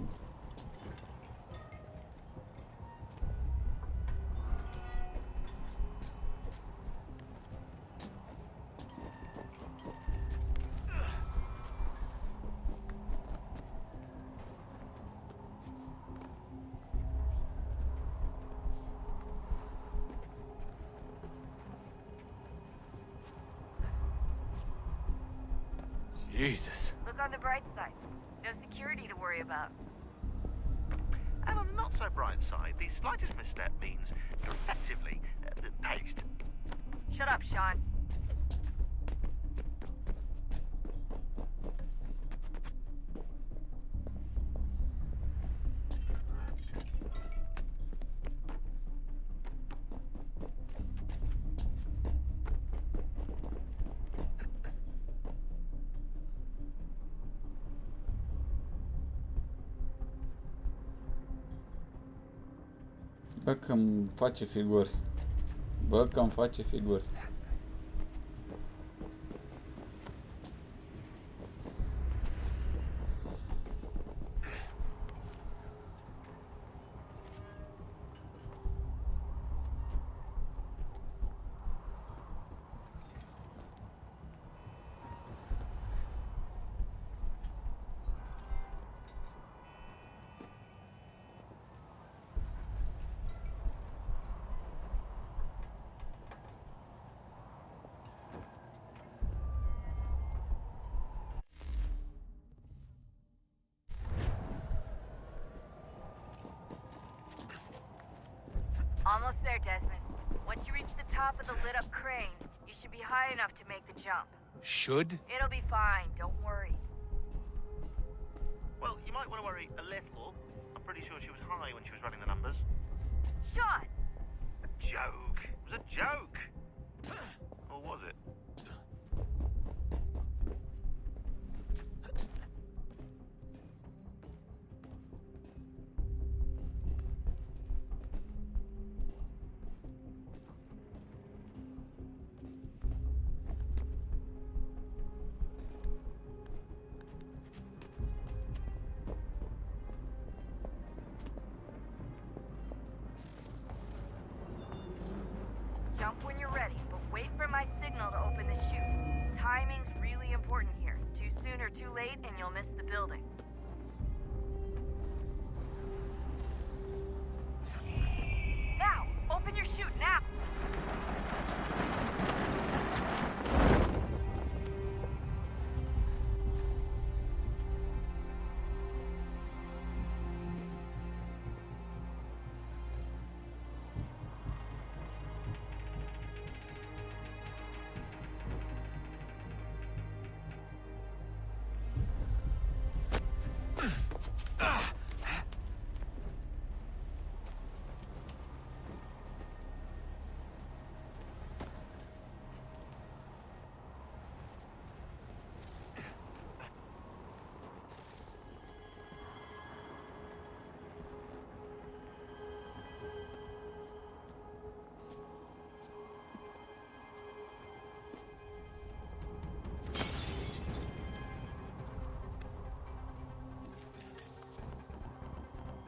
Jesus. Look on the bright side. No security to worry about. And on the not so bright side, the slightest misstep means you're effectively paced. Shut up, Sean. Bă, că-mi face figuri. Bă, că-mi face figuri. Almost there, Desmond. Once you reach the top of the lit-up crane, you should be high enough to make the jump. Should? It'll be fine, don't worry. Well, you might want to worry a little. I'm pretty sure she was high when she was running the numbers. Sean! A joke. It was a joke. Or was it? Jump when you're ready, but wait for my signal to open the chute. Timing's really important here. Too soon or too late, and you'll miss the building. Now! Open your chute, now!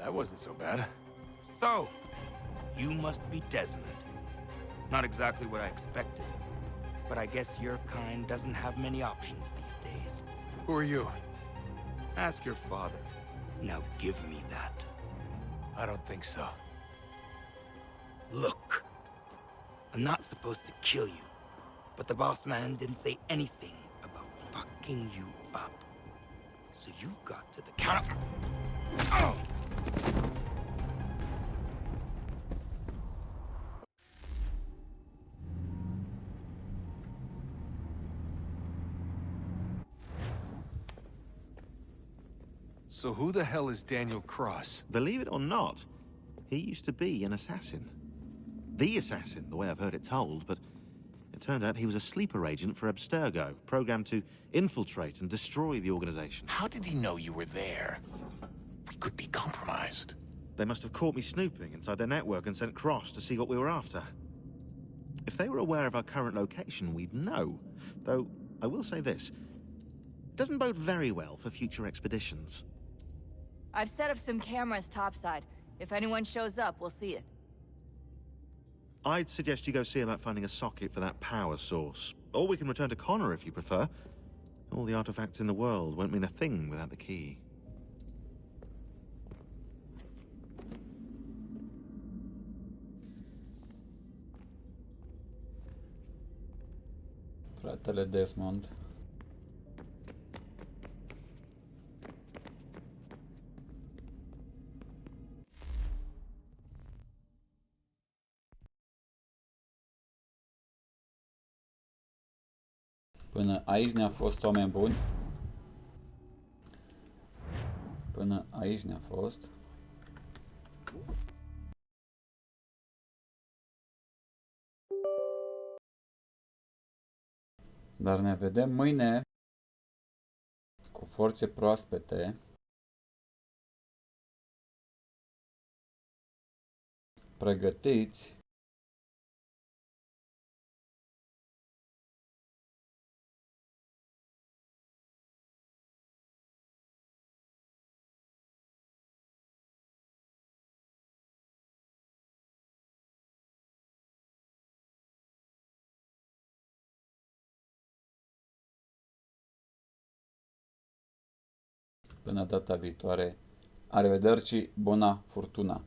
That wasn't so bad. So, you must be Desmond. Not exactly what I expected, but I guess your kind doesn't have many options these days. Who are you? Ask your father. Now give me that. I don't think so. Look, I'm not supposed to kill you, but the boss man didn't say anything about fucking you up. So you got to the counter. Oh! So who the hell is Daniel Cross? Believe it or not, he used to be an assassin. The assassin, the way I've heard it told, but it turned out he was a sleeper agent for Abstergo, programmed to infiltrate and destroy the organization. How did he know you were there? We could be compromised. They must have caught me snooping inside their network and sent Cross to see what we were after. If they were aware of our current location, we'd know. Though, I will say this. It doesn't bode very well for future expeditions. I've set up some cameras topside. If anyone shows up, we'll see it. I'd suggest you go see about finding a socket for that power source. Or we can return to Connor if you prefer. All the artifacts in the world won't mean a thing without the key. Fratele Desmond. Până aici ne-a fost oameni buni. Până aici ne-a fost. Dar ne vedem mâine cu forțe proaspete. Pregătiți. Până data viitoare, arrivederci, bona fortuna!